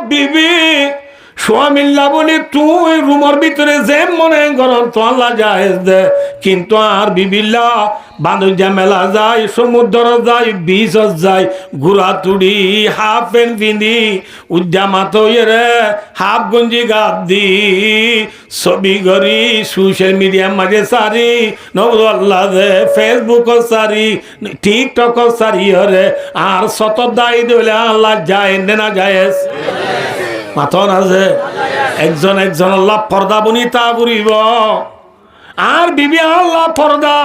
বিবি সোয়ামিল্লা বলি তুই রুমের ভিতরে যে মনে করন তো আল্লাহ জায়েজ দে, কিন্তু আর বিবিল্লা বান্ধব মেলা যায়, সমুদ্র যায়, বিচ যায়, ঘুরা তুড়ি হাফ প্যান্ট পিন্ধি উজ্জামাত রে হাফ গঞ্জি গাপ দি ছবি করি সোশ্যাল মিডিয়ার মাঝে সারি নবল্লা দে ফেসবুক সারি টিকটক সারি রে আর শত দায়ী দিলে আল্লাহ যায় না জায়েজ মাথন আছে একজন একজন আল্লাহ পর্দা বনি তা বুড়িব আর বিবি আল্লাহ পর্দা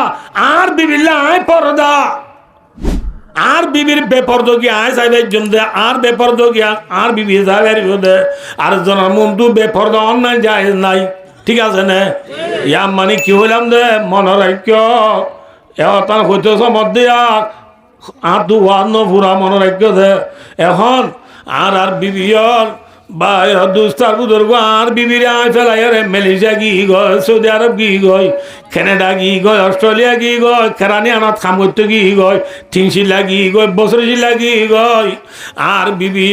আর বিবিল্লা আয় পর্দা আর বিবির বেপরদগি আয় সাহেবের জন্য আর বেপরদগি আর বিবি সাহেবের দে আর জনের মন্টু বেপরদা অন্যায় যায় নাই ঠিক আছে না ইয়া মানে কি হইলাম দে মনোরাজ্য তার হইতে সমত দিয়া আর দু পুরা মনোরাজ্য দে এখন আর বিবিয়র বা দুস্তার বুজুর্গ আর বিবির আয় ফেলাই রে মালয়েশিয়া গিয়ে গয়, সৌদি আরব গিয়ে গয়, কানাডা গিয়ে গয়, অস্ট্রেলিয়া গিয়ে গয়, কেরানি আনাত খাম করতে গিয়ে গয়, তিনশিলা গিয়ে গয়, বছরশিলা গিয়ে গয় আর বিবি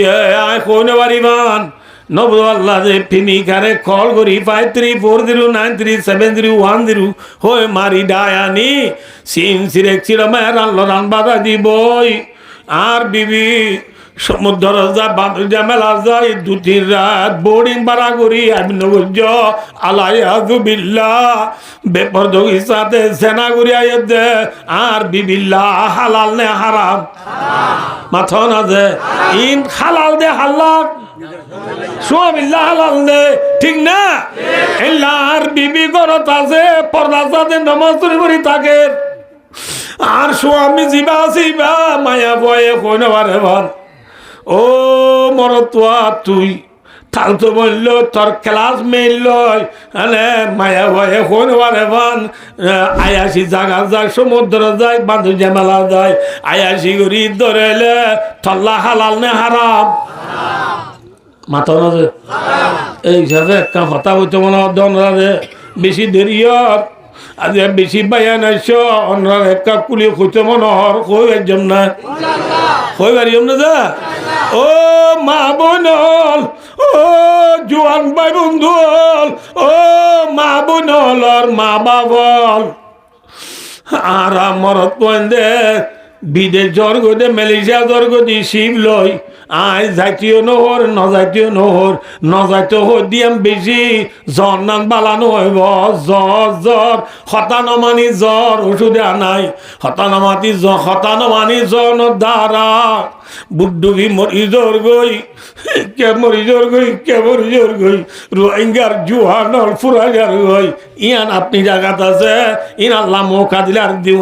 আয় কোনে বাড়িবান নবদ আল্লাহ যে প্রেমিকারে কল করি 5340937010 হয়ে মারি ডায়ানি সিন সিরেক চিরমে রানলো রান বাধা দিবই আর বিবি সমুদ্র যায় বান্ধব মেলা যায় 2-3 রাত বোর্ডিং ভাড়া করি আমি নবজ আলাইয়াজুবিল্লা বেপরদগির সাথে সেনা করি আয় দে আর বিবিল্লা হালাল নে হারাম মাথন আছে ইন হালাল দে হালাল সোয়াবিল্লা হালাল দে ঠিক না আর বিবি ঘরত আছে পর্দা সাথে নমাজ পড়ি থাকে আর স্বামী জিবা আসিবা মায়া বয়ে কই না বারে ভাল ও মরতুয়া তুই তাল তো বললো তোর ক্লাস মেল মায়া ভয়ে কোন বারে বান আয়াসি জাগা যায় সমুদ্র যায় বান্ধব জামেলা যায় আয়াসি করি ধরেলে তল্লা হালাল নে হারাম মাথা না এই হিসাবে একটা কথা হইতে মনে হয় বেশি দেরি আজ বেশি বায়ান আইস অন্যার একটা কুলি হইতে মনে হর কই একজন না কই বাড়িম না যা ও মা বোনল ও জোয়ান ভাই বন্ধু ও মা বোনল আর মা বাবল আর আমার দে বিদেশ জর্গ দে মালয়েশিয়া জর্গ দি শিব লই আয় জাতীয় নহর নজাতীয় নহর নজাতীয় হর দিয়াম বেশি জ্বর নান বালানো হইব জ্বর জ্বর হতানমানি জ্বর ওষুধে আনাই হতানমাতি হতানমানি জ্বর দ্বারা বুড্ডুবি মরিজর গই কে মরিজর গই কে মরিজর গই রোহিঙ্গার জুহানর ফুরাগার গই ইয়ান আপনি জায়গাত আছে ইন আল্লাহ মৌকা দিলে আর দিম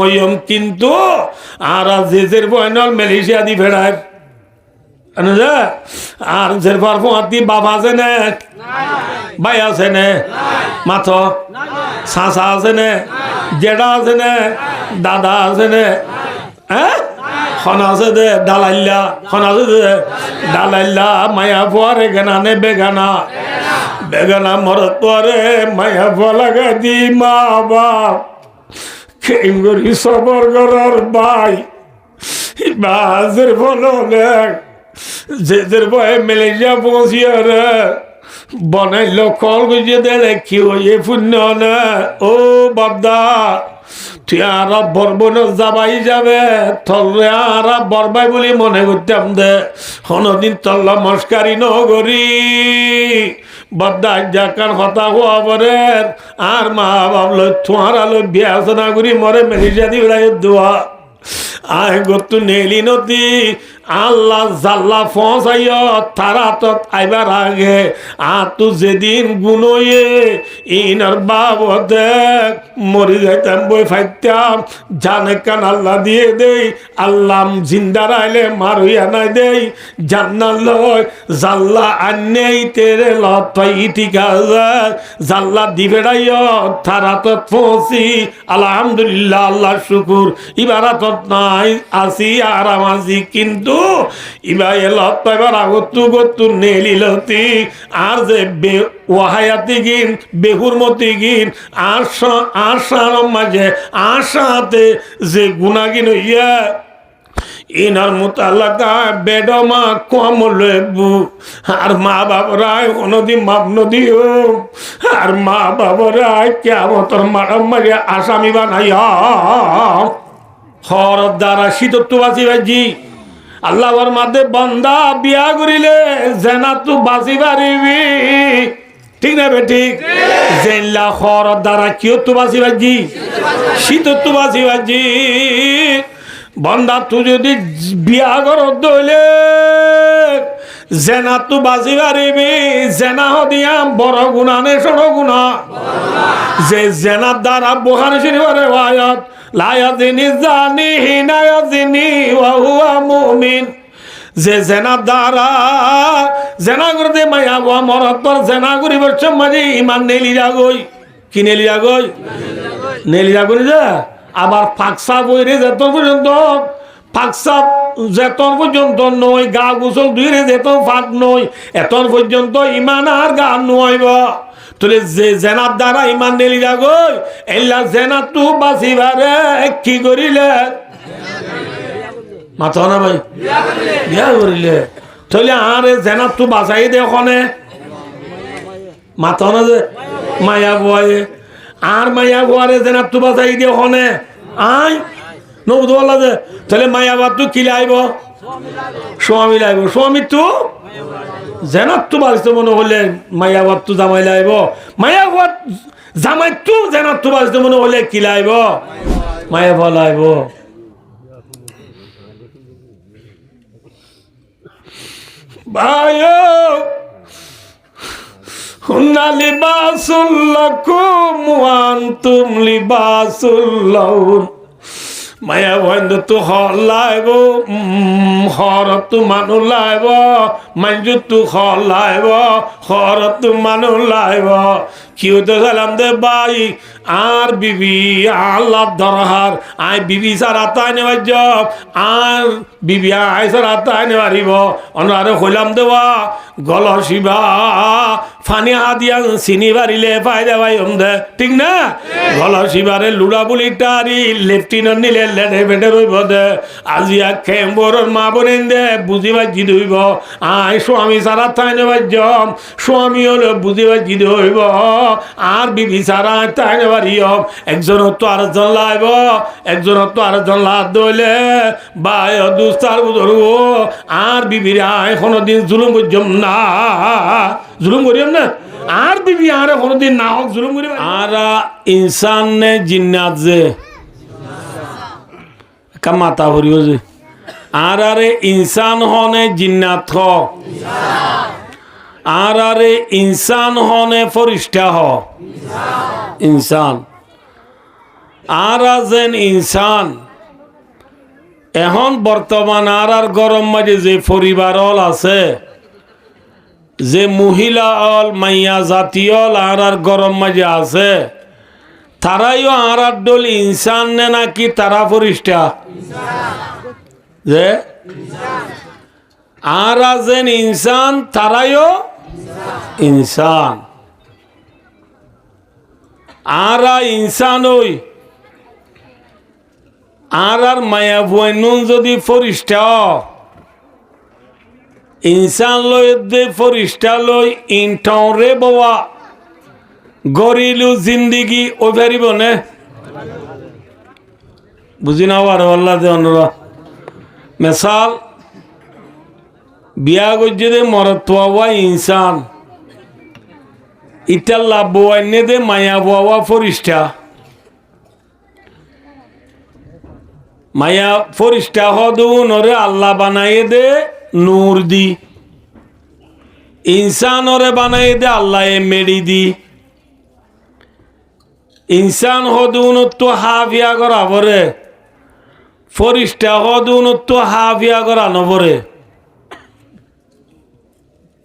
কিন্তু আর জেজের বয়নল মালয়েশিয়া দি ফেরায় আর জের পারফি বাবা আছে নে ভাই আছে নে মাথ চাচা আছে নে জেঠা আছে নে দাদা আছে নে হ্যাঁ খনা আছে দে ডালাইল্লা খনা আছে দে ডালাইল্লা মায়া ফুয়ারে গেনা নে বেগানা বেগানা মরত পরে মায়া ফুয়া লাগা দি মা বাপ খেম করি সবর করার ভাই বাজের ফলো দেখ যে বয়ে মালয়েশিয়া পৌঁছিয়ে রে বনাইল কল গুজিয়ে দে দেখি ওই পুণ্য না ও বাবদা তুই আর বরবন যাবাই যাবে থলে আর বরবাই বলি মনে করতাম দে কোনদিন তল্লা মস্কারি নগরি বদ্দা যাকার কথা হওয়া পরে আর মা ভাবলো তোমার আলো বিয়ে আলোচনা করি মরে মালয়েশিয়া দি বেড়াই দোয়া আয় গতু নেলি নদী আল্লাহ জাল্লা ফসাইয় তারা তো আইবার আগে আর তু যেদিন গুনোয়ে ইনার বাবু দেখ মরি যাইতাম বই ফাইতাম জানে কান আল্লাহ দিয়ে দেই আল্লাহ জিন্দার আইলে মারুইয়া নাই দেই জান্নার লয় জাল্লা আন্নেই তেরে লতাই ঠিক আছে জাল্লা দিবেড়াইয় তারা তো ফসি আলহামদুলিল্লাহ আল্লাহ শুকুর ইবারাত নাই আসি আরাম আসি কিন্তু ইবা এলত এবার আগতু গতু নেলিলতি আর যে ওয়াহায়াতি গিন বেহুর মতি গিন আশার মাঝে আশাতে যে গুণাগিন হইয়া ইনার মোতালাকায় বেডমা কম লেবু আর মা বাবরায় কোনদিন মাপ নদীও আর মা বাবরায় কেমতর মারামারি আসামি বানাইয়া হর দ্বারা শীতত্ব বাঁচি বাজি আল্লাহর মাঝে বন্দা বিয়া করিলে জেনা তু বাঁচি পারিবি ঠিক না বে ঠিক জেলা হর দ্বারা কিয় তু বাঁচি বাজি শীতত্ব বাঁচি বাজি বন্দা তু যদি বিয়া কর দইলে জেনা তু বাঁচি পারিবি জেনা হদিয়াম বড় গুণা নে ছোট গুণা যে জেনার দ্বারা বুখারী শরীফের রিওয়ায়াত লা ইয়াজিনি জানি হিনা ইয়াজিনি ওয়া হুয়া মুমিন যে জেনার দ্বারা জেনা করতে মায়া ওয়া মরতর জেনা করিবার সময় ঈমান নেলি যাগই কি নেলি যাগই নেলি যাগই যা আবার ফাকসা বইরে যত পর্যন্ত ফাকসা যেতন পর্যন্ত নয় গা গোসল ধুইরে যেত ফাঁক নয় এতন পর্যন্ত ইমান আর গা নইব তোরে যে জেনার দ্বারা ইমান নেলি যাগই এল্লা জেনা তু বাঁচিবারে কি করিলে মাথা না ভাই বিয়া করিলে তাহলে আরে জেনা তু বাঁচাই দেখনে মাথা না যে মায়া বয়ে আর মায়া বয়ারে জেনা তু বাঁচাই দেখনে আয় নবুদ বললা যে তাহলে মায়া বাদ তু কি লাইব স্বামী লাইব স্বামী তু জেনাত তু বাঁচতে মনে হলে মায়া বাদ তু জামাই লাইব মায়া বাদ জামাই তু জেনাত তু বাঁচতে মনে হলে কি লাইব মায়া বা লাইব ভাইও হুন্না লিবাসুল লাকুম ওয়া আনতুম লিবাসুল লাহুন মায়া বন্ধ তু হলাইব হর তু মানু লাইব মঞ্জু তু হলাইব হর তু মানু লাইব কিউ তো সালাম দে ভাই আর বিবি আল্লাহ দরহার আই বিবি সারা তাই নেবার জব আর বিবি আই সারা তাই নেবারিব অনারে হইলাম দেওয়া গল শিবা ফানি হাদিয়া চিনি বাড়িলে পাই দে ভাই দে ঠিক না গল শিবারে লুড়া বুলি টারি লেফটিনেন্ট নিলে লেডে বেটে রইব দে আজিয়া খেম্বরের মা বোনেন দে বুঝিবার জিদ হইব আই স্বামী সারা তাই নেবার জব স্বামী হলে বুঝিবার জিদ হইব আর বিবি সারা তাই নেবারিও একজন তো আরেকজন লাইব একজন তো আরেকজন লাভ দইলে বাই দুস্তার বুঝরু আর বিবির আয় কোনোদিন জুলুম করছম না জুলুম করিম না আর বিবি আর কোনোদিন না হোক জুলুম করিব আর ইনসান নে জিন্নাত যে কামাতা ভরিও যে আর আরে ইনসান হনে জিন্নাত হ আর আরে ইনসান হনে ফরিস্তা হ ইনসান আর যেন ইনসান এখন বর্তমান আর গরম মাঝে যে পরিবার অল আছে যে মহিলা অল মাইয়া জাতীয় আর গরম মাঝে আছে তারাইও আর ডোল ইনসান নে নাকি তারা ফরিস্তা যে আর যেন ইনসান তারাইও ইনসান আর ইনসান ওই আর মায়া বইনুন যদি ফরিস্তা ইনসান লই দে ফরিস্তা লই ইনটাও রে বাবা গরিলু জিন্দিগি ও পারিব নে বুঝি না আর আল্লাহ দে অনুরা মিসাল বিয়া গজ্জে দে মরতওয়া ইনসান ইটাল্লা বইনে দে মায়া বাবা ফরিস্তা মায়া ফরিস্তা হদু নরে আল্লাহ বানাইয়ে দে নূর দি ইনসান ওরে বানাইয়ে দে আল্লাহ মেডি দি ইনসান হদুন তো হাফিয়া করা পরে ফরিস্তা হদুন তো হাফিয়া করা নপরে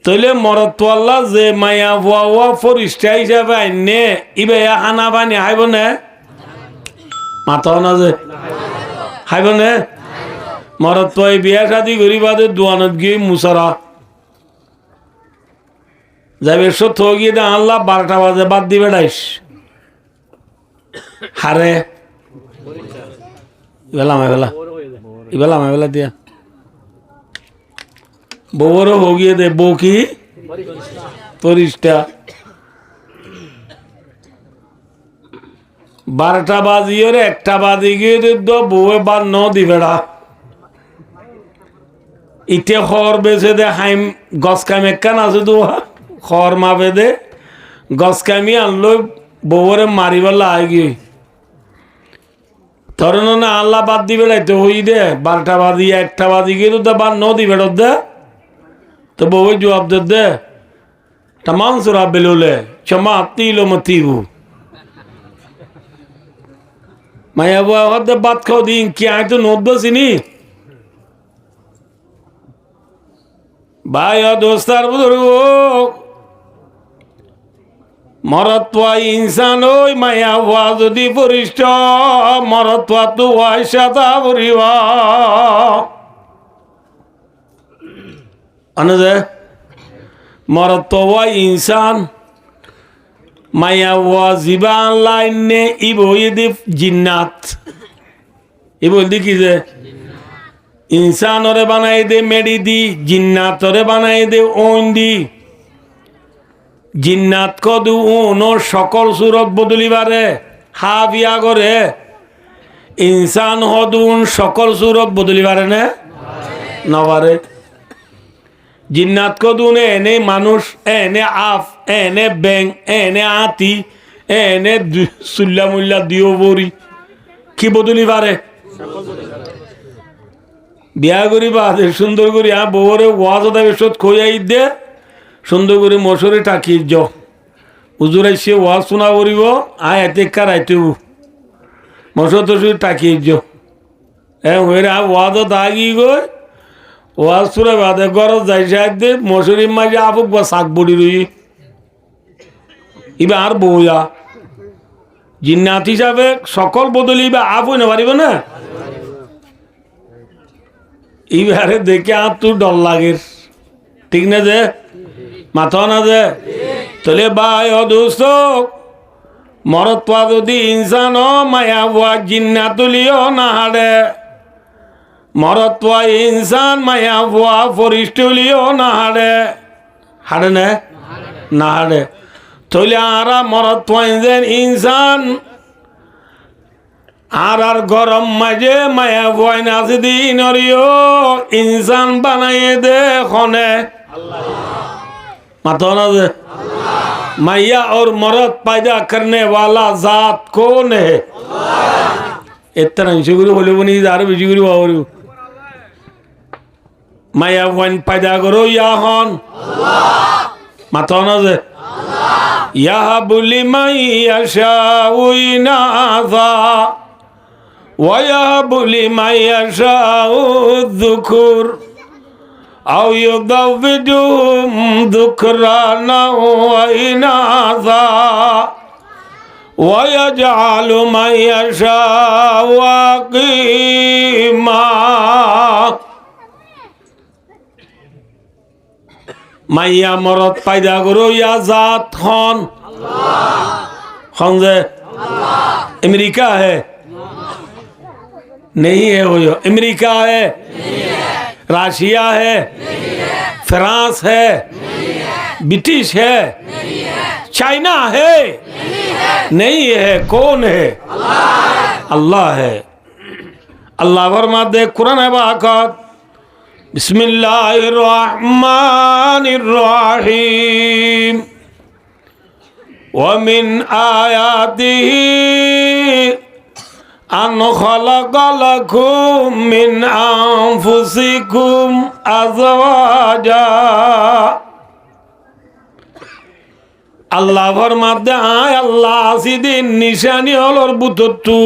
তইলে মরত আল্লাহ যে মায়া বুয়া ফরিস্তা হিসাবে আইনে ইবে হানা বানি হাইব না মাথা না যে হাইব নে মরত বিয়া শাদি করি বাদে দোয়ানত গিয়ে মুসারা যাবে সত গিয়ে দে আল্লাহ 12টা বাজে বাদ দিবে ডাইস হারে বেলা এবেলা এবেলা দিয়া বউরও ভোগিয়ে দে বউ কি তরিষ্টা 12টা বাজিয়ে রে 1টা বাজি গিয়ে বউয়ে বার ন দিবেড়া ইটে খর বেছে দে হাইম গছ কাম একখান আছে তো খর মাপে দে গছ কামি আনলো বউরে মারিবার লাই গিয়ে ধরেন না আল্লাহ বাদ দিবে তো হই দে 12টা বাজি 1টা বাজি গিয়ে তো বার ন দিবে দে তো বউয়ে জবাব দে तमाम सुरा बिलोले चमा तीलो मतीबू मैं अब वक्त बात खो दी क्या है तो नोट सिनी भाई और दोस्तार बुजुर्गो मरत्वा इंसान ओय माया वाज दी फरिश्त मरत्वा तू वाशता बुरीवा अनजे मरत्वा इंसान माया वाजिबान लाइने इबो यदि जिन्नात इबो देखी जे इंसान ओरे बनाए दे मेडी दी जिन्नात ओरे बनाए दे ओन दी जिन्नात को दू ओनो सकल सूरत बदली बारे हाविया करे इंसान हदून सकल सूरत बदली बारे ने नवारे जिन्नात को दूने एने मानुष एने आफ एने बेंग एने आती एने सुल्ला मुल्ला दियो बोरी की बदली बारे बिया करी बादे सुंदर करी आ बोरे वाज दा बेशत खोयाई दे सुंदर करी मशरे टाकी जो हुजूर से वाज सुना करिवो आ एते कराइते मशर तो टाकी जो ए होरे आ वाज दागी गो ওয়াজ সুরে বাদে গরজ যাই সাইড মশুরির মাঝে আফুক বা শাক বড়ি রই ইবা আর বউয়া জিন্নাত হিসাবে সকল বদলি বা আফ হইতে পারিব না এইবারে দেখে আর তুই ডর লাগে ঠিক না যে মাথা না যে তাহলে ভাই ও দোস্ত মরত্বা যদি ইনসান মায়া বুয়া জিন্নাতুলিও না হাড়ে मरत्वा इंसान माया हुआ फरिश्तलियो ना हाड़े हाड़े ने ना हाड़े तोले आरा मरत्वा इंसान आरार गरम मजे माया हुआ नाज़दीन औरियो इंसान बनाए दे खोने मातोना दे माया और मरद पैदा करने वाला जात कौन है इतना इंशुगुरु बोले बनी दारू बिजुगुरु वावरू माया वन पैदा करो या हन मातोना जे या बुली माया शाउइनाज़ा वया बुली माया शाउद्दुकुर औ युदव्विजुहुम दुक्राना व इनाज़ा वयजअलु माया शाउअक़ीमा माया मरद पैदा करो या जात खान खान जे अमेरिका है नहीं है वो अमेरिका है रशिया है फ्रांस है ब्रिटिश है चाइना है नहीं है कौन है अल्लाह है अल्लाह फरमा दे कुरान बाक़त बिस्मिल्लाहिर्रहमानिर्रहीम वमिन आयातिही अन खलक़ा लकुम मिन अनफुसिकुम अज़वाजा अल्लाह फरमाते आय अल्लाह आसिदिन निशानी हलोर बुतत्तु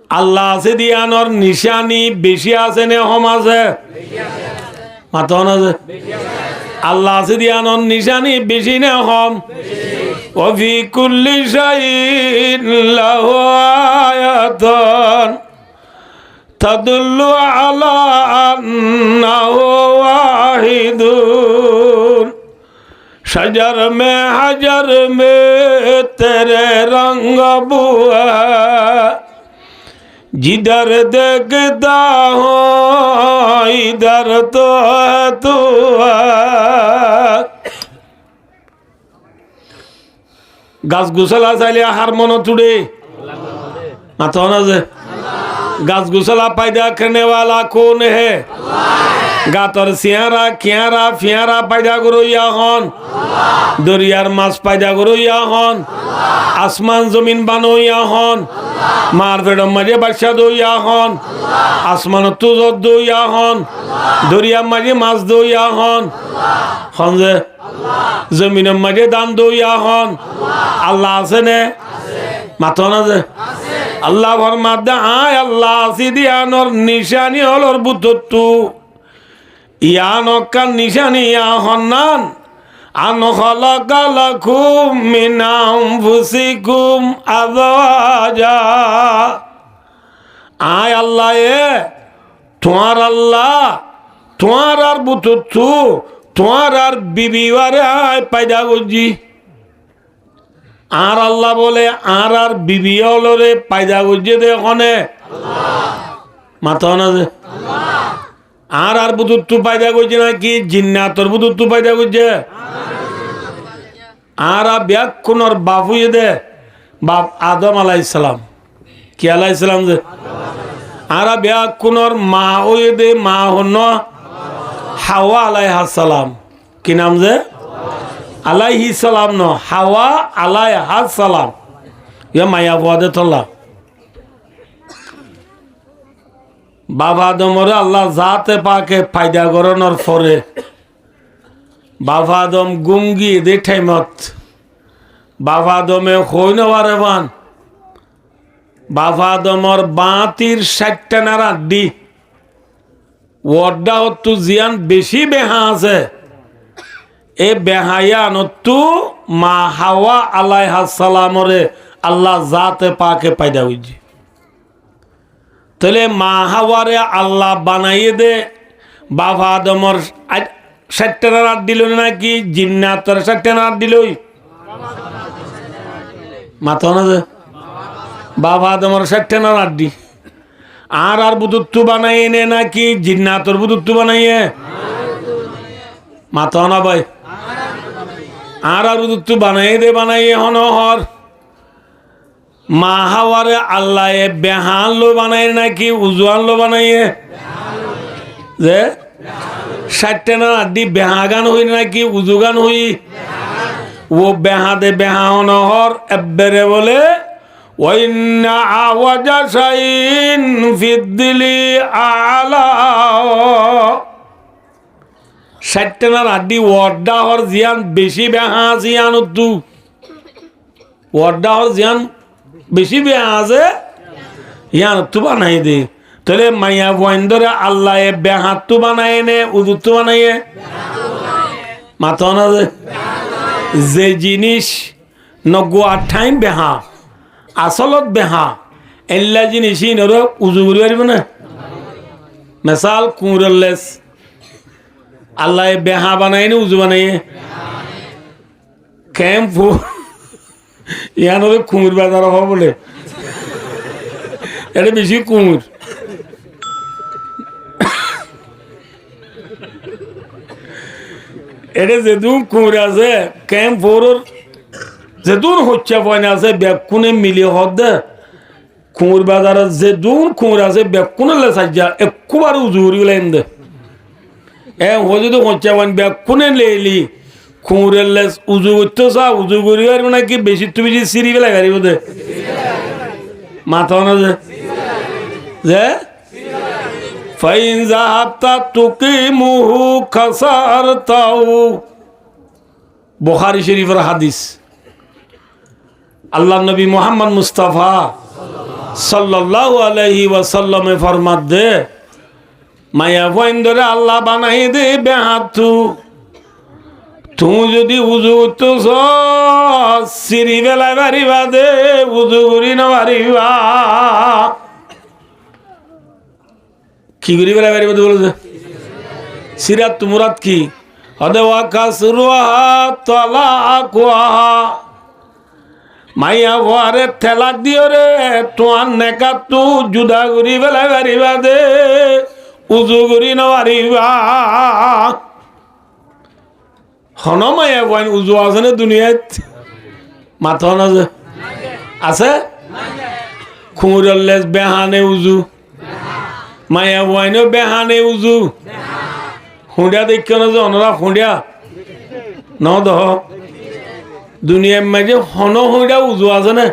আল্লাহ আছে দিয়ানোর নিশানি বেশি আছে না কম আছে মাথা না আছে আল্লাহ আছে দিয়ানোর নিশানি বেশি না কম ওয়াফি কুল্লি শাইইন লাহু আয়াতুন তাদুল্লু আলা আন্নাহু ওয়াহিদুন शजर में हजर में तेरे रंग बुआ जिधर देखता हो इधर तो है तू গাছ গোছলা চাইলে আহার মন তুড়ে মাথা না যে গাছ গোছলা পায়দা খেনেওয়ালা কোন হে গাতর সিয়ারা কিয়ারা ফিয়ারা পায়দা করইয়া হন দরিয়ার মাছ পায়দা করইয়া হন আসমান জমিন বানইয়া হন মার ফেডম মাঝে বাদশা দইয়া হন আসমান তুজত দইয়া হন দরিয়ার মাঝে মাছ দইয়া হন হন যে জমিনের মাঝে দান দইয়া হন আল্লাহ আছে নে মাথা না যে আল্লাহ ফরমাত দে আয় আল্লাহ আসি দিয়ানোর নিশানি হলর বুদ্ধত্তু ইয়ানকার নিশানি ইয়া হন্নান আন খালাকালাকুম মিন আনফুসিকুম আযওয়াজা আয় আল্লাহ এ তোমার আল্লাহ তোমার আর বুদ্ধত্তু তোমার আর বিবিওয়ারে আয় পায়দা করছি আর আল্লাহ বলে আর বিবি হলরে পায়দা করছে দেখনে মাথা না যে আর বুধুত্তু পায়দা করছে নাকি জিন্নাতর বুধুত্তু পায়দা করছে আর ব্যাকুণর বাপ হইয়ে দে বাপ আদম আলাইসালাম কি আলাইসালাম যে আর ব্যাকুণর মা হইয়ে দে মা হন হাওয়া আলাইহাসালাম কি নাম যে আলাইহি সালাম ন হাওয়া আলাইহা সালাম ইয়া মায়া বুয়াদে তোলা বাবা আদমরে আল্লাহ জাতে পাকে ফায়দা করানোর পরে বাবা আদম গুমগি দে টাইমত বাবা আদমে হই নেওয়ারে বান বাবা আদমর বাতির 60টা নারা দি ওয়াড্ডা হত্তু জিয়ান বেশি বেহা আছে এ বেহায়া নত্তু মা হাওয়া আলাইহা সালামরে আল্লাহ জাতে পাকে পায়দা হইছে তাহলে মা হাওয়ারে আল্লাহ বানাইয়ে দে বাবা আদমর 60টা রাত দিল নাকি জিন্নাতর 60টা রাত দিলই মাথা না যে বাবা আদমর 60টা রাত দি আর বুধুত্তু বানাইয়ে নে নাকি জিন্নাতর বুধুত্তু বানাইয়ে মাথা না ভাই আর বুধুত্তু বানাইয়ে দে বানাইয়ে হনহর মা হাওয়ারে আল্লাহ বেহান লো বানাই নাকি উজুয়ান লো বানাইয়ে যে 60টা না আড্ডি বেহা গান হই নাকি উজু গান হই ও বেহা দে বেহা হনহর এব্বেরে বলে ওয়াইন্না আওয়াজা শাইন ফিদ্দিলি আলা 60টা না আড্ডি ওয়াড্ডা হর জিয়ান বেশি বেহা জিয়ান উদ্দু ওয়াড্ডা হর জিয়ান বেশি বেহা আছে ইয়ান তু বানাই দে তাহলে মাইয়া বইন্দরে আল্লাহ বেহাত তু বানাই নে উদুত তু বানাইয়ে মাথা না যে জিনিস নগো আঠাইন বেহা আসলত বেহা এল্লা জিনিস ইনর উজু করি পারিব না মেসাল কুমরলেস আল্লাহ বেহা বানাই নে উজু বানাইয়ে ক্যাম্প ইয়ানোরে কুমুর বাজার হব বলে এটা বেশি কুমুর এটা যেদুন কুমুর আছে ক্যাম্প ফোরের যেদুন হচ্ছে পয়না আছে ব্যাকুনে মিলি হদ দে কুমুর বাজার যেদুন কুমুর আছে ব্যাকুনে লেসাইজা একবার উজুরি লাইন দে এ যদি হচ্ছে পয়ন ব্যাকুনে লেলি কুমুরের লেস উজু করতে চা উজু করি পারবে নাকি বেশি তুমি যে সিঁড়ি বেলা গাড়ি বোধে মাথা না যে ফাইন যাহাবতা তুকিমুহু খাসারতাউ বুখারী শরীফের হাদিস আল্লাহ নবী মুহাম্মদ মুস্তাফা সাল্লাল্লাহু আলাইহি ওয়াসাল্লামে ফরমাত দে মায়া বইন্দরে আল্লাহ বানাই দে বেহাতু তুমি যদি উজু তো সিঁড়ি বেলায় পারিবা দে উজু করি না পারিবা কি করি বেলায় পারিবা তো বলে সিরাত তুমরাত কি হদে ওয়াকা সুরুহা তালাকুহা মাইয়া ভরে ঠেলাক দিও রে তোমার নেকাত তু জুদা করি বেলায় বাড়িবা দে উজু করি নারিবা হন মাইয়া বইন উজু আছে না দুনিয়াত মাথা না যে আছে খুঁড়লে বেহানে উজু মাইয়া বইনও বেহানে উজু খুঁড়িয়া দেখ না যে অনরা খুঁড়িয়া ন দহ দুনিয়ার মাঝে হন হইয়া উজু আছে না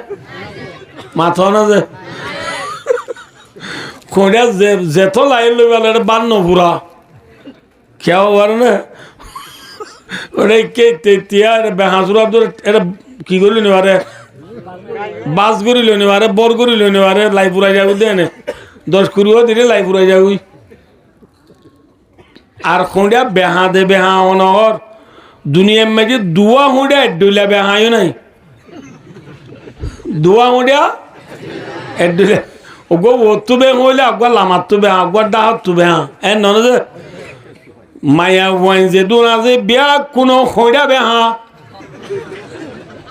মাথা না যে খুঁড়িয়া যেত লাই লই বেলা এটা বান্ন পুরা খেয়াও পারে না ওটা কে তেতিয়া বেহাচুরা এটা কি করিল নিবারে বাস করিল নিবারে বর করিল নিবারে লাই পুরাই যাবি দে নে 10 কুড়িও দিলে লাই পুরাই যাবি আর খুঁড়িয়া বেহা দে বেহা অনহর দুনিয়ার মাঝে দুয়া হুঁড়িয়া এডুলা বেহাইও নাই দুয়া হুঁড়িয়া এডুলা ওগো ওতু বে হইলে আগা লামাত তু বেহা আগা ডাহাত তু বেহা এ নন যে মায়া ওয়াইন যে দুন আছে বিয়া কোনো খুঁড়িয়া বেহা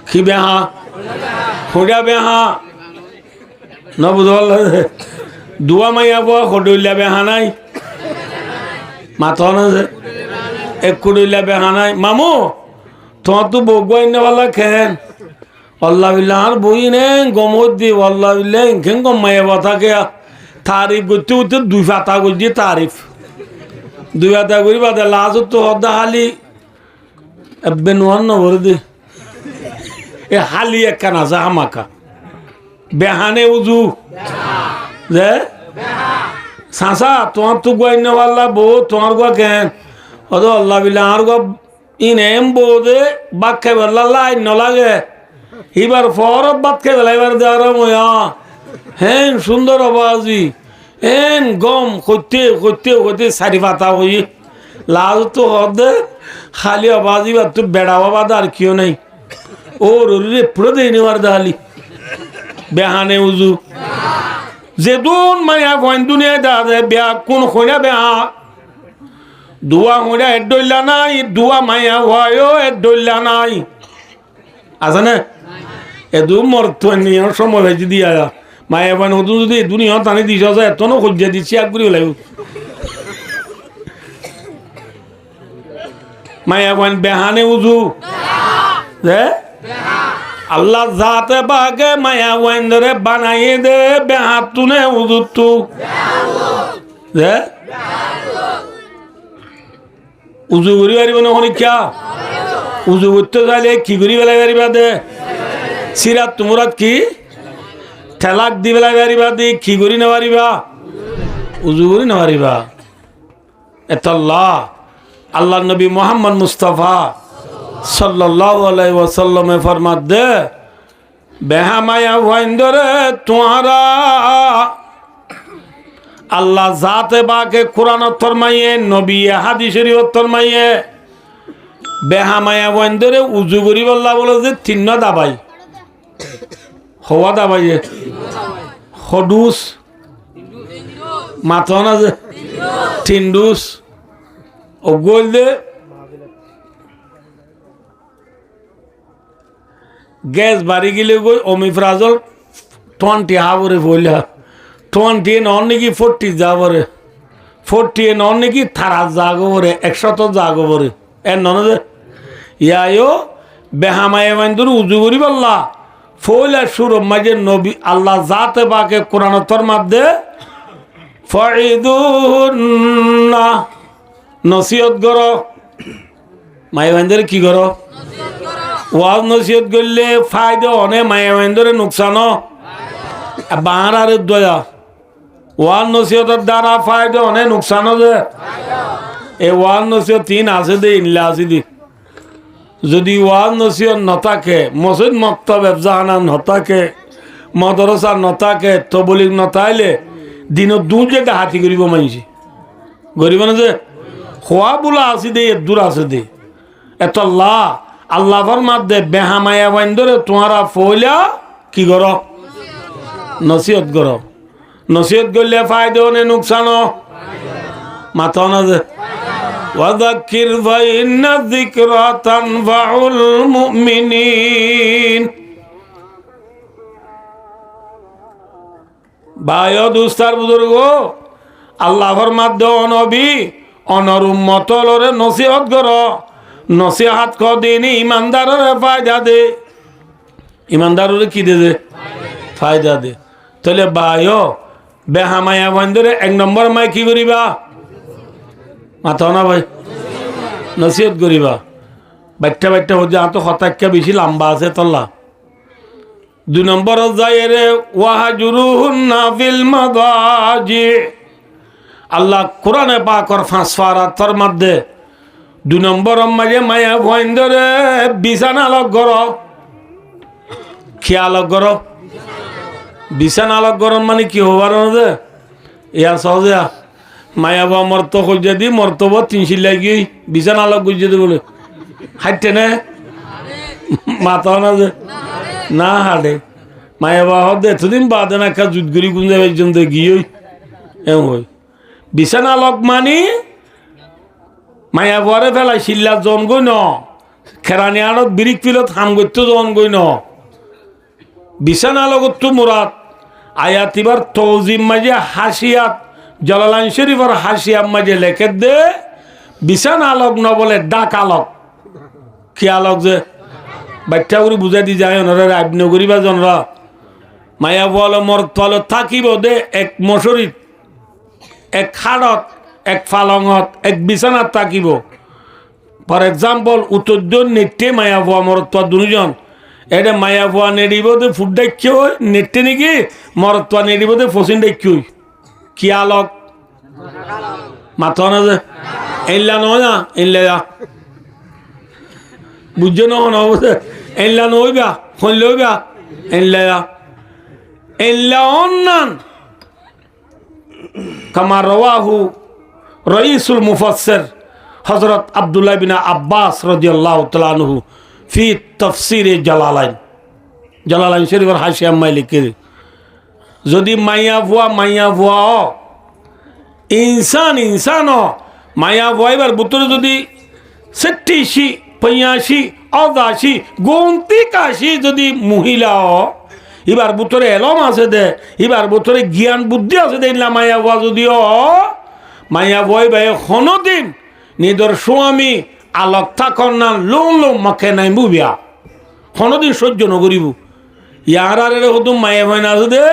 কি বেহা খুঁড়িয়া বেহা ন বুঝল দুয়া মাইয়া বয়া খডুলিয়া বেহা নাই মাথা না যে এক কুড়িলা বেহা নাই মামু তোমার তো বগুয়াই নেওয়ালা খেন আল্লাহ বিল্লাহ আর বই নে গমত দি আল্লাহ বিল্লাহ ইনখেন গমাইয়া বাতাকে তারিফ করতে করতে 2 পাতা করছি তারিফ 2 পাতা করি বাদে লাজ তো হদ্দা হালি এবে নোয়ান না ভরে দে এ হালি একখান আছে আমাকা বেহানে উজু যে সাসা তোমার তো গুয়াই নেওয়ালা বউ তোমার গুয়া কেন অদ আল্লাহ বিল্লাহ আর গো ইনেম বোধে বাদ খাই বেলা লাই নলাগে এবার ফরত বাদ খাই বেলা এবার দেওয়ার ময়া হেন সুন্দর আবাজি হেন গম করতে করতে করতে 4 পাতা হই লাল তো হদে খালি আবাজি বা তো বেড়া বাবা আর কেউ নাই ও রে পুরো দিয়ে নেওয়ার দালি বেহানে উজু যে দুন মাইয়া গন দুনিয়া দা বেয়া কোন খোঁড়া বেহা দুয়া হুঁড়া এডইলা নাই দুয়া মাইয়া হয়ও এডইলা নাই আছে না এদু মরতো নিয়ে সময় হয়েছে দিয়া মায়া বান হতো যদি দুনিয়া টানি দিছ এত ন খুঁজে দিচ্ছি এক করে লাগবে মায়া বান বেহানে উজু যে আল্লাহ জাতে বাগে মায়া বান ধরে বানাইয়ে দে বেহাত তুনে উজু তু যে উজু করি পারিব না অনেকা উজু করতে চাইলে কি করি বেলা পারিবা দে সিরাত তোমরাত কি ঠেলাক দি বেলা পারিবা দি কি করি না পারিবা উজু করি না পারিবা এতাল্লাহ আল্লাহ নবী মোহাম্মদ মুস্তাফা সাল্লাল্লাহু আলাইহি ওয়াসাল্লামে ফরমাত দে বেহা মায়া ভাইন্দরে তোমারা আল্লাহ জাতে বাকে কোরআন ফরমাইয়ে নবী হাদিসের ফরমাইয়ে বেহা মায়া বন্ধরে উজু করি বললা বলে যে 3 দাবাই হওয়া দাবাই হডুস মাথা না যে 3 ডুস ও গোল দে গ্যাস বাড়ি গেলে গই ওমিফ্রাজল 20 হাওরে বললা 20 নন নাকি 40 যাবরে 40 নন নাকি থারা জাগবরে 100 জাগবরে এর নন যে ইয়ায়ো বেহামায়ে বন্ধুর উজু করি বললা ফৌলা সুর মাঝে নবী আল্লাহ জাতে পাকে কোরআন ফরমাত দে ফাইদুন্না নসিহত করো মায়ে বন্ধুর কি করো ওয়াজ নসিহত করলে ফায়দা অনে মায়ে বন্ধুর নুকসান বাহার আর দয়া ওয়ান নসিহতের দ্বারা ফায়দা অনেক নুকসান যে এই ওয়ান নসিহত 3 আছে দে ইনলা আছে দি যদি ওয়ান নসিহত নথাকে মসজিদ মক্তব এফজাহানা নথাকে মাদ্রাসা নথাকে তবলিগ নথাইলে দিনত 2 জায়গা হাতি করিব মাইছি গরিব না যে খোয়া বুলা আছে দে দূর আছে দে এত আল্লাহ ফরমাত দে বেহামায়া বন্ধরে তোমারা ফইলা কি করো নসিহত করো নসিহত করলে ফায়দা নে নুকসান মাথা না যে ওয়াযাক্কির ফাইন্না যিকরা তানফাউল মুমিনিন ভাই ও দুস্তার বুজুর্গ আল্লাহর মাধ্যমে নবী অনর উম্মতরে নসিহত কর নসিহত কদিন ইমানদারের ফায়দা দে ইমানদারের কি দে ফায়দা দে তাহলে ভাই ও বেহামায়া বন্ধরে 1 নম্বর মাই কি করিবা মাথা না ভাই নসিহত করিবা বাচ্চা বাচ্চা হচ্ছে আতো হতাক্কা বেশি লম্বা আছে তল্লা 2 নম্বর যায় রে ওয়াহাজুরুহুন্না ফিল মাদাজি আল্লাহ কোরআনে পাকর 5 পারার মধ্যে 2 নম্বর মাঝে মায়া ভয়ন্দরে বিছানা লগ গর খেয়াল গর বিছানা লগ গর মানে কি হবার যে ইয়া সহজে মায়া বা মর্ত খুঁজে দি মর্তব 3 লাগি বিছানা লগ গুজে দে বলে হাঁটতে না মাথা না যে না হাঁটে মায়া বা হদে এতদিন বাদে না একটা জুতগুড়ি গুঞ্জে পর্যন্ত গিয়ে এমন হই বিছানা লগ মানি মায়া বরে ফেলাই শিল্লার জন গই ন খেরানি আড়ত বিরিক ফিলত হাম করতে জন গই ন বিছানা লগত তো মুরাদ আয়াত এবার তৌজিম মাঝে হাসিয়াত জালালাইন শরীফের হাসিয়াত মাঝে লেখে দে বিছানা লগ ন বলে ডাক আলোক কি আলোক যে বাচ্চা করে বুঝাই দি যায় ওনারা রাজনগরী বা জনরা মায়া বল মর তল থাকিব দে এক মশরিত এক খাড়ত এক ফালঙত এক বিছানাত থাকিব ফর এক্সাম্পল উত্তর নেটে মায়া ভুয়া মরত্বা 2 জন এটা মায়া ভুয়া নেড়িব দে ফুট ডাক্য নেটে নাকি মরত্বা নেড়িব দে ফসিন ডাক্য কি আলোক মাথা না যে এনলা নয় না এনলা বুঝছো না এনলা নইবা ফোন লইবা এনলা এনলা অন্যান কামা রওয়াহু রাইসুল মুফাসসির হযরত আব্দুল্লাহ বিন আব্বাস রাদিয়াল্লাহু তাআলা আনহু ফি তাফসীর জালালাইন শরীফের হাসিয়া মাই লিখে যদি মাইয়া ভুয়া ইনসান মায়া ভুয়াইবার ভিতরে যদি 70 85 80 89 যদি মহিলা এবার ভিতরে এলম আছে দে এবার ভিতরে জ্ঞান বুদ্ধি আছে দে না মায়া ভুয়া যদিও মায়া ভয় ভাই কোনোদিন নিজের স্বামী আলোক থাকন না লো মাকে নাই বুবিয়া কোনোদিন সহ্য নকরিব ইয়ার আর হতো মায়া ভয় না আছে দে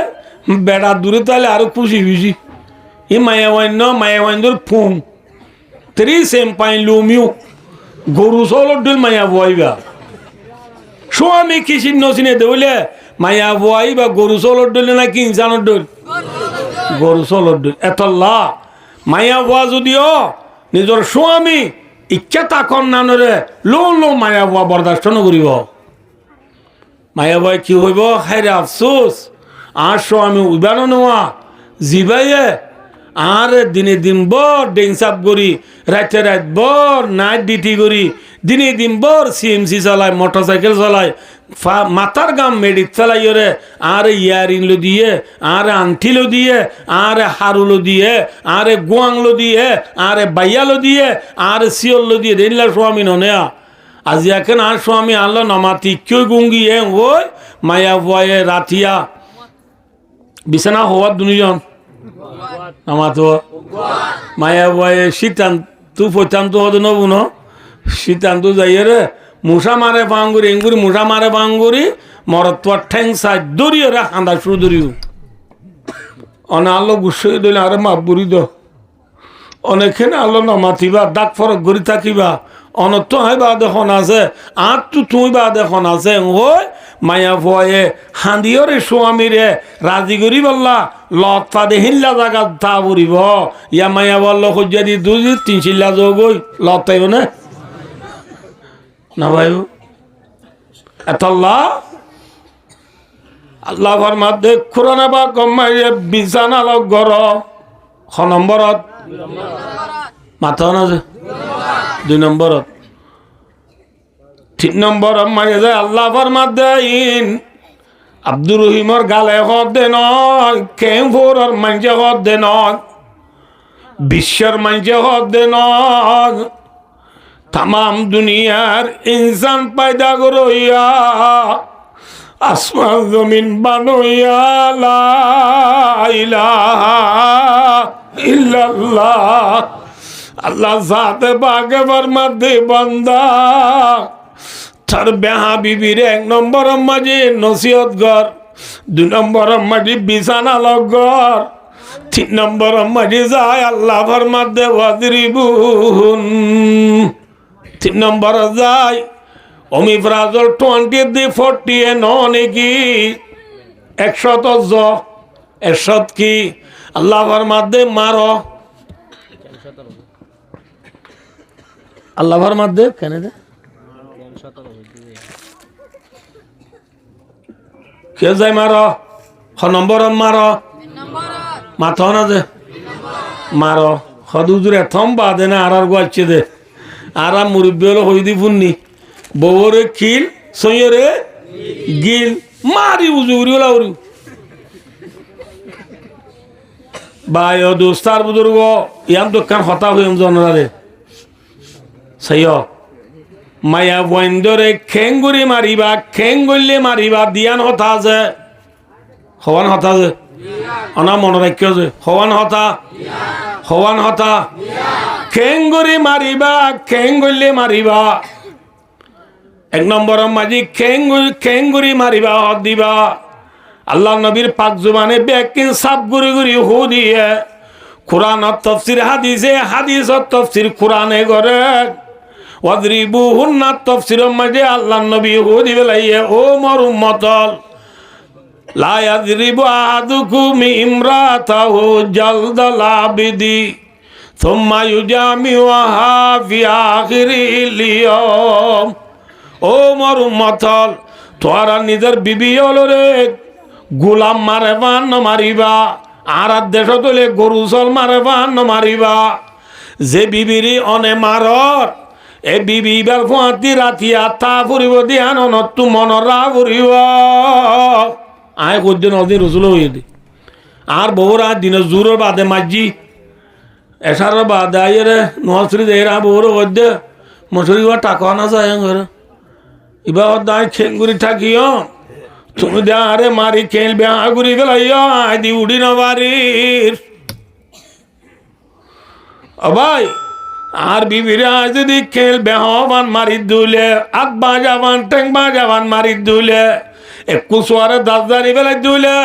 বেড়া দূরে তাহলে আরো খুশি বেশি ই মায়া ভাইন্দর ফুম 3 সেম পাইন লুমিও গরু চলত দিল মায়া ভয়বা স্বামী কিসির নচিনে দেবলে মায়া ভয় বা গরু চলত দিলে না কি ইনসানত দিল গরু চলত দিল এতল্লা মায়া ভুয়া যদিও নিজের স্বামী ইচ্ছা তাকন নানরে লো মায়া ভুয়া বরদাস্ত নকরিব মায়া ভয় কি হইব হায়রে আফসোস আর স্বামী উইবানো নেওয়া জিবাইয়ে আর দিনে দিন বর ডেংসাপ করি রাতে রাত বর নাইট ডিউটি করি দিনে দিন বর সিএমসি চালায় মোটরসাইকেল চালায় মাথার গাম মেডিক চালাই রে আর ইয়ারিং লো দিয়ে আর আংটি লো দিয়ে আর হারু লো দিয়ে আর গোয়াং লো দিয়ে আর বাইয়া লো দিয়ে আর সিওল লো দিয়ে দিনলা স্বামী নয়া আজি এখন আর স্বামী আনলো নমাতি কেউ গুঙ্গি ওই মায়া ভয়ে রাতিয়া বিছানা হওয়ার 2 জন আমার তো মায়া ভয়ে শীতান তু পচান্ত হতো নবু ন শীতান্ত যাইয়ে রে মশা মারে বাঙ্গুরি এঙ্গুরি মশা মারে বাঙ্গুরি মরত্বর ঠ্যাং সাই দরিয়ে রে হাঁদা শুরু দরিও অনে আলো গুসই দিলে আরে মাপুরি দ অনেকখানে আলো নমাতিবা দাগ ফরক গড়ি থাকিবা অনত হয় বা দেখুন আছে আর তুই বা দেখুন আছে ওই মায়া ভয়ে হাঁদিয়রে স্বামীরে রাজি করি বললা লত ফাদে হিল্লা জায়গা তা বুড়িব ইয়া মায়া বলল খুঁজে দি 2-3 চিল্লা যোগই লত তাইব না ভাই এতল্লা আল্লাহ ফরমাতে কোরআনে বা কমাইয়ে বিছানা লগ গর খ নম্বরত মাথা না 2 নম্বরত 3 নম্বর মাইয়ে যায় আল্লাহ ফরমাতে ইন আব্দুর রহিমর গালে হদ দে নয় কেমফোর মাঞ্জে হদ দে নয় বিশ্বের মাঞ্জে হদ দে নয় तमाम दुनियार इंसान पैदा करोया আসমান জমিন বানাইয়া লা ইলাহা ইল্লাল্লাহ আল্লাহ জাতে বাগে ফরমাতে বান্দা তার বেহা বিবির 1 নম্বর মাঝে নসিহত কর, 2 নম্বর মাঝে বিছানা লগর, 3 নম্বর মাঝে যায় আল্লাহ ফরমাতে ওয়াজরিবুন। 3 নম্বর যায় অমিফরাজল 20-40 নাকি 100 100 কি আল্লাহ ফরমাতে মারো, আল্লাহ ফরমাতে কেন দে কে যায় মারো 6 নম্বর মারো মাথা না যে মারো হদুজুরে থম বাদে না আর গোয়াচ্ছে দে আর মুরব্বী হলো হই দি ফুন্নি বউরে খিল সইরে গিল মারি উজুরি ওলা উরি বাই ও দোস্তার বুজুর্গ ইয়াম দোকান হতা হইম জনরারে সাইয় মায়া বইন্দরে খেঙ্গুরি মারিবা খেঙ্গলে মারিবা দিয়ান হতা আছে হওয়ান হতা আছে অনা মনে রাখ্য যে হওয়ান হতা খেঙ্গুরি মারিবা খেঙ্গলে মারিবা 1 নম্বর মাঝি খেঙ্গুরি মারিবা হদ দিবা আল্লাহ নবীর পাক জুবানে ব্যাকিন সাপ গুরি গুরি হু দিয়ে কোরআন তাফসীর হাদিস তাফসীর কোরআনে করে ওয়াদরিবুহুন্না তাফসীর মাঝে আল্লাহ নবী হু দিবে লাইয়ে ও মোর উম্মতল লা ইয়াদরিবু আহাদুকুম ইমরাতাহু জালদাল আবিদি সুম্মা ইউজামিউহা ফি আখিরিল ইয়াম। ও মোর উম্মতল তোরা নিজের বিবি হলরে গোলাম মারে বান মারিবা আর দেশ তোলে গরু চল মারে বান মারিবা যে বিবিরি অনে মারর এ বিবি বার ফুয়াতি রাতি আত্মা ফুরিব দিয়ান অনত্তু মনরা ফুরিব আয় করছেন অদিন রসুল হয়ে দি আর বউরা দিনের জোরের বাদে মাঝি এসার বাদে আইয়ে রে নহশ্রী দেরা বউর মধ্যে মশুরি টাকা না যায় ঘরে এবার দায় খেঙ্গুরি থাকিও তুমি দে আরে মারি খেল বেহা ঘুরি গেলাইও আদি উড়ি না বাড়ির ভাই আর বিবিরা যদি খেল বেহবান মারি দুলে আগ বাজাবান টেং বাজাবান মারি দুলে একটু সোয়ারে দাসদারি বেলাই দুলে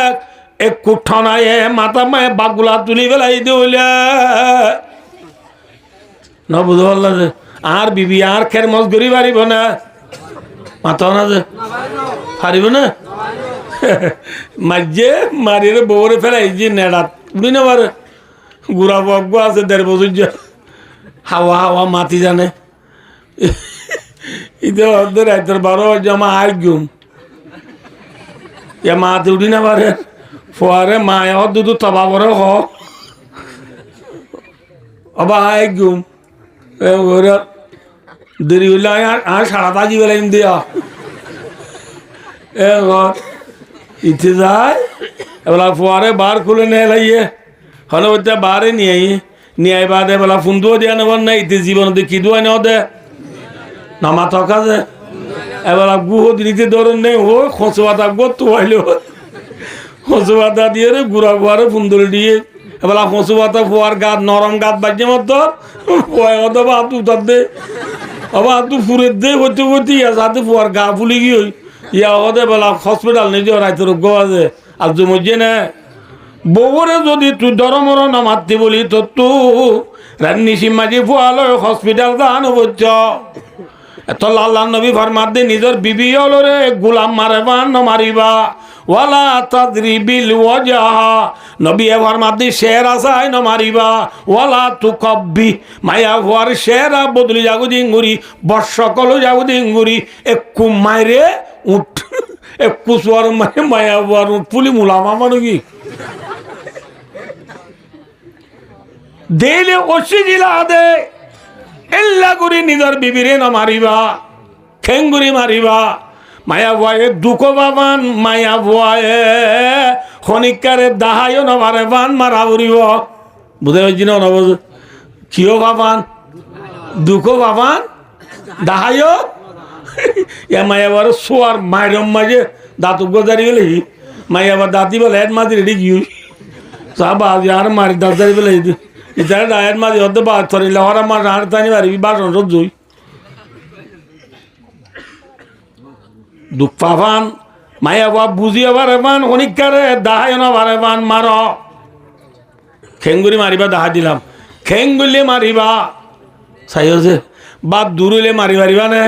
একটু ঠনায় মাথা মায়ে বাগুলা তুলি বেলাই দুলে না বুঝতে পারল যে আর বিবি আর খের মজ গড়ি পারিব না মাথা না যে পারিব না মাঝে মারিয়ে বউরে ফেলাই যে নেড়াত উড়ি না পারে গুড়া বজ্ঞ আছে 1.5 বছর হাওয়া হাওয়া মাতি জানে ইতে ওদের রাতের 12 বাজে আমার আয় ঘুম এ মাতে উঠি না পারে ফোয়ারে মায় দুধ তবা পরে হ আবার আয় ঘুম দেরি হইলে আর সারা বাজি বেলা দিয়া এ ইতে যায় এবার ফোয়ারে বার খুলে নিয়ে লাইয়ে হলে ওইটা বারে নিয়ে নিয়ে বাদে বেলা ফুন্দুও দিয়া নেবার না ইতে জীবন দেখি দুয়া নেও দে নামা থকা যে এবার গুহ দিতে ধরেন নেই ও খোঁচবাতা গত হইলো খোঁচবাতা দিয়ে রে গুড়া গুয়ারে ফুন্দুল দিয়ে এবার খোঁচবাতা ফোয়ার গাত নরম গাত বাজে মতো ফোয়াই হতো বা হাত উঠার দে আবার হাত ফুরের দে হইতে হইতে যাতে ফোয়ার গা ফুলি গিয়ে ইয়া হতে বেলা হসপিটাল নিজে রাইতে রোগ আছে আর জমজে না বউরে যদি তুই দরমর না মারতে বলি তো তু রান্নি সিমাজি ফুয়াল হসপিটাল দান হচ্ছ এত আল্লাহ নবী ফরমাত দে নিজের বিবি হলো রে গোলাম মারে বান মারিবা ওয়ালা তাদরিবিল ওয়াজহা নবী ফরমাত দে শের আসাই ন মারিবা ওয়ালা তুকব্বি মায়া হওয়ার শেরা বদলি যাগো দিঙ্গুরি বর্ষকল যাগো দিঙ্গুরি একটু মাইরে উঠ একটু সোয়ার মানে মায়া হওয়ার উঠ পুলি মুলামা মানে কি দেলে ওসি জিলা দে এল্লা গুরি নিজের বিবিরে না মারিবা খেঙ্গুরি মারিবা মায়া ভয়ে দুঃখ বাবান মায়া ভয়ে খনিকারে দাহায়ও না মারে বান মারা উড়িব বুঝে হয়েছি না নবজ কিয় বাবান দুঃখ বাবান দাহায়ও এ মায়া বড় সোয়ার মায়ের মাঝে দাঁত গজারি গেলে মাই আবার দাঁতি বলে হেড মাঝি রেডি গিয়ে সাবা আর মারি দাঁত জারি বলে এটা হেড মাঝি হতে বা ধরিলে হরা মার আর তানি মারিবি বাসন সব জই দুঃখ পাফান মায়া বাপ বুঝিয়ে পারে পান অনিকারে দাহায় না পারে পান মার খেঙ্গুরি মারিবা দাহা দিলাম খেঙ্গুলি মারিবা চাই আছে বাপ দূরলে মারি পারিবা নে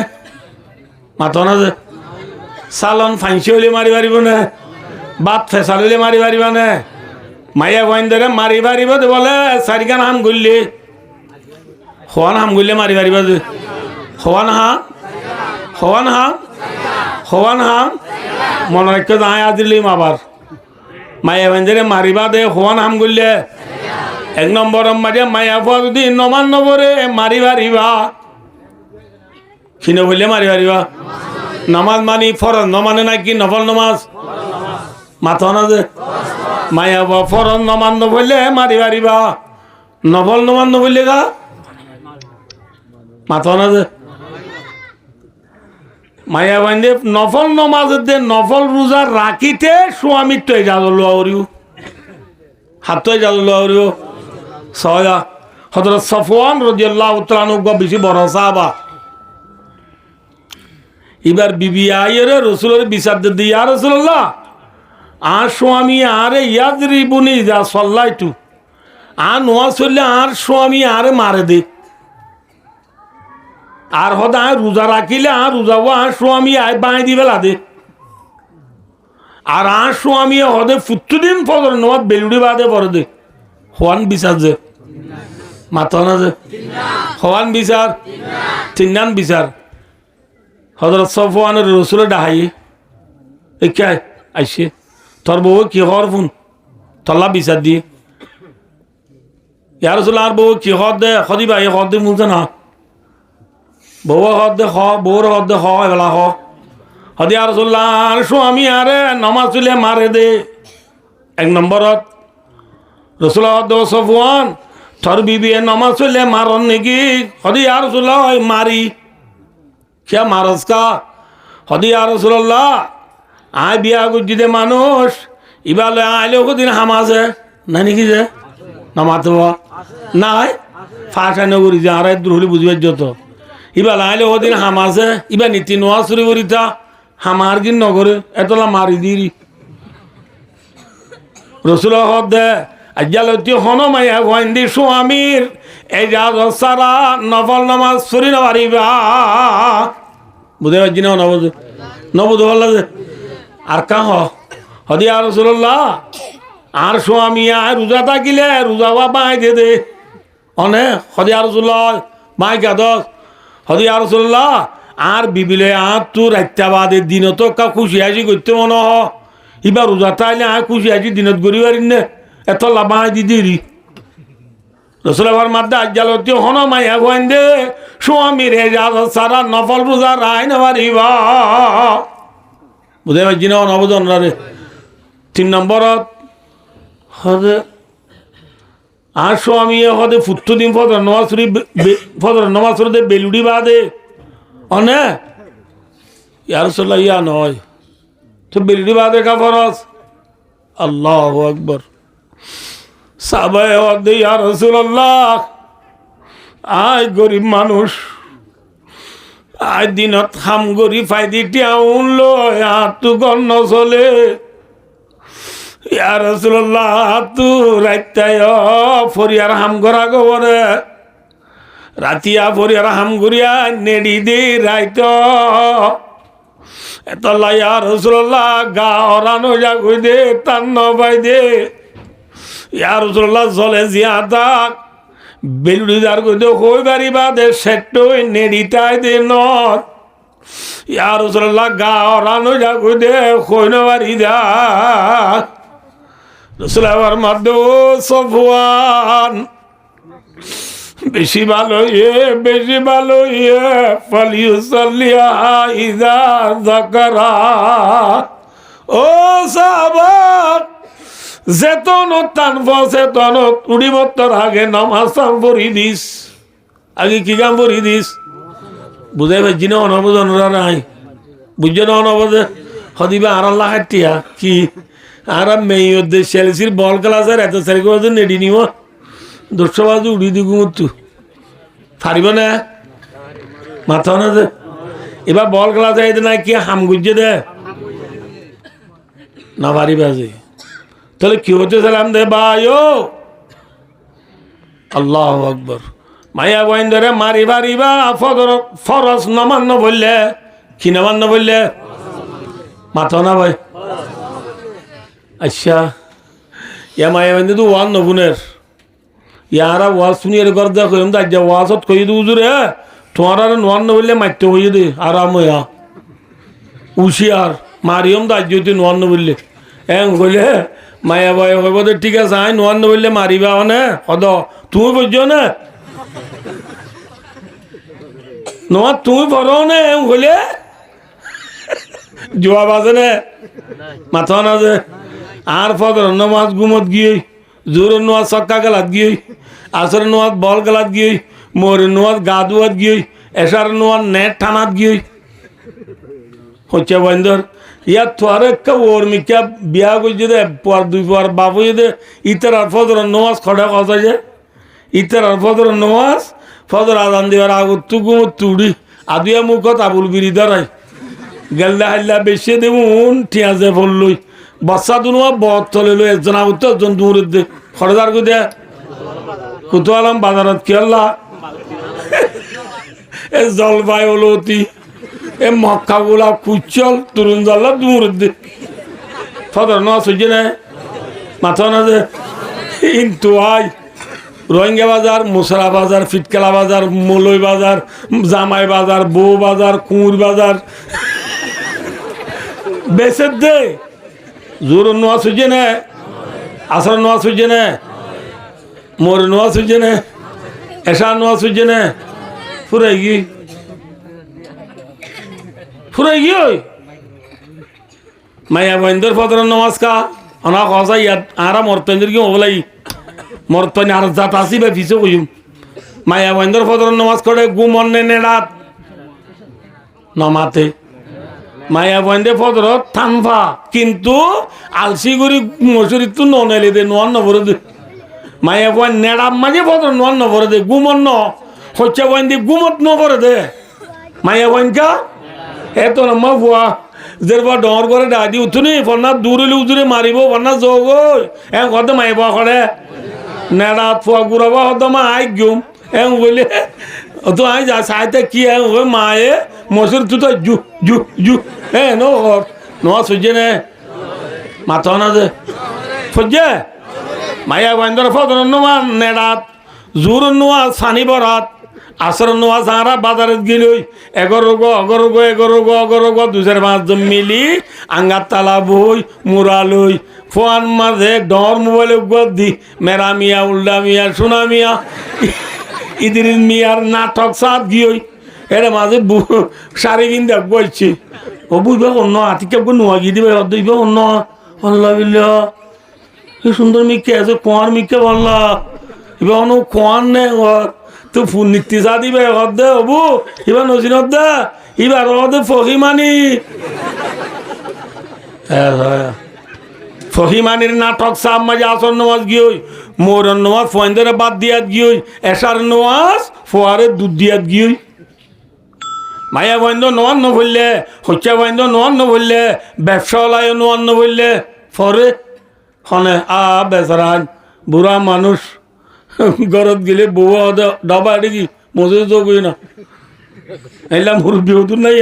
মাত না যে চালন ফাঁসি হলে মারি পারিব নে বাপ ফেঁচাল হলে মারি পারিবা নে মাইয়া গোয়েন্দারে মারি পারিব বলে চারিখান হাম গুললি হওয়ান হাম গুললে মারি পারিবা যে হওয়ান হাম হওয়ান হাম হওয়ান হাম মনে রাখতে যাই আজিলিম আবার মাইয়া গোয়েন্দারে মারিবা দে হওয়ান হাম গুললে এক নম্বর মারিয়া মাইয়া ফুয়া যদি নমান নবরে মারি পারিবা কিনে বললে মারি পারিবা নামাজ মানি ফরজ নমানে নাকি নফল নমাজ মাথা না যে মায়া বা ফরজ নমান নবললে মারি পারিবা নফল নমান নবললে গা মাথা না যে মায়া বান্ধে নফল নমাজের দে নফল রোজা রাখিতে স্বামীত্ব জাজল আউরিও হাত জাজল আউরিও সহজা হযরত সফওয়ান রাদিয়াল্লাহু তাআলা আনহু বেশি বড় সাহাবা এবার বিবি আইরে রসুলের বিচার দিয়ে ইয়া রাসূলুল্লাহ আর স্বামী আরে ইয়াজরিবুনি যা সাল্লাইতু আর নোয়া চললে আর স্বামী আরে মারে দে আর হদা রোজা রাখিলে আর রোজাবো আর স্বামী আয় বাঁই দি বেলা দে আর স্বামী হদে ফুটুদিন ফজর নোয়া বেলুড়ি বাদে পরে দে হওয়ান বিচার যে মাথা না যে হওয়ান বিচার তিনান বিচার হযরত সফওয়ানের রসুলে ডাহাই এ কে আইসে তোর বউ কি হর ফোন তল্লা বিচার দিয়ে ইয়ার রসুল আর বউ কি হদ দে হদিবা এই হদ দে মুলছে না বউ হদ দে হ বউর হদ দে হ এবেলা হ হদি আর রসুল্লাহ আর স্বামী আরে নমাজ চুলে মারে দে এক নম্বরত রসুল হদ সফওয়ান তোর বিবি নমাজ চুলে মারন নাকি হদি আর রসুল্লাহ মারি क्या मारस का हदी या रसूलुल्लाह आय बिया गुजिदे मानुष इबाले आले को दिन हामाजे नानी की जे नामातो ना है फाशा नगरी जा रे दुरहुली बुझबे जतो इबाले आले को दिन हामाजे इबा नीति नोआ सुरी बरिता हामार गिन नगरे एतला मारी दिरी रसूलुल्लाह हदे আজ্জালতি হনমাইয়া গোয়েন্দি স্বামীর এজাজত সারা নফল নামাজ পড়ি না পারিবা বুঝে পারছি না নবুঝে নবুঝে বললা যে আর কা হদি আর রাসূলুল্লাহ আর স্বামী আর রোজা থাকিলে রোজা বাই দে দে অনে হদি আর রাসূলুল্লাহ মাই গাদস হদি আর রাসূলুল্লাহ আর বিবিলে আর তো রাত্যাবাদের দিন তো কা খুশি আছি করতে মনে হ ইবা রোজা তাইলে আর খুশি আছি দিনত গড়ি পারিন না এত লাভাই দিদি রসুল আবার মাদ্দা আজ্জালতি হন মাইয়া গোয়েন্দে স্বামীর এজাজত সারা নফল রোজা রায় না পারিবা বুঝে পারছি না নবজন রে 3 নম্বরত হদে আর স্বামী হদে ফুটু দিন ফজর নমাজ পড়ে বেলুড়ি বাদে অনে ইয়া রাসূলুল্লাহ ইয়া নয় তো বেলুড়ি বাদে কা ফরজ আল্লাহু আকবার সাহাবায়ে ওয়াদে ইয়া রাসূলুল্লাহ আই গরিব মানুষ আই দিনত হাম গরি ফাইদিটি আউনলো আর তু গন্ন চলে ইয়া রাসূলুল্লাহ তু রাইতায় ফরিয়ার হাম গরা গবরে রাতিয়া ফরিয়ার হাম গরিয়া নেড়ি দে রাইত এতলা ইয়া রাসূলুল্লাহ গা অরানো জাগুই দে তান্ন পাই দে ইয়া রাসূলুল্লাহ জলে জিয়াদা বেলুড়ি যার কইতে কই বাড়ি বাদে সেটই নেড়িতাই দে নত ইয়া রাসূলুল্লাহ গা অরানো জাগুই দে কইন বাড়ি দা রাসূলুল্লাহর মধ্যে সফওয়ান বেশি ভালো ফালিউসাল্লিয়া ইযা যাকারা ও সাহাবা যেতন টানব চেতন উড়িবত্তর আগে নামাজ পড়ি দিস আগে কি কাম পড়ি দিস বুঝাই পারছি না অনবুঝনরা নাই বুঝছো না অনবুঝে হদিবা আর আল্লাহ হাটিয়া কি আর মেয়ে সেলসির বল ক্লাসের এত সারি করে নেডি নিব 200 বাজু উড়ি দি ঘুমতু পারিব না মাথা না যে এবার বল ক্লাসে আইতে না কি হাম গুজে দে না পারিবা যে তাহলে কি হতে সালাম দে ভাই ও আল্লাহু আকবার মায়া বইন ধরে মারিবা ফরজ নমান্য বললে কি নমান্য বললে মাথা না ভাই আচ্ছা ইয়া মায়া বইন তো ওয়ান নবুনের ইয়ারা ওয়াজ শুনিয়ে কর দে কইম দা যা ওয়াজত কই দু হুজুরে তোমার আর নোয়ান ন বললে মারতে হইয়ে দে আরাম হইয়া উশিয়ার মারিয়ম দা যদি নোয়ান ন বললে কইলে মায়া ভাই হইব দে ঠিক আছে আই নোয়ান ন বললে মারিবা না হদ তুমি বুঝছো না নোয়া তুমি পড়ো না কইলে জবাব আছে না মাথা না যে আর ফদর নমাজ গুমত গিয়ে জোর নোয়াজ সক্কা গেলাত গিয়ে আসর নোয়াজ বল গেলাত গিয়ে মোর নোয়াজ গা ধোয়াত গিয়ে এসার নোয়াজ নেট টানাত গিয়ে হচ্ছে বন্ধর ইয়ার তোর একটা ওর মিকা বিয়া করছে দে পর দুই পর বাবু দে ইতার আর ফদর নোয়াজ খড়া কথা যে ইতার আর ফদর নোয়াজ ফদর আদান দেওয়ার আগত তু গুমত তুড়ি আদিয়া মুখত আবুল বিরি ধরাই গেল্লা হাল্লা বেশি দেবুন ঠিয়াজে ফললই বাচ্চা দুনুয়া বত তলে লো একজন আবুত একজন দূরের দে খরদার কো দেয়া কুতু আলম বাজারত কি আল্লাহ এ জলবাই হলতি এ মক্কা গুলা কুচল তরুণ জাল্লা দূরের দে ফদর নোয়া সইছে না মাথা না যে কিন্তু আই রোহিঙ্গা বাজার মুসরা বাজার ফিটকেলা বাজার মলই বাজার জামাই বাজার বউ বাজার কুঁর বাজার বেসের দে জোর নোয়া সুজে না আসর নোয়া সুজে না মোর নোয়া সুজে না এসা নোয়া সুজে না ফুরাই গি ওই মাইয়া বন্ধর ফদর নমাজকা অনা কসা ইয়াত আরা মরতঞ্জর কি ওবলাই মরতন আর জাত আসি বা ফিসে কইম মাইয়া বন্ধর ফদর নমাজ করে গুমন নেড়াত নমাতে মায়া বন্ধে ফদরত থানফা কিন্তু আলসিগুড়ি মসুরি তো নেলে দে নোয়ান নভরে দে মায়া বন নেড়াম মাঝে ফদর নোয়ান নভরে দে গুমন ন হচ্ছে বন্ধে গুমত নভরে দে মায়া বনকা এত নম্মা ভুয়া যেরবা ডর করে ডাদি উঠুনি ফন্না দূরলে উজুরে মারিব ফন্না যোগ কত মাইব করে নেড়া ফুয়া গুড়াবা হত মা আই গুম বলে তো আই যা সাইতে কি মায়ে মসুর তু তো জু জু জু নো নোয়া সুজে নে মাথা না যে ফুজে মায়া বন্ধর ফদর নোয়া নেড়াত জোর নোয়া সানি বরাত আসর নোয়া সারা বাজারে গেলই এগরগো 2-5 মিলি আঙ্গার তালা বই মুরা লই ফোয়ান মাঝে ডর মোবাইল দি মেরা মিয়া উল্ডা মিয়া সোনা মিয়া ইদির মিয়ার নাটক সাত গিয়ে এরা মাঝে সারি বিন্দা বলছে ও বুঝবে অন্য হাতিকে নোয়া গিয়ে দিবে দিবে অন্য আল্লাহ বিল্লাহ কি সুন্দর মিকে আছে কোয়ার মিকে বললা এবার অন্য কোয়ার নে তো ফুল নিত্যি চা দিবে দে হবু এবার নসিনত দে এবার ওদের ফহিমানি ফহিমানির নাটক সাম মাঝে আসর নামাজ গিয়ে মোর নামাজ ফয়েন্দের বাদ দিয়াত গিয়ে এসার নামাজ ফোয়ারে দুধ দিয়াত গিয়ে মায়া বন্ধ নোয়ান্ন বললে হচ্ছে বন্ধ নোয়ান্ন বললে ব্যবসাওয়ালায় নোয়ান্ন বললে ফরে হনে বেচারান বুড়া মানুষ গরত গেলে বউ ডাবা এটি কি মজুরি তো কই না এলাম মুরব্বী হতো নাই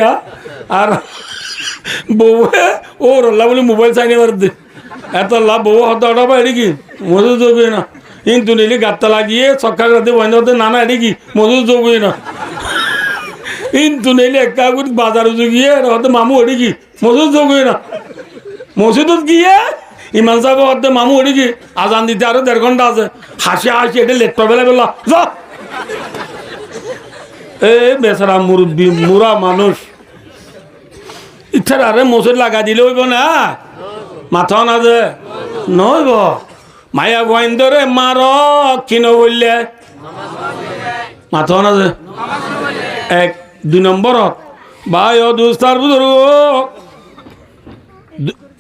আর বউ ওর আল্লাহ বলে মোবাইল চাইনি বার দে এত লাভ বউ হতো ডাবা এটি কি মজুরি তো কই না কিন্তু নিলে গাত্তা লাগিয়ে চক্কা রাতে বন্ধ হতে নানা এটি কি মজুরি তো কই না কিন্তু নিলে একা করে বাজারে গিয়ে হতে মামু এটি কি মজুরি তো কই না মসজিদত গিয়ে ইমান সাহেব হতে মামু এটি কি আজান দিতে আরো 1.5 ঘন্টা আছে হাসি এটা লেট বেলা বেলা যা এ বেচারা মুরব্বী মুরা মানুষ ইচ্ছা আরে মসজিদ লাগা দিলে হইব না মাথা না যে নহইব মায়া গোয়েন্দরে মার কিনো বললে মাথা না যে 1-2 নম্বরত ভাই ও দুস্তার বুজুর্গ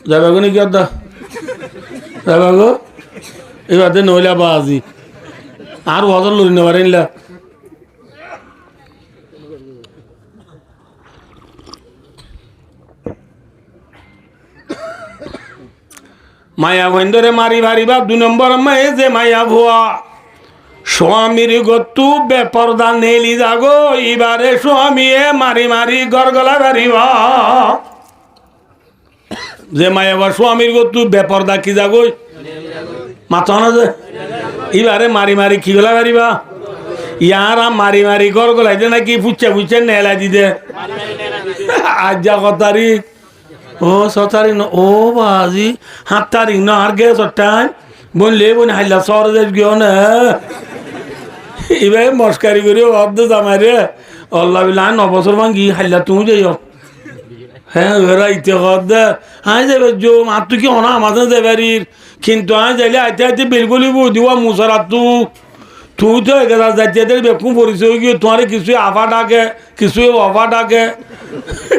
যাবে গো নাকি অর্ধা যাবে গো এবার নইলা বা আজি আর হজর লড়ি নেবার এনলা মায়া বন্ধরে মারি ভারিবা 2 নম্বর মায়ে যে মায়া ভুয়া স্বামীর গতু বেপরদা নেলি যাগো এবারে স্বামী মারি মারি গরগলা ভারিবা যে মায়া বা স্বামীর গতু বেপরদা কি যাগো মাথা না যে এবারে মারি মারি কি গলা ভারিবা ইয়ারা মারি মারি গরগলাই যে নাকি ফুচা ফুচা নেলা দিদে আজ যা কত তারিখ ও 6 তারিখ না ও বাজি 7 তারিখ না আর গে টাইম বললে বোন হাইলা সর গিয়ে না এবার মস্কারি করে অর্ধ জামাই রে আল্লাহ বিল্লাহ 9 বছর ভাঙ্গি হাইলা তুমি যাইও হ্যাঁ ওরা ইতে দে হাই যাবে জো আর তুই কি অনা আমাদের যাবারির কিন্তু হাই যাইলে আইতে আইতে বেলগুলি দিবা মুসারা তুই তো এগেদা যাইতে বেকুম পরিচয় গিয়ে তোমার কিছু আফা ডাকে কিছু অফা ডাকে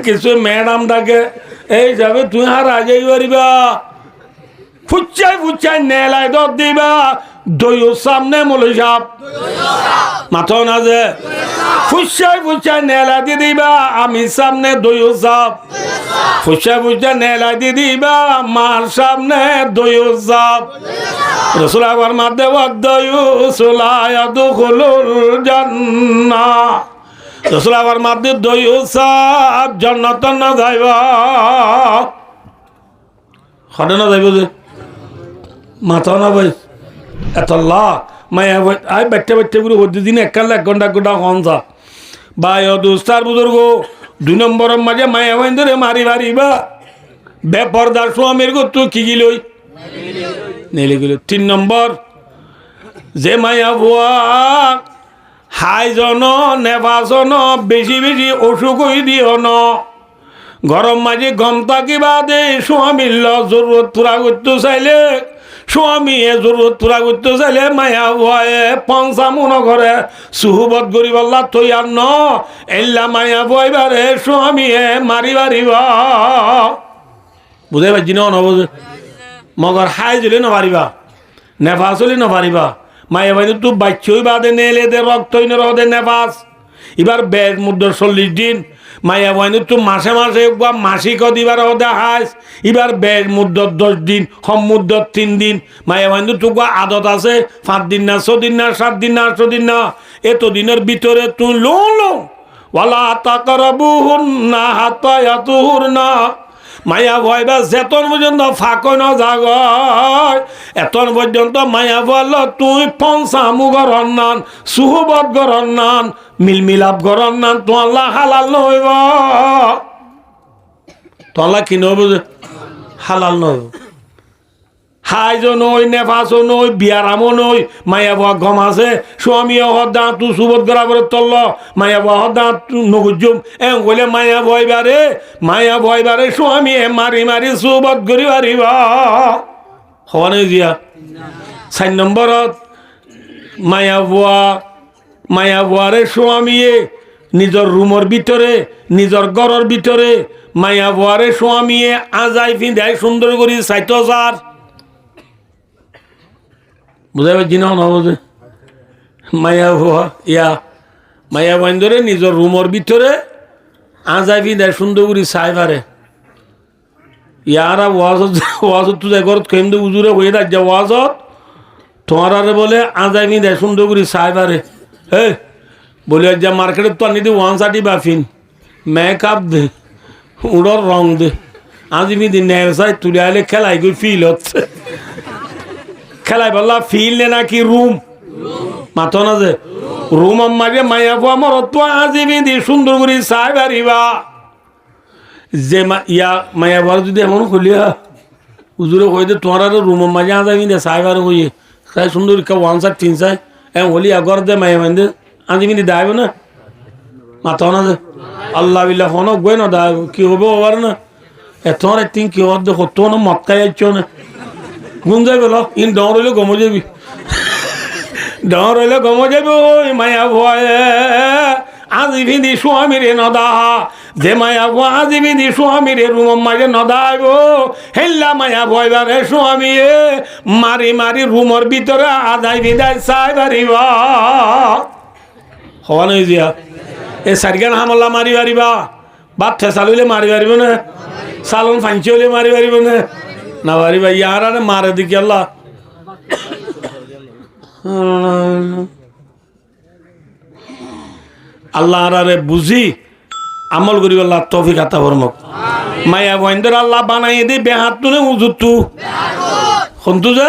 কিছু ম্যাডাম ডাকে এই যাবে তুই আর আজাই পারিবা ফুচ্চাই নেলাই দর দিবা দইও সামনে মলে সাপ মাথাও না যে ফুচ্চাই নেলা দিয়ে দিবা আমি সামনে দইও সাপ ফুচ্চাই নেলা দিয়ে দিবা মার সামনে দইও সাপ রসুল আবার মাধ্যে দইও সোলায় দুখুলুল জান্নাহ রসুল আবার মাধ্যে দইও সাপ জান্নাত না যাইবা হঠাৎ না যাইব যে মাথা না ভাই এত লাখ মায়া আই বাচ্চা করে হতে দিন 1 ঘন্টা হনসা ভাই ও দোস্তার বুজুর্গ 2 নম্বরের মাঝে মায়া ভাই ধরে মারি মারিবা বেপরদার স্বামীর গো তুই কি গিলই নেলে গেল 3 নম্বর যে মায়া ভুয়া হাই জন নেভাজন বেশি বেশি অসুখ হয়ে দিও ন গরম মাঝে গম থাকি বাদে স্বামীর জরুরত পুরা করতে চাইলে স্বামী জরুরত পুরা করতে চাইলে মায়া ভয়ে পঞ্চামন ঘরে সুহবত গরিবাল্লা তৈয়ার ন এল্লা মায়া বইবারে স্বামী মারি মারিবা বুঝাই পারছি না নবুঝে মগর হাই জলে নপারিবা নেফাস হলে নপারিবা মায়া ভাই তুই বাচ্চই বাদে নেলে দে রক্তই নদে নেফাস এবার বেশ মধ্যে 40 দিন মায়া বয়নি তো মাসে মাসিক দিবার হদে হাস এবার বেশ মুদ্দত 10 দিন হম মুদ্দত 3 দিন মায়া বয়নি তো আদত আছে 5 দিন না 6 দিন না 7 দিন না 8 দিন না এত দিনের ভিতরে তুই লো ওয়ালা তাকরাবুহুন্না হাত্তা ইয়াতুহুরনা মায়া ভয়বা যেতন পর্যন্ত ফাঁকই না জাগ এতন পর্যন্ত মায়া বল তুই পঞ্চামু গরন নান সুহবত গরন নান মিলমিলাপ গরন নান তোয়াল্লা হালাল নহইব তোয়াল্লা কি নহব হালাল নহইব হাইজো নই নেফাসও নই বিয়ারামও নই মায়া বাবা গম আছে স্বামী হদ্দা তু সুবোধ করা করে তল্ল মায়া বাবা হদ্দা নগুজুম এম কইলে মায়া ভয়বারে স্বামী মারি মারি সুবোধ করি পারিবা হওয়া দিয়া 4 নম্বরত মায়া বুয়ারে স্বামীয়ে নিজর রুমর ভিতরে নিজর ঘরের ভিতরে মায়া বুয়ারে স্বামীয়ে আজাই ফিন্দাই সুন্দর করি সাইতো সার বুঝাই পারছি না নবুঝে মায়া ভুয়া মায়া বন্ধরে নিজের রুমর ভিতরে আজাবি দেয় সুন্দর করে চাই পারে ইয়ারা ওয়াজত তুই ঘর কেম দে উজুরে হয়ে থাক যা ওয়াজত তোমার আরে বলে আজাবি দেয় সুন্দর করে চাই পারে হে বলে যা মার্কেটে তো আনি দে 130 বাফিন মেকআপ দে উড়র রং দে আজমি দিন নেয় চাই তুলে আলে খেলাই গই ফিল হচ্ছে খেলাই বললা ফিল নে নাকি রুম মাথো না যে রুম মাঝে মায়া ফুয়া মরত আজি বিধি সুন্দর করে চাই পারিবা যে মায়া ফুয়ার যদি এমন খুলিয়া উজুরে কই দে তোমার আর রুম মাঝে আজ বিধি চাই পারে কইয়ে তাই সুন্দর 1 সাইড 3 সাইড এম হলি আগর দে মায়া বান্ধে আজি বিধি দাইব না মাথো না যে আল্লাহ বিল্লাহ হন গই না দাইব কি হবে ওবার না এত তিন কি হদ হতো না মক্কায় আইছো না গুণ যাই বলো ইন ডর হইলে গম যাবি ওই মায়া ভয়ে আজি ভিন্দি স্বামীর নদা যে মায়া ভুয়া আজিবি দি স্বামীর রুম মাঝে নদাইব হেল্লা মায়া ভয়বারে স্বামী মারি মারি রুমর ভিতরে আদায় বিদায় চাই পারিব হওয়া নই জিয়া এ সারিগান হামলা মারি পারিবা বাপ ঠেসালিলে মারি পারিব না সালন ফাঁচি হলে মারি পারিব না না পারিবা ইয়ার আরে মারে দিকে আল্লাহ আল্লাহ আরে বুঝি আমল করি আল্লাহ তৌফিক আতা ফরমাক মায়া বন্ধের আল্লাহ বানাই দে বেহাত তুনে উজুতু হন্তু যে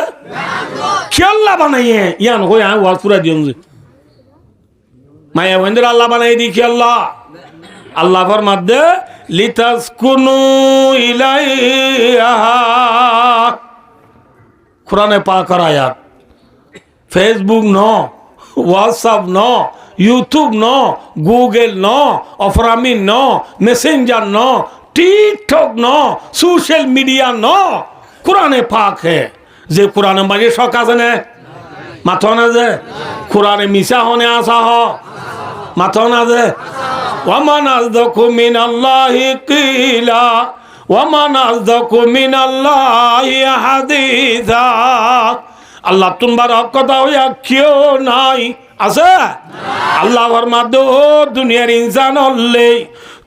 কি আল্লাহ বানাইয়ে ইয়ান কই আ ওয়াজ পুরা দিন যে মায়া বন্ধের আল্লাহ বানাই দি কি আল্লাহ আল্লাহ ফরমাত দে লিতাসকুনু ইলাইহা কুরআনে পাক আয়াত ফেসবুক ন হোয়াটসঅ্যাপ ন यूट्यूब न गूगल न अफरामी न मैसेंजर न टिकटक न सोशल मीडिया न कुराने पाक है जे कुराने माजे शक আছে না মাথা না যে কুরআনে মিশা হনে আসা হ মাথা না যে ওয়ামান আযদাকু মিনাল্লাহি কিলা ওয়ামান আযদাকু মিনাল্লাহি হাদিসা আল্লাহ তোমার হক কথা হইয়া কেউ নাই আছে আল্লাহ ফরমাদো দুনিয়ার ইনসান হলে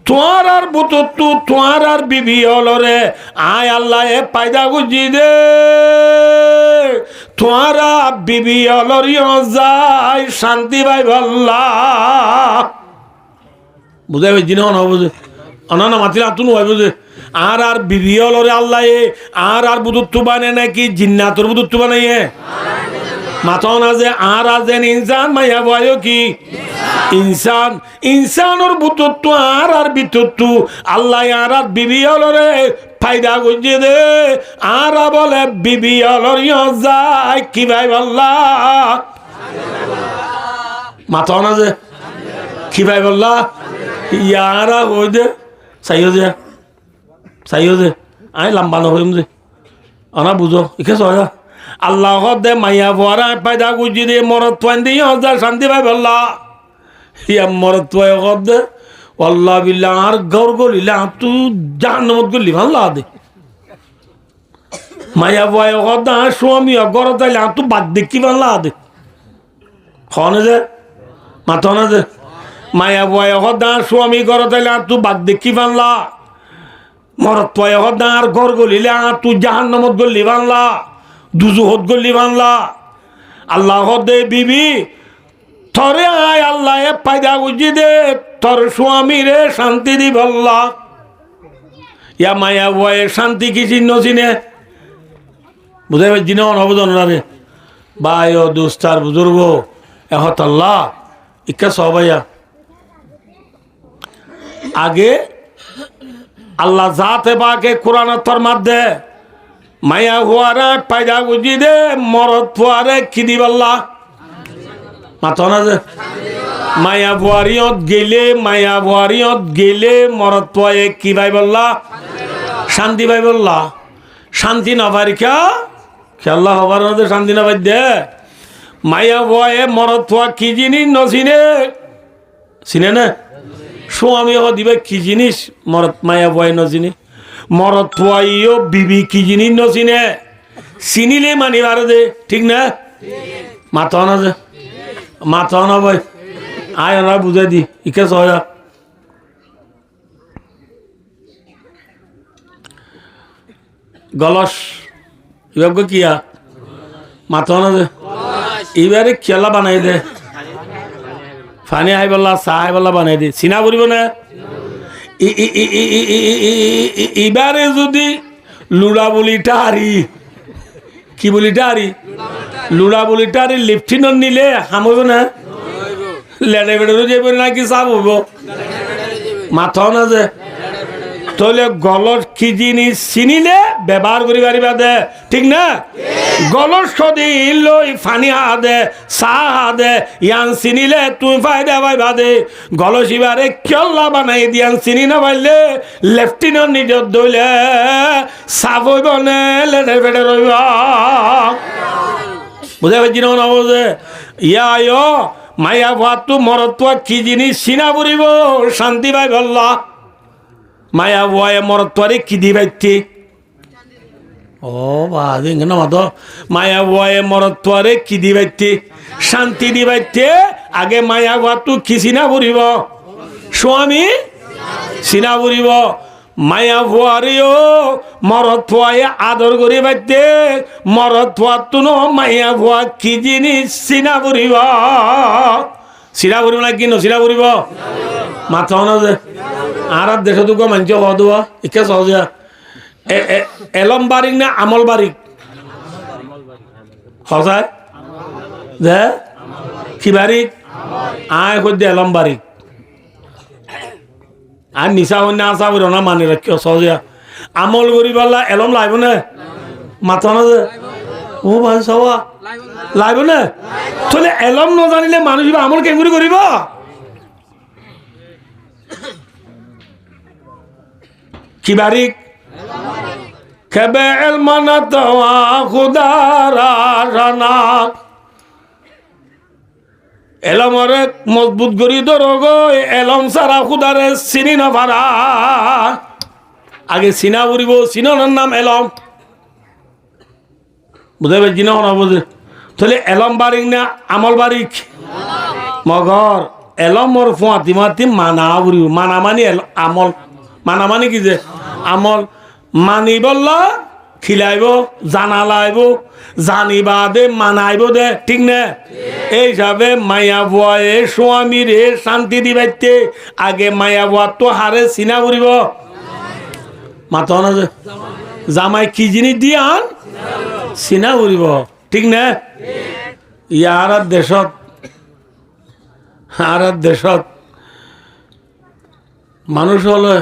তোমার আর বুতু তোমার আর বিবি হলরে আয় আল্লাহ এ পায়দা গুজি দে তোমার বিবি হলরিও যায় শান্তি ভাই আল্লাহ বুঝাই জিন হন বুঝে অনানা মাতিলা তুনু হয় বুঝে আর বিবি হলরে আল্লাহ এ আর বুতু বানে নাকি জিন্নাতর বুতু বানাইয়ে মাথা না যে আর আজেন ইনসান মাইয়া বয় কি ইনসান ইনসানোর বুতত্ব আর বিতত্ব আল্লাহ আর বিবি হলরে ফায়দা গুজে দে আর বলে বিবি হলর যায় কি ভাই বল্লা মাথা না যে কি ভাই বল্লা ইয়ারা হই দে চাইও যে আই লম্বা নহইম যে আনা বুঝো একে সয়া আল্লাহ দে মাইয়া ভরা পায়দা গুজি দে মরত পান দিয়ে যা শান্তি পাই বললা ইয়া মরত পায় দে আল্লাহ বিল্লাহ আর গৌর গলিলা তু জাহান্নামত গলি ভাল্লা দে মাইয়া ভয় দা স্বামী গর তাইলে তু বাদ দেখি ভাল্লা দে খনে যে মাথা না যে মায়া ভয় দা স্বামী গর তাইলে তু বাদ দেখি ভাল্লা মরত পায় দা আর গর গলিলা তু জাহান্নামত গলি ভাল্লা দুজুহত গলি বাংলা আল্লাহ দে বিবি থরে আয় আল্লাহ পায়দা গুজি দে তোর স্বামী রে শান্তি দি বল্লা ইয়া মায়া বয়ে শান্তি কি চিহ্ন চিনে বুঝাই জিনে অনবজন রে ভাই ও দুস্তার বুজুর্গ এহত আল্লাহ ইকা সবাইয়া আগে আল্লাহ জাতে বাকে কোরআন ফরমাত দে মায়া হুয়ারে পায়দা গুজি দে মরত ফুয়ারে কি দি বল্লা মাথা না যে মায়া বুয়ারিয়ত গেলে মরত ফুয়ায়ে কি ভাই বল্লা শান্তি ভাই বল্লা শান্তি না পারি খেয়াল্লা হবার মধ্যে শান্তি না পাই দে মায়া বুয়ায়ে মরত ফুয়া কি জিনিস নচিনে চিনে না স্বামী দিবে কি জিনিস মরত মায়া বুয়াই নচিনি মরত ফুয়াইও বিবি কি জিনিস নচিনে চিনিলে মানিবার দে ঠিক না মাথা না যে মাথা না ভাই আয় ওরা বুঝাই দি ইকে সয়া গলস এবার কিয়া মাথা না যে এবারে খেলা বানাই দে ফানি আই বললা চাহ আই বললা বানাই দে চিনা করিব না এবারে যদি লুড়া বলিটা হারি কি বলিটা হারি লুড়া বলিটা হারি লিফটিনত নিলে হামইব না লেড়ে বেড়ে যাইব নাকি চাপ হইব মাথাও না যে তাহলে গলত কি জিনিস চিনিলে ব্যবহার করি পারিবা দে ঠিক না গলত সদি লই ফানি হা দে চাহ হা দে ইয়ান চিনিলে তুই ফায়দা পাইবা দে গলত সিবারে কিয়ল্লা বানাই দিয়ান চিনি না পাইলে লেফটিনত নিজত দইলে চাপ হইব নে লেড়ে বেড়ে রইব বুঝাই পাইছি না যে ইয়া আয় মায়া ভাতু মরত কি জিনিস চিনা পড়িব শান্তি পাই বললা মায়া বয়ে মরত্বরে কি দিবাইতে ও বাদিন মাতো মায়া বয়ে মরত্বরে কি দিবাইতে শান্তি দিবাইতে আগে মায়া বাতু কি চিনা বুড়িব স্বামী চিনা বুড়িব মায়া ভুয়ারিও মরত ফুয়ায় আদর করি বাইতে মরত ফুয়াতো ন মায়া ভুয়া কি জিনিস চিনা বুড়িব চিনা বুড়িব না কি নচিনা বুড়িব মাথা না যে আর দেশে তো মানছে হওয়া দেওয়া একে সহজে এলম বারিক না আমল বারিক সজায় যে কি বারিক আয় সদ্য এলম বারিক আর নিশা অন্য আসা বলো না মানে রাখিও সহজে আমল করি পারলা এলম লাইব না মাথা না যে ও ভাই সবা লাইব না তাহলে এলম ন জানিলে মানুষ আমল কেমন করিব কি বারিক খেবে এলমানা তোয়া খুদারা রানা এলমরে মজবুত করি ধরো গো এলম সারা খুদারে চিনি না পারা আগে চিনা বুড়িব চিননের নাম এলম বুঝে পারছি না না বুঝে তাহলে এলম বারিক না আমল বারিক মগর এলমর ফুয়াতি মাতি মানা বুড়িব মানা মানি আমল মানা মানি কি যে আমল মানি বললা খিলাইব জানা লাইব জানিবা দে মানাইব দে ঠিক না এই হিসাবে মায়া ভুয়ায়ে স্বামী রে শান্তি দিবাইতে আগে মায়া ভুয়া তো হারে চিনা করিব মাথা না যে জামাই কি জিনিস দিয়ে আন চিনা করিব ঠিক না ইয়ার দেশত মানুষ হলে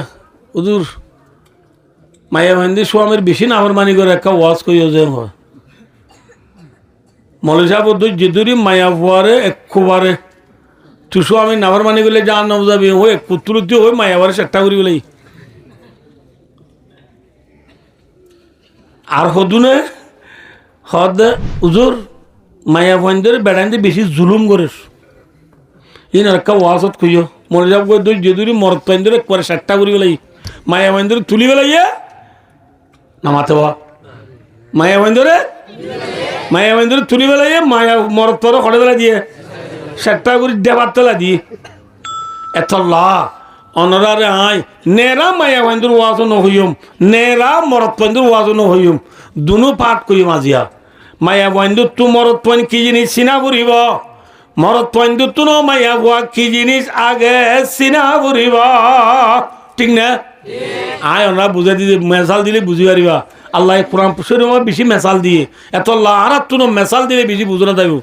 উদুর মায়া মন্দির স্বামীর বেশি নামের মানি করে একটা ওয়াজ করিও যে হয় মলিশা বদ্ধ যেদুরি মায়া ফুয়ারে একবারে তুই স্বামী নামের মানি গেলে যা নাম যাবি ওই এক পুত্রতি ওই মায়াবারে চেষ্টা করি বলে আর হদুনে হদ উজুর মায়া মন্দির বেড়াইতে বেশি জুলুম করিস ইন একটা ওয়াজত কইও মলিশা বদ্ধ যেদুরি মরত মন্দির একবারে চেষ্টা করি বলে মায়া মন্দির তুলি বেলাইয়া নামাতে বা মায়া মন্দিরে তুলি বেলাইয়ে মায়া মরত পর খড়ে বেলা দিয়ে সেটা করে দেবার তেলা দিয়ে এত অনরারে আয় নেরা মায়া মন্দির ওয়াজও নহইম নেরা মরত মন্দির ওয়াজও নহইম দুনো পাঠ করি মাজিয়া মায়া মন্দির তু মরত পয়েন্ট কি জিনিস চিনা বুড়িব মরত পয়েন্ট তু ন মায়া বুয়া কি জিনিস আগে চিনা বুড়িব ঠিক না আয় ওরা বুঝাই দিদি মেসাল দিলে বুঝি পারিবা আল্লাহ কোরআন শরীফে বেশি মেসাল দিয়ে এত আর তুনো মেসাল দিলে বেশি বুঝো না তাইব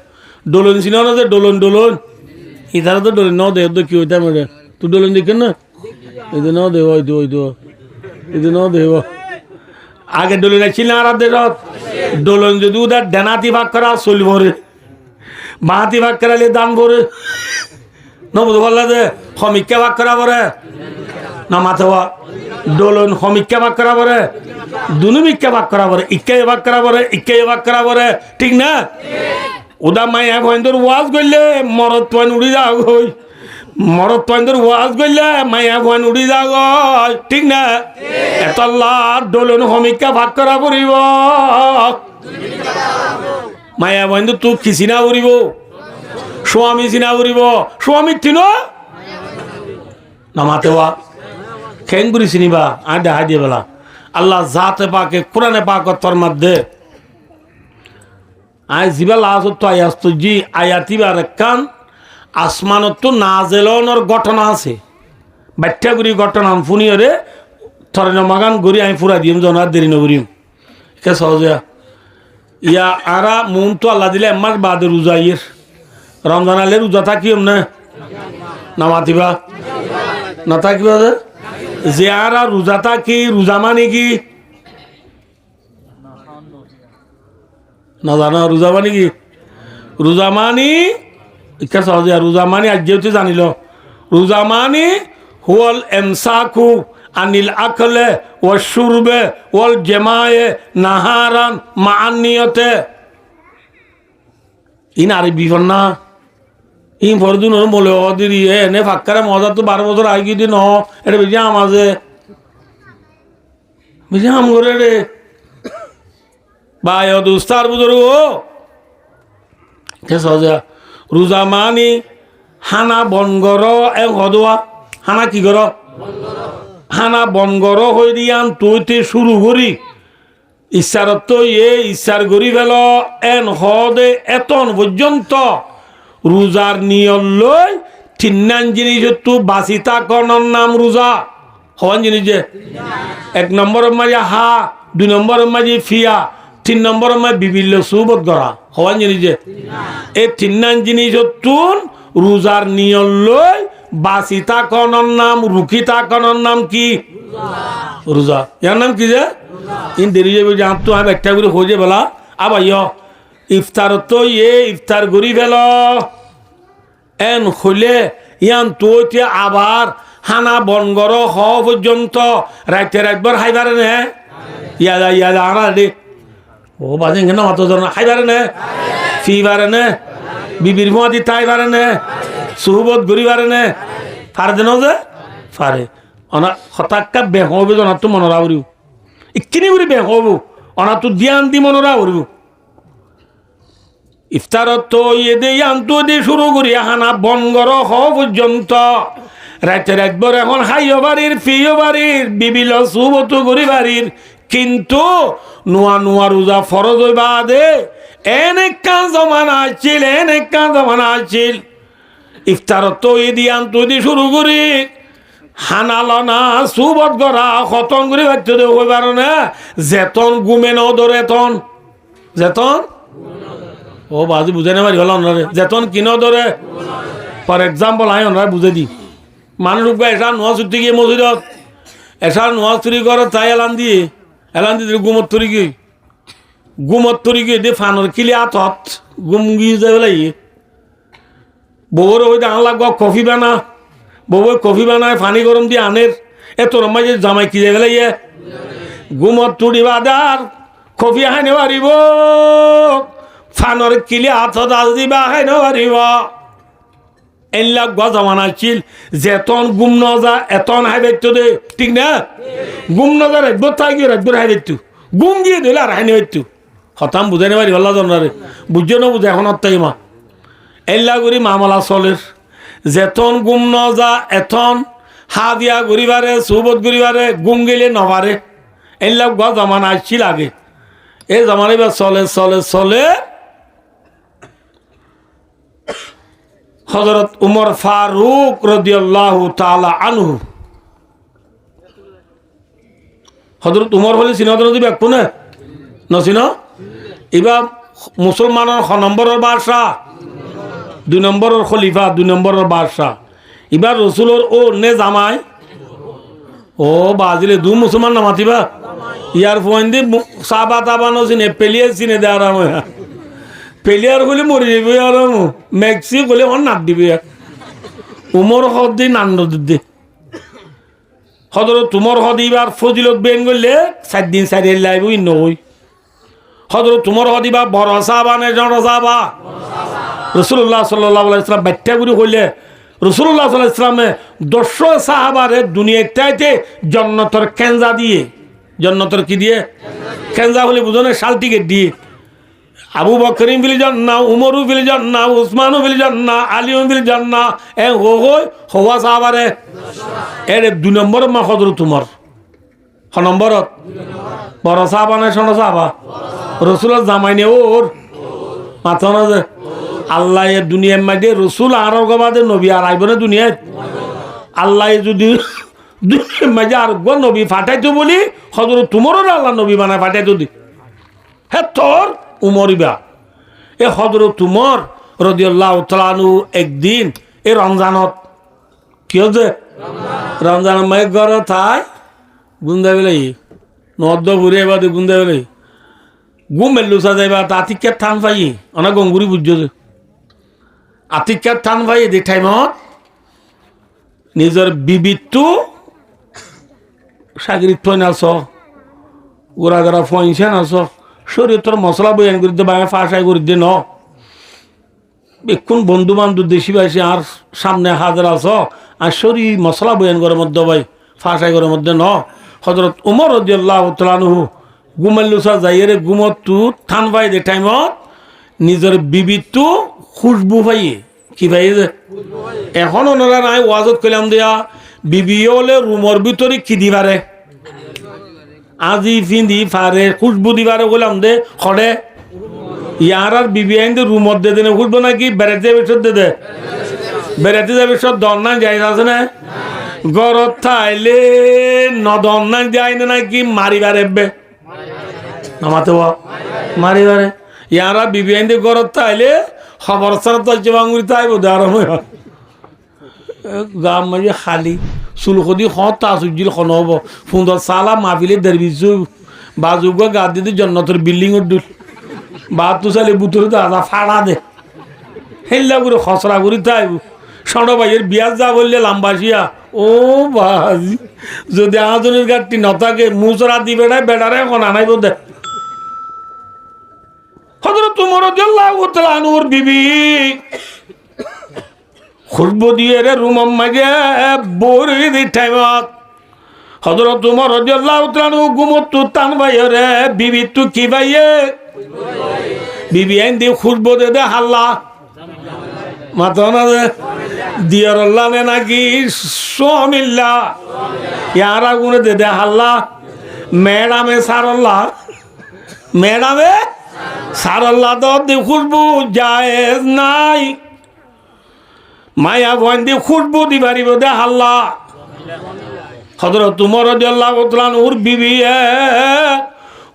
ডোলন চিনাও না যে ডোলন ইধারে তো ডোলন নাও দেহ কি হইতাম তুই ডোলন দেখ না এই যে নাও দেহ এই যে নাও দেহ আগে ডোলন ছিল আর দেশত ডোলন যদি ওদের ডেনাতি ভাগ করা চলব রে বাহাতি ভাগ করালে দান ভরে নবুধ বললা যে সমীক্ষা ভাগ করা পরে না মাথা ডোলন সমীক্ষা ভাগ করা পরে দুনু মিক্ষা ভাগ করা পরে ইক্কাই ভাগ করা পরে ইক্কাই ভাগ করা পরে ঠিক না ওদা মায়া ভয়ন্দর ওয়াজ করলে মরত পয়েন্ট উড়ি যাও গই মরত পয়েন্টর ওয়াজ করলে মায়া ভয়ন উড়ি যাও গই ঠিক না এত ডোলন সমীক্ষা ভাগ করা পড়িব মায়া ভয়ন্দর তুই কি চিনা পড়িব স্বামী চিনা পড়িব স্বামী তিন নামাতে বা খেঙ্গুরি চিনিবা আর দেখা দিয়ে বেলা আল্লাহ জাতে পাকে কোরআনে পাক তোর মধ্যে আয় জিবা লাজত তো আয়াত জি আয়াতিবার কান আসমানত তো নাজেলনের ঘটনা আছে বাচ্চাগুড়ি ঘটনা ফুনিয়রে থরে নমাগান গড়ি আমি ফুরা দিম জনার দেরি নগরিম কে সহজে ইয়া আরা মন তো আল্লাহ দিলে এমাস বাদে রোজা ইয়ের রমজান আলে রোজা থাকিম না নামাতিবা না থাকিবা যে আরা রোজা থাকি রোজা মানে কি না জানো রোজা মানে কি রোজা মানি ইচ্ছা সহজে রোজা মানি আজ যেহেতু জানিল রোজা মানি হুয়াল এমসাকু আনিল আকলে ও সুরবে ওল জেমায়ে নাহারান মানিয়তে ইন আরে বিফন্না ইন ফরদুন বলে অদিরি এনে ফাক্কারে মজা তো 12 বছর আগে দিন এটা বেশি আমাজে বুঝি আম করে রে ভাই দুস্তার বুজুর্গ রোজা মানি হানা বন গর এক হদোয়া হানা কি কর হানা বন গর হয়ে দিয়ান তুইতে শুরু করি ইচ্ছারত তো ইচ্ছার করি ফেল এন হদে এতন পর্যন্ত রোজার নিয়ম লই তিন্নান জিনিস তো বাসিতা কর্ণর নাম রোজা হওয়ান জিনিস যে 1 নম্বরের মাঝে হা 2 নম্বরের মাঝে ফিয়া 3 নম্বরের মাঝে বিভিন্ন সুবত করা হওয়ান জিনিস যে এই তিন্নান জিনিস তুন রোজার নিয়ম লই বাসিতা কর্ণর নাম রুখিতা কর্ণর নাম কি রোজা ইয়ার নাম কি যে ইন দেরি যাবে যে তো আমি একটা করে হয়ে যে বলা আবার ইফতার তো ইফতার করি ফেল এন হইলে ইয়ান তো আবার হানা বনগর হ পর্যন্ত রাইতে রাতবার হাইবারে নে ইয়াদা আনা রে ও বাজে কেন মাতো জন হাইবারে নে ফিবারে নে বিবির মুয়াদি তাইবারে নে সুহবত গরিবারে নে ফারে দেন যে ফারে অনা হতাক্কা বেহ হবে জন তো মনরা উড়িও ইকিনি উড়ি বেহ হবো অনা তো ধ্যান দি মনরা উড়িও ইফতারত তো দে আনতো দিয়ে শুরু করি হানা বনগর হ পর্যন্ত রাতে রাতবার এখন হাইও বাড়ির ফিও বাড়ির বিবিল সুবত করি বাড়ির কিন্তু নোয়া নোয়া রোজা ফরজ হইবা দে এনেকা জমানা আছিল ইফতারত তো দিয়ে আনতো দিয়ে শুরু করি হানালনা সুবত গড়া খতন করে বাচ্চা দে হইবার না যেতন গুমে ন ধরে যেতন ও বাজি বুঝে না পারি হল যেতন কিনো ধরে ফর এক্সাম্পল আই ওনারা বুঝে দি মানুষ এসা নোয়া চুটি গিয়ে মসজিদত এসা নোয়া চুরি করে তাই এলান দিয়ে গুমত তরি গিয়ে দিয়ে ফানোর কিলি আতত গুম গিয়ে যাবে লাগে বউর ওই আন লাগব কফি বানা বউ কফি বানায় পানি গরম দিয়ে আনের এত রম্মাই যে জামাই কি যাবে লাগে গুমত তুড়ি বাদার কফি হাইনে পারিব ফানোর কিলি আতত আজ দিবা হাইনে পারিব এনলাক জমান আছিল যেতন গুম ন যা এতন হাই বাইতো দে ঠিক না গুম ন যা রাখবো তাই গিয়ে রাখবো হাই বাইতো গুম গিয়ে দিলে আর হাইনে বাইতো হতাম বুঝাই নেবারি হল্লা জনরে বুঝছো না বুঝে এখন অত্যাই মা এল্লা করি মামলা চলের যেতন গুম ন যা এতন হা দিয়া ঘুরিবারে সুবত ঘুরিবারে গুম গেলে নবারে এল্লাক জমান আসছিল আগে এই জমান এবার চলে হযরত উমর ফারুক রাদিয়াল্লাহু তাআলা আনহু হযরত উমর বলে সিনাদ নদী ব্যাখ্য না নসিন এবার মুসলমানের 6 নম্বরের বাদশা 2 নম্বরের খলিফা 2 নম্বরের বাদশা এবার রসুলের ও নে জামাই ও বাজিলে 2 মুসলমান না মাতিবা ইয়ার ফোন দি সাবা তাবা নসিনে পেলিয়ে সিনে দেওয়ার আমার পেলিয়ার হলে মরে যাবে আর মেক্সি হলে আমার নাক দিবে উমর হদ দি নান্দ দে হদর তোমার হদ এবার ফজিলত বেন করলে 7 দিন 4 লাইব নই হদর তোমার হদ এবার বড় সাহাবা নে জন সাহাবা রাসূলুল্লাহ সাল্লাল্লাহু আলাইহি ওয়াসাল্লাম ব্যাখ্যা করে হইলে রাসূলুল্লাহ সাল্লাল্লাহু আলাইহি ওয়াসাল্লামে 200 সাহাবারে দুনিয়াতে জান্নাতের কেনজা দিয়ে জান্নাতের কি দিয়ে কেনজা হলে বুঝনে শাল টিকেট দিয়ে আবু বকরিম ফিল জান্নাহ উমরু ফিল জান্নাহ উসমানু ফিল জান্নাহ আলিউ ফিল জান্নাহ এ হওয়া সাহাবারে এর 2 নম্বর মা হযরত উমর 6 নম্বরত বড় সাহাবা না ছোট সাহাবা রাসূলের জামাই নে ওর মাথা না যে আল্লাহ এর দুনিয়ার মধ্যে রাসূল আর গবাদে নবী আর আইবনে দুনিয়ায় আল্লাহ যদি দুনিয়ার মধ্যে আর গো নবী ফাটাইতো বলি হযরত উমরও আল্লাহ নবী বানায় ফাটাইতো দি হে তোর উমরিবা এ হযরত উমর রাদিয়াল্লাহু তাআলা আনহু একদিন এ রমজানত কি হচ্ছে রমজান মাই ঘর থাই গুন্দা বেলাই নদ্দ ঘুরে বাদে গুন্দা বেলাই গুম মেলুসা যাইবা আতিকের থান পাই অনেক গঙ্গুরি বুঝছো যে আতিকের থান পাই এই টাইমত নিজের বিবিতু সাগরিত ফোন আস গোড়া গোড়া ফোনছেন আস শরীর তোর মশলা বয়ান করে দে বাঙে ফাঁসাই করে দে ন এক্ষুন বন্ধু বান্ধব দেশি বাইসে আর সামনে হাজার আস আর শরীর মশলা বয়ান করার মধ্যে ভাই ফাঁসাই করার মধ্যে ন হযরত উমর রাদিয়াল্লাহু তাআলা আনহু গুমাল্লুসা যাইরে গুমতু থান ভাই দে টাইমত নিজের বিবিতু খুশবু পাইয়ে কি ভাই এখন ওনারা নাই ওয়াজত কইলাম দিয়া বিবি হলে রুমর ভিতরে কি দিবারে আজি ফিন্দি ফারে খুশবু দিবারে কইলাম দে খড়ে ইয়ার আর বিবি আইন দে রুমর দে দেনে খুশবু নাকি বেড়াতে বেশত দে দে বেড়াতে যাবে সব দন না যাই আছে না গরত থাইলে নদন না যাই না নাকি মারিবারে বে নামাতে মারিবারে ইয়ারা বিবি আইন দে গরত থাইলে খবর সারা তো বাঙুরি তাইব দাঁড়াম গাম মাঝে খালি চুলখদি তা সুজিল খন হব সুন্দর সালা মাহফিলে দেরবিজু বাজুগ গা দিদি জন্নতর বিল্ডিং উঠল বা তু চালি বুতরে দাদা ফাড়া দে হেল্লা করে খসরা করি তাইব সড় ভাইয়ের বিয়াজ যা বললে লাম্বাসিয়া ও বাজি যদি আজনের গাড়টি নথাকে মুসরা দি বেড়ায় বেড়ারে এখন আনাইব দে হযরত উমর রাদিয়াল্লাহু তাআলা আনহুর বিবি খুশবু দিয়ে রে রুমম মাগে বড়ি দি টাইমত হযরত উমর রাদিয়াল্লাহু তাআলা আনহু গুমতু তান ভাইরে বিবি তু কি ভাইয়ে বিবি আইন দি খুশবু দে দে হাল্লা মাথা না দে দিয়ার আল্লাহ নে নাকি সোমিল্লা ইয়ারা গুনে দে দে হাল্লা ম্যাডামে সারাল্লাহ ম্যাডামে সারাল্লাহ তো দি খুশবু জায়েজ নাই মায়া বন্দি খুশবু দি পারিব দে হাল্লা হযরত উমর রাদিয়াল্লাহু তাআলা আনহুর বিবি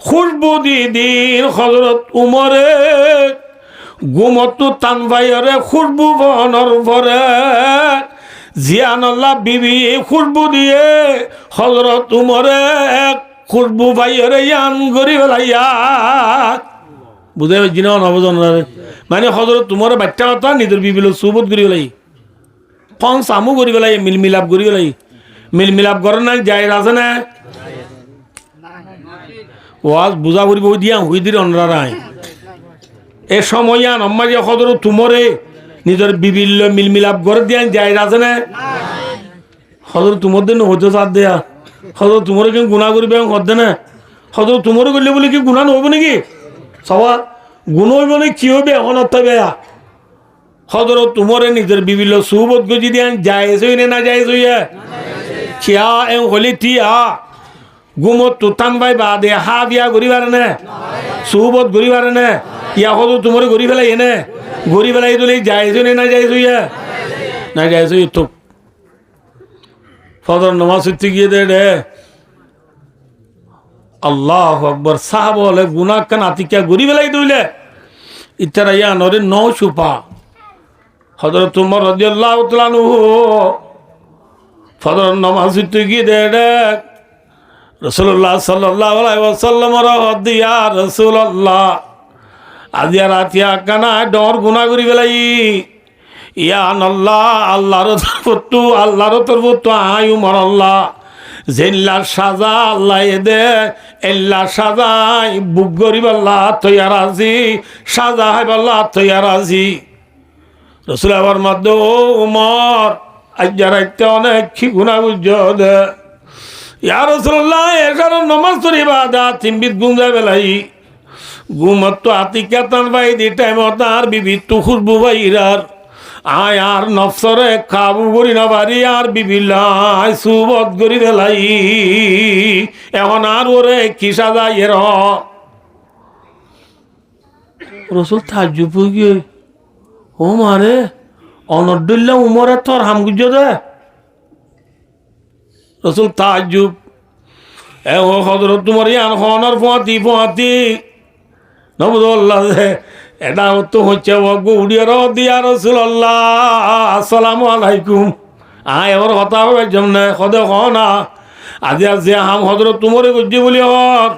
খুশবু দি দিন হযরত উমরে গুমতু তানভাইরে খুশবু বনর পরে জিয়ানাল্লাহ বিবি খুশবু দিয়ে হযরত উমরে খুশবু ভাইরে ইয়ান করি ফেলাইয়া বুঝে জিনা নবজন মানে হযরত উমরে বাচ্চা কথা নিজের বিবিল সুবত করি ফেলাই কন সামু করি ফেলাই মিলমিলাপ করি ফেলাই মিলমিলাপ করে না যাই আছে না ওয়াজ বুঝা করিব দিয়া হুই দিলে অনরারাই এ সময় আম্মা যে হযরত তুমরে নিজের বিবিল মিলমিলাপ করে দিয়া যাই আছে না হযরত তুমর দিন হইতে সাথ দেয়া হযরত তুমরে কেন গুনাহ করিবে করতে না হযরত তুমরে করলে বলে কি গুনাহ নহব নাকি সবা গুণ হইব না কি হবে এখন অর্থাবে হযরত তুমরে নিজের বিবিল সুবত গজি দিয়া যাইজ হইনে না যাইজ হইয়া খিয়া এম হলি টিয়া গুমত তুতান ভাই বা দে হা দিয়া গরিবার নে সুবত গরিবার নে ইয়া হতো তোমার গরি ফেলাই এনে গরি ফেলাই তুলি যাইছো না যাইছো ইয়া না যাইছো তো ফজর নামাজ পড়তে গিয়ে দে আল্লাহু আকবার সাহাব বলে গুনাহ কান আতিকা গরি ফেলাই দইলে ইতারা ইয়া নরে নও সুপা হযরত উমর রাদিয়াল্লাহু তাআলা আনহু ফজর নামাজ পড়তে গিয়ে দে রাসূলুল্লাহ সাল্লাল্লাহু আলাইহি ওয়াসাল্লাম রাদিয়া রাসূলুল্লাহ আজিয়া রাতিয়া কানা ডর গুনাহ করি ফেলাই ইয়া আল্লাহ আল্লাহর তরফ আই উমর আল্লাহ জেল্লা সাজা আল্লাহ দে এল্লা সাজাই বুক গরিব আল্লাহ তৈয়ার আজি সাজা হাইব আল্লাহ তৈয়ার আজি রাসূল আবার মধ্য ও উমর আজিয়া রাইতে অনেক কি গুনাহ বুঝো দে ইয়া রাসূলুল্লাহ এর নামাজ তোর ইবাদত তিনবিদ গুঞ্জা বেলাই গুমত তো আতিকা তান ভাই দি টাইম তার বিবি তু খুশবু ভাইরার আয় আর নফসরে কাবু করি না পারি আর বিবিল্লাই সুবত করি দেলাই এখন আর ওরে কি সাজাই এর রসুল তাজ্জুব গিয়ে ও মারে অনদুল্লাহ উমরে তোর হামগুজ দে রসুল তাজ্জুব এ ও হযরত তোমার ইয়ান হনার ফুয়াতি নবুল্লাহ এটা তো হচ্ছে গুড়িয়ে দিয়া রাসূলুল্লাহ আসসালামু আলাইকুম আয় ওর কথা হবে যেমন খদে না আজি আজি হাম হযরত তোমারে গুজি বলি হর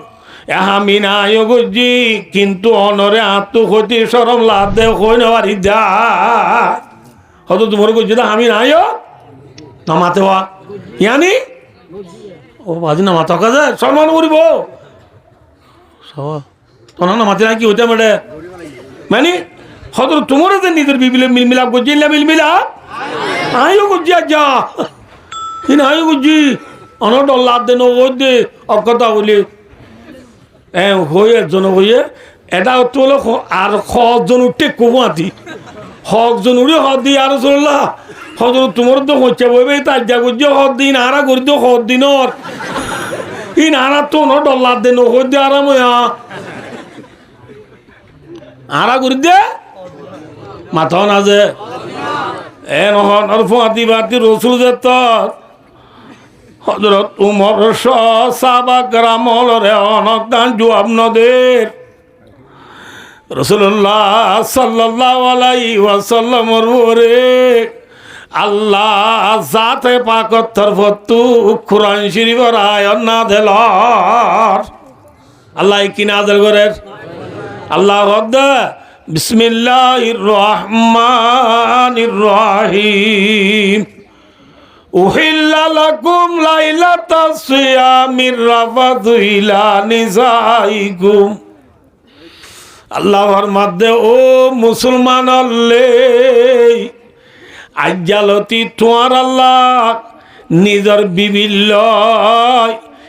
আমি না আয়ো গুজি কিন্তু অনরে আত্ম ক্ষতি শরম লাভ দে কই নেওয়ারি দা হয়তো তোমারে গুজি দা আমি না আয়ো নামাতে হওয়া ইয়ানি ও বাজি নামাতা কাজে সম্মান করিব সব তোনা নামাতে না কি হইতে মেডে মানে হয়তো তোমারও যে নিজের বিবিলে মিলমিলাপ করছি মিলমিলা আয়ো গুজি আজ্জা আয়ো গুজি ডল্লা দেন দে অকথা বলি হয়ে একজন হয়ে এটা তোলে আর হজন উঠে কুমাতি হকজন উড়ে হদ দি আর চললা হজন তোমার তো হচ্ছে বইবে তার যা করছে হদ দিন আরা করি তো হদ দিনর ই নানা তো ডল্লা দেন হয়ে দে আরাম আরা করি দে মাথা না যে এ নহন আর ফাতি বাতি রসুল যেত হযরত উমর সাহাবা کرام রে অনকান জবাব নদের রাসূলুল্লাহ সাল্লাল্লাহু আলাইহি ওয়াসাল্লাম ওরে আল্লাহ জাতে পাকত তরফতু কুরআন শরীফের আয়াত নাযিল আল্লাহ কি নাযিল করে আল্লাহ রদ বিসমিল্লাহির রহমানির রহিম উহিল্লা লাকুম লাইলাতাস সিয়ামির রাফাতু ইলা নিসাইকুম আল্লাহর মধ্যে ও মুসলমান আল্লে আজ্জালতি তোমার আল্লাহ নিজের বিবিল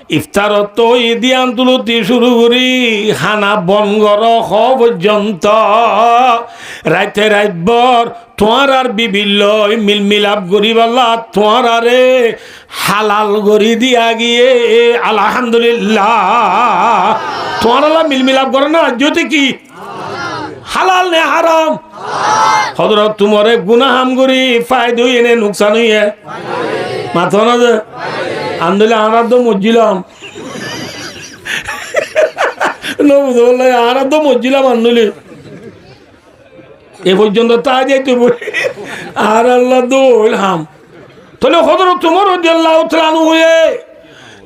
ইফতারত ঈদি আন্তলতি শুরু করি খানা বনগর পর্যন্ত রাইতে রাতভর তোমার আর বিবিল মিল মিলাপ করি বল্লা তোমার আরে হালাল করি দিয়া গিয়ে আলহামদুলিল্লাহ তোমার আল্লাহ মিল মিলাপ করে না যদি কি হালাল নে হারাম হযরত তোমারে গুনাহ হাম করি ফায়দা এনে নুকসান হইয়ে মাথা না যে আন্দোলন আমরা তো মজ্জিলাম আমরা তো মজ্জিলাম আন্দোলন এ পর্যন্ত তা যাইতে বলি আর আল্লাহ দোল হাম তাহলে হযরত তোমার রাদিয়াল্লাহু তাআলা হয়ে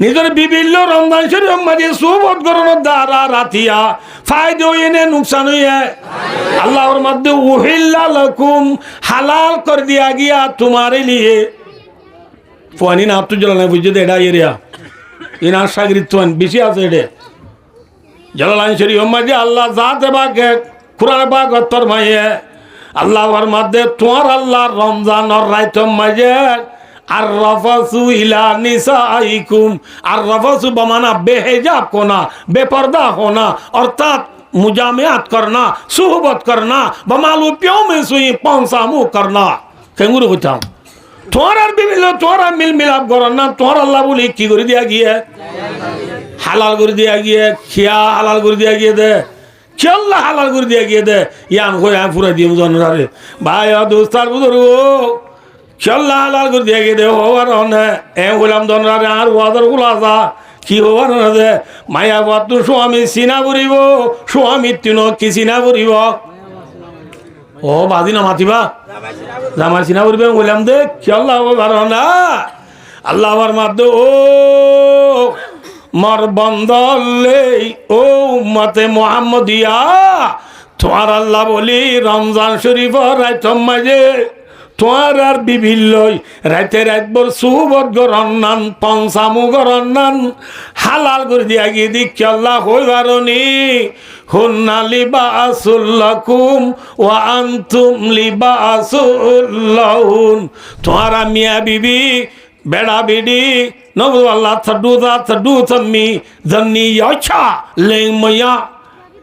নিজের বিভিন্ন রমজান শরীফ মাঝে সুবত করানোর দ্বারা রাতিয়া ফায়দা এনে নুকসান হইয়ে আল্লাহর মধ্যে উহিল্লা লাকুম হালাল করে দিয়া গিয়া তোমারে লিয়ে ফানি না তো জলানে বুঝে দে এটা এরিয়া ইনা সাগরিত বেশি আছে এটা জলালাইন শরীফ মাঝে আল্লাহ জাতে বাকে কুরআন পাক ফরমায়ে আল্লাহর মধ্যে তোমার আল্লাহ রমজানের রাইতম মাঝে আর রাফাসু ইলা নিসাইকুম আর রাফাসু বমানা বেহিজাব কোনা বেপর্দা হোনা অর্থাৎ মুজামিয়াত करना सुहबत करना बमालूपियों में सुई पंसामु करना केंगुरु होता তোমার বিভিন্ন তোমার মিল মিলাপ করার না তোমার আল্লাহ বলি কি করে দিয়া গিয়ে হালাল করে দিয়া গিয়ে খিয়া হালাল করে দিয়া গিয়ে দে চল্লা হালাল করে দিয়া গিয়ে দে ইয়ান হয়ে পুরা দিয়ে জনরারে ভাই দোস্তার বুজুর্গ চল্লা হালাল করে দিয়া গিয়ে দে হওয়ার অনে এ গোলাম জনরারে আর ওয়াদার গুলাসা কি হওয়ার না দে মায়া বাতু স্বামী চিনা করিব স্বামী তিন কি চিনা করিব ও বাজি না মাতিবা জামার চিনা করবে বললাম দে কি আল্লাহ পারো না আল্লাহর মাধ্যে ও মর বন্দলে ও উম্মতে মুহাম্মদিয়া তোমার আল্লাহ বলি রমজান শরীফ রাইতম মাঝে তোমার আর বিভিন্ন রাইতে রাতভর সুবত গরন্নান পঞ্চামু গরন্নান হালাল করে দিয়া গিয়ে দিক আল্লাহ হই বারণি হুন্না লিবাসুল্লাকুম ওয়া আনতুম লিবাসুল্লাহুন তোমারা মিয়া বিবি বেড়া বিডি নবু আল্লাহ থাডু থাম্মি জন্নি ইচ্ছা লেময়া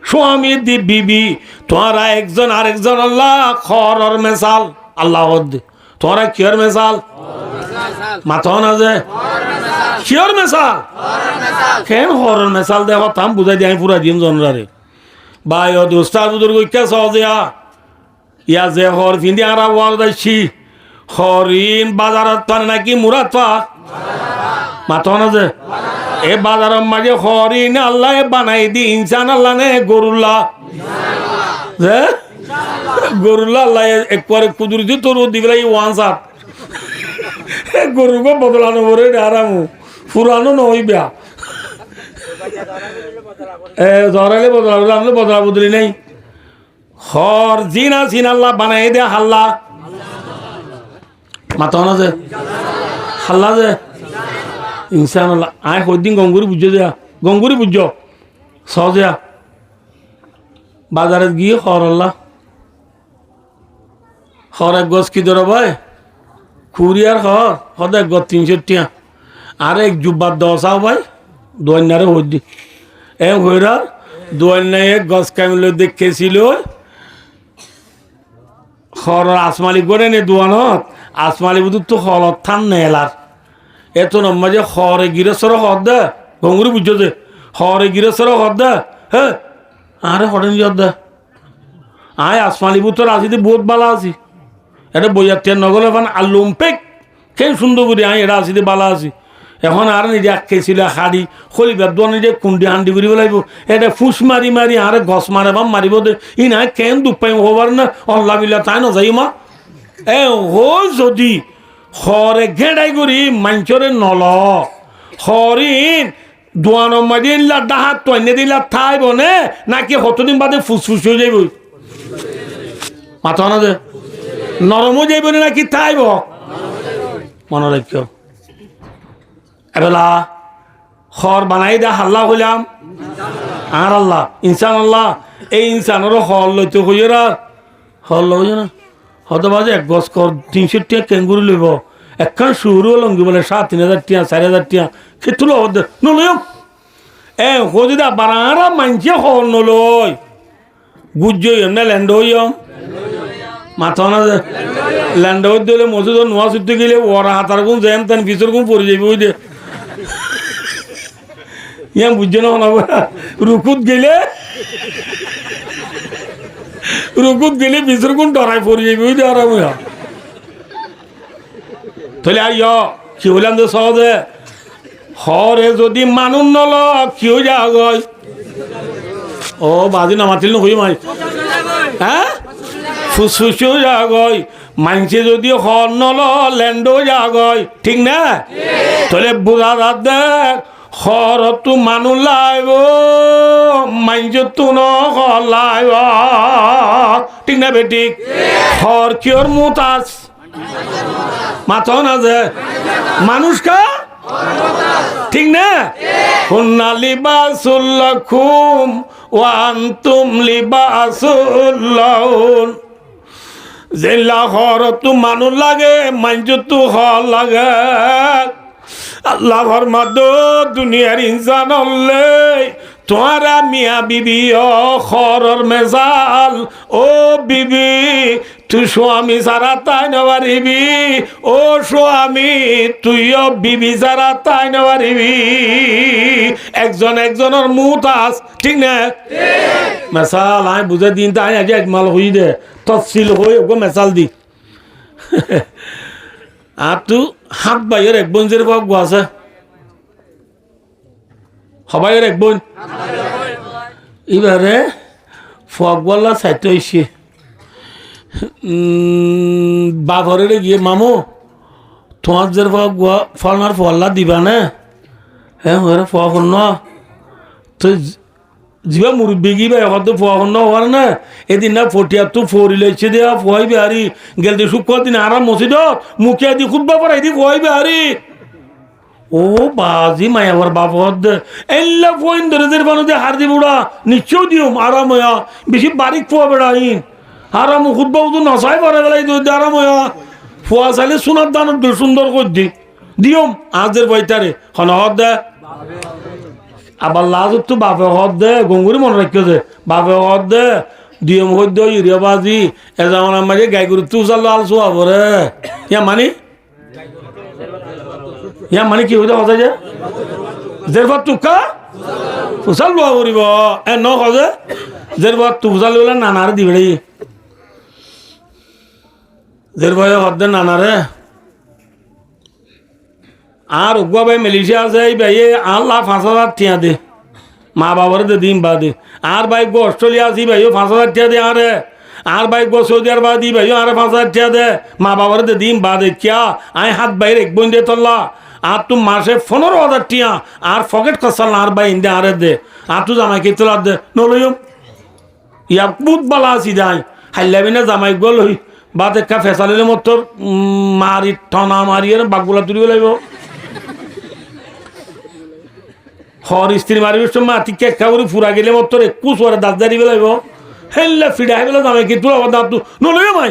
স্বামী দি বিবি তোমারা একজন আরেকজন আল্লাহ খরর মেসাল আল্লাহ তোরা কিয়র মেসাল মাথা না যে কিয়র মেসাল কেন হরর মেসাল দেখো তাম বুঝাই দিয়ে আমি পুরা দিন জনরারে ভাই ও দোস্তার বুজুর্গ কে সহজেয়া ইয়া যে হর ফিন্দি আরা ওয়াল দাইছি হরিণ বাজারত পান নাকি মুরাদ পা মাথা না যে এ বাজারের মাঝে হরিণ আল্লাহ বানাই দি ইনসান আল্লাহ নে গরুল্লাহ যে গরুল্লা আল্লাহ একবারে কুদুরতি তোর দিবেলাই ওয়ান সাত গরুকে বদলানো পরে আরামু পুরানো নই বিয়া ধরাইলে বদলাবো আমি বদলা বদলি নেই হর জিনা সিন আল্লাহ বানাই দে হাল্লা মাথা না যে হাল্লা যে ইনসান আল্লাহ আয় কদিন গঙ্গুরি বুঝছো দেয়া গঙ্গুরি বুঝছো সহজেয়া বাজারে গিয়ে হর আল্লাহ হর এক গছ কি ধরো ভাই খুরি আর হর হদ এক গছ 300 টিয়া আর এক জুব্বার দেওয়া চাও ভাই দোয়ান্নারে হই দি এ হইরার দোয়ান্নায় গছ কামিল দেখেছিল খর আসমালি করে নে দোয়ানত আসমালি বুধ তো হলত থান নেলার এত নম্বর যে হরে গিরেশ্বর হদ দে গঙ্গুরি বুঝছো যে হরে গিরেশ্বর হদ দে হ্যাঁ আরে হরেন যদ দে আয় আসমালি বুধ তোর আসিতে বহুত বালা আছি এটা বইয়ার নগলে ফান আল্লুম পেক কে সুন্দর করি আয় এটা আসিতে বালা আছি এখন আর নিজে খেয়েছিল হাড়ি খলিবার দোয়া নিজে কুন্ডি হান্ডি করিব লাগব এটা ফুস মারি মারি আরে গছ মারে বাম মারিব দে ই না কেন দুঃখ পাই হবার না অল্লা বিল্লা তাই না যাই মা এ হো যদি হরে ঘেড়াই করি মাঞ্চরে নল হরিণ দোয়ানো মারি ডাহাত তৈনে দিলা থাই বনে নাকি হতদিন বাদে ফুসফুস হয়ে যাইব মাথা না দে নরমও যাইব নাকি থাইব মনে রাখ এবেলা খর বানাই দে হাল্লা হইলাম আর আল্লাহ ইনসান আল্লাহ এই ইনসানেরও হল লইতে হইয়ে আর হল লইছে না হয়তো বাজে এক গছ কর 300 টিয়া কেঙ্গুরি লইব একখান শুরু লঙ্গি বলে 3,000 টিয়া 4,000 টিয়া খেতুলো হদ নলই এ হদিদা বারারা মানছে হল নলই গুজ্জই এমনি ল্যান্ড হইম মাথা না ল্যান্ড হই দিলে মসজিদ নোয়া ছুটতে গেলে ওরা হাতার গুণ জ্যাম তেন পিছর গুণ পড়ে যাবি ওই দে ইয়া বুঝছে না রুকুত গেলে পিছর গুণ ডরাই পড়ে যাবি ওই দে আর তাহলে আই কি হইলাম যে সহজে হরে যদি মানুষ নল কি হয়ে যা গয় ও বাজি না মাতিল না হই মাই হ্যাঁ ফুসফুসও যাগয় মানছে যদি হর নল ল্যান্ডও যাগয় ঠিক না তাহলে বোঝা যাত দেখ হর তু মানুষ লাইব মানছ তু লাইব ঠিক না বেটিক হর কিয়র মুতাস মাথা না যে মানুষ কা ঠিক না হুন্না লিবাসুল্লাকুম ওয়া আনতুম লিবাসুল্লাহুন জেলা হর তু মানুষ লাগে মানজ তু হল লাগে আল্লাহ ফরমাদ দুনিয়ার ইনসান হলে তোমারা মিয়া বিবি ও খরর মেজাল ও বিবি তুই স্বামী সারা তাই নেওয়ারিবি ও স্বামী তুইও বিবি সারা তাই নেওয়ারিবি একজন একজনের মুতাস ঠিক না মেসাল আয় বুঝে দিন তাই আজ একমাল হই দে তফসিল হই ওগো মেসাল দি আর তু হাত বাইয়ের এক বঞ্জের বাপ আছে সবাইয়ের এক বোন এবারে ফগওয়ালা সাইতে হয়েছে বাঘরের গিয়ে মামু তোমার যে ফলনার ফল্লা দিবা না হ্যাঁ ওরা ফল ন তো যা মুরব্বী গিয়ে এখন ফোন হওয়ার না এদিন না ফটিয়া তো ফরি লেছে দেওয়া ফোয়াই বিহারি গেল দিয়ে শুক্র দিন আরাম মসিদ মুখে দি খুব ব্যাপার এই দি ফোয়াই বিহারি ও বাজি মায়াবার বাপদ এল্লা ফোন ধরে যে বানো দিয়ে হার দিব ওরা নিশ্চয় দিও আরাম হইয়া বেশি বারিক ফোয়া বেড়াইন আরাম খুব বাবু তো নশাই পরে বেলাই আরাম হইয়া ফোয়া চাইলে সোনার দান সুন্দর করে দি দিও আজের বইটারে হনহদ দে আবার লাজ তো বাপে হদ দে গঙ্গুরি মনে রাখতে দে বাপে হদ দে দিয়ম হদ ইউরিয়া বাজি এ যেমন আমার গাই গরু তু চাল আল শোয়া পরে ইয়া মানে কি হইতে হতে যে জেরবার তুকা ফুসাল লোয়া করিব এ ন হজে জেরবার তুফাল বলে নানারে দিবে জেরবার হদ দে নানারে আর উগুয়া ভাই মেলিশিয়া আছে এই ভাই আল্লাহ 5,000 টিয়া দে মা বাবার দে দিন বাদে আর ভাই গো অস্ট্রেলিয়া আছি ভাই 5,000 টিয়া দে আরে আর ভাই গো সৌদি আরব দি ভাই আরে 5,000 টিয়া দে মা বাবার দে দিন বাদে কিয়া আই হাত বাইরে এক বই দে তোল্লা আর তু মাসে 15,000 টিয়া আর ফকেট কসাল আর ভাই ইন্দে আরে দে আর তু জামাই কে তোলা দে নলইম ইয়া বহুত বালা আছি যাই হাইলাবি না জামাই গল হই বাদে কা ফেসালিলে মতর মারি ঠনা মারিয়ে বাগগুলা তুলিব লাগব হর স্ত্রী মারিবের সময় আতি কেক খাবরি ফুরা গেলে মতর 21 ওরে দাঁত দাঁড়িয়ে লাগব হেল্লা ফিডা হেবেলা জামাই কে তোলা দাঁত তু নলইম মাই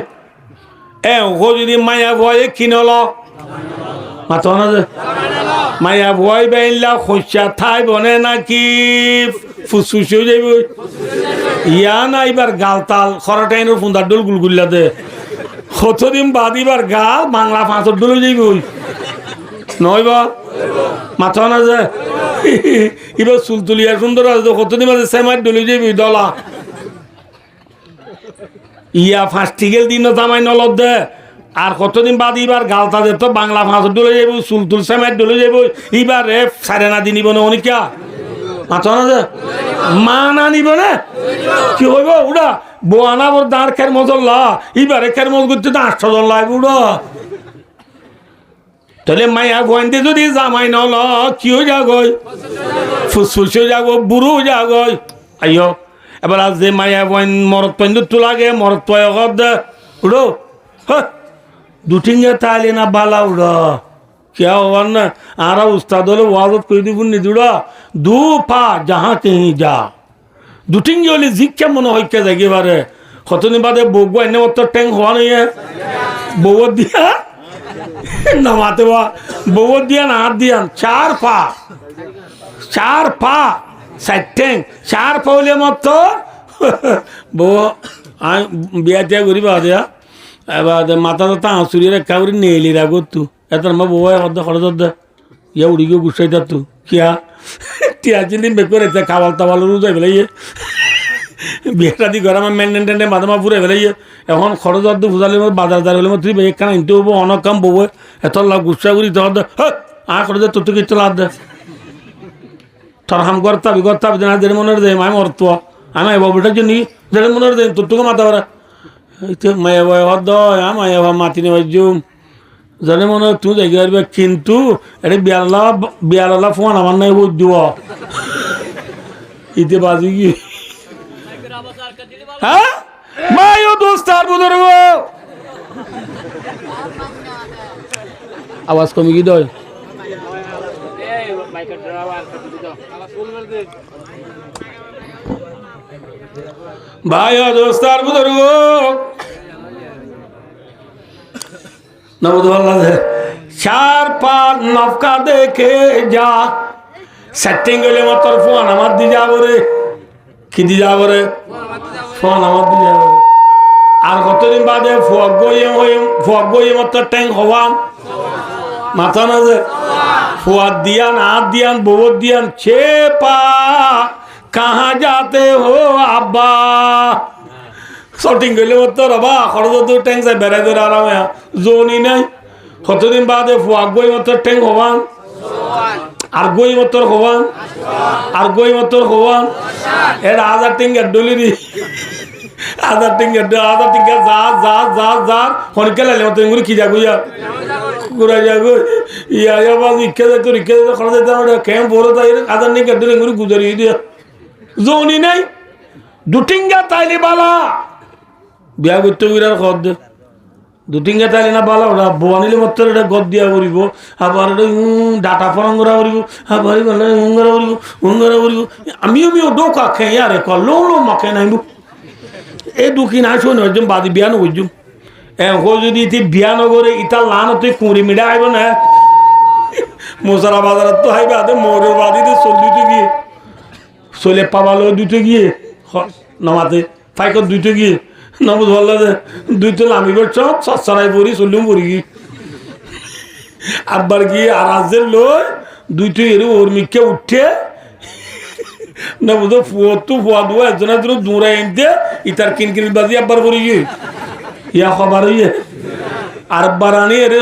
এ ও যদি মায়া ভয়ে কিনল মাথা না যে মায়া ভয় বাইলা খসা থাই বনে নাকি ফুসফুস হয়ে যাইব ইয়া না এবার গাল তাল খরাটাইনের ফুন্দার ডোল গুলগুল্লা দে কতদিন বাদ এবার গাল বাংলা ফাঁসর ডোলে যাইব নয় বা মাথা না যে এবার চুল তুলিয়া সুন্দর আছে কতদিন বাদে সেমার ডলে যাইবি দলা ইয়া ফাঁস ঠিকের দিন জামাই নলদ দে আর কতদিন বাদ এবার গালতা দে তো বাংলা ফাঁসর ডলে যাইব চুল তুল সেমার ডলে যাইব এবার রে সারে না দিনিব না অনিকা মাথা না যে মা না নিব না কি হইব উড়া বোয়ানা বর দাঁড় খের মজল্লা এবারে খের মজ করতে তো 800 লাগবে উড়া তাহলে মায়া গোয়েন্দে যদি জামাই নল কি হয়ে যাগই ফুসফুস হয়ে যাগো বুড়ো হয়ে যাগই আইও এবার আজ যে মায়া গোয়েন মরত পেন্দ তো লাগে মরত পয় দে উড়ো দুটিঙ্গে তাইলে না বালা উড়ো क्या हुआ ना आरा उस्ताद वाले वाजत कोई दी बुन्नी दुड़ा दू पा जहाँ कहीं जा दुटिंगे वाली जिक क्या मनो होई क्या जाएगी बारे खतों बादे बोगवा इन्हें वो तो टैंक हुआ नहीं है बोवत दिया नमाते हुआ बोवत दिया ना हाथ दिया 4 पा सेटिंग 4 पा वाले मत तो बो आ बिया त्या गुरी बात या अब माता तो तां सूर्य रे कावरी नेली रागो तू এত মা বউ অর্ধ খরচ ইয়া উড়ি গিয়ে গুসাই যা তু কিয়া টিয়াচিন দিন বের করে খাওয়াল তাওয়াল যাই ফেলে বিয়েটা দি ঘর আমার মেনটেন টেন্টে মাথা ফুরে ফেলে এখন খরচ অর্ধ ফুজালে বাজার দাঁড় হলে তুই এখানে ইনতে হবো অনেক কাম বউ এত লাভ গুসা করি তোর আ খরচ তোর তো কিছু লাভ দে তোর হাম করতাবি না যেন মনে দেয় আমি অর্থ আমি বাবুটার জন্য যেন মনে দেয় তোর তোকে মাথা ভরা মায়া বয় হদ মায়া বা মাতি নেওয়ার জুম জানে মনে হয় তুই দেখে আসবে কিন্তু এটা বিয়ালা ফোন আমার নাই বুঝ দিব ইতে বাজি কি হ্যাঁ মায়ো দোস্ত আর বুঝুর্গ আওয়াজ কমে কি দয় ভাইও দোস্ত আর বুঝুর্গ चार पार नफका देखे जा सेटिंग गले मत तर फोन আমার দি যাব রে কি দি যাব রে ফোন আমার দি যাব আর কতদিন বাদে ফগ গই মত ট্যাঙ্ক হওয়া মাথা না যে ফুয়াদ দিয়ান হাত দিয়ান বহুত দিয়ান ছে পা কাহা যাতে হো আব্বা শটিং গেলে মতো রবা খরচ তো ট্যাঙ্ক যায় বেড়াই ধরে আরামে জোনই নাই কতদিন বাদে ফুয়াক গই মতো ট্যাঙ্ক হবান আর গই মতো হবান আর গই মতো হবান এর 1000 টিঙ্গের ডলিরি 1000 টিঙ্গের যা হনকে লাইলে মতো ইঙ্গুরি কি যাগো ইয়া ঘুরা যাগো ইয়া বাজ ইকে যায় তোর ইকে খরচ দিতে আমরা কেম বড় তাই 1000 টিঙ্গের ডলি ইঙ্গুরি গুজারি দিয়া জোনই নাই দুটিঙ্গা তাইলে বালা বিয়া করতে গিরার খদ দে দুটিঙ্গা তাইলে না বালা ওরা বোয়ানিলে মতো এটা গদ দিয়া করিব আবার ডাটা ফরঙ্গরা করিব আবার উঙ্গরা করিব আমিও ডোকা খেয়ে আরে ক লো মাখে নাইব এই দুঃখী না শোন একজন বাদি বিয়া নজুম যদি ইতি বিয়া নগরে ইটা লান তুই কুঁড়ি মিডা আইব না মোসারা বাজার তো হাইবে আদে মোরের বাদিতে চল দুইতে গিয়ে চলে পাবালো দুইতে গিয়ে নামাতে ফাইকর দুইতে গিয়ে নবুজ ভালো দুইতে লামি বেড়ছ সচ্ছারাই পড়ি চললুম পড়ি গিয়ে আব্বার গিয়ে আর আজের লই দুইতে এরু ওর মিকে উঠে নবুজ ফুয়া দুয়া একজনের দূর দূরে এনতে ইতার কিনকিন বাজি আব্বার পড়ি গিয়ে ইয়া খবর হইয়ে আর বারানি এর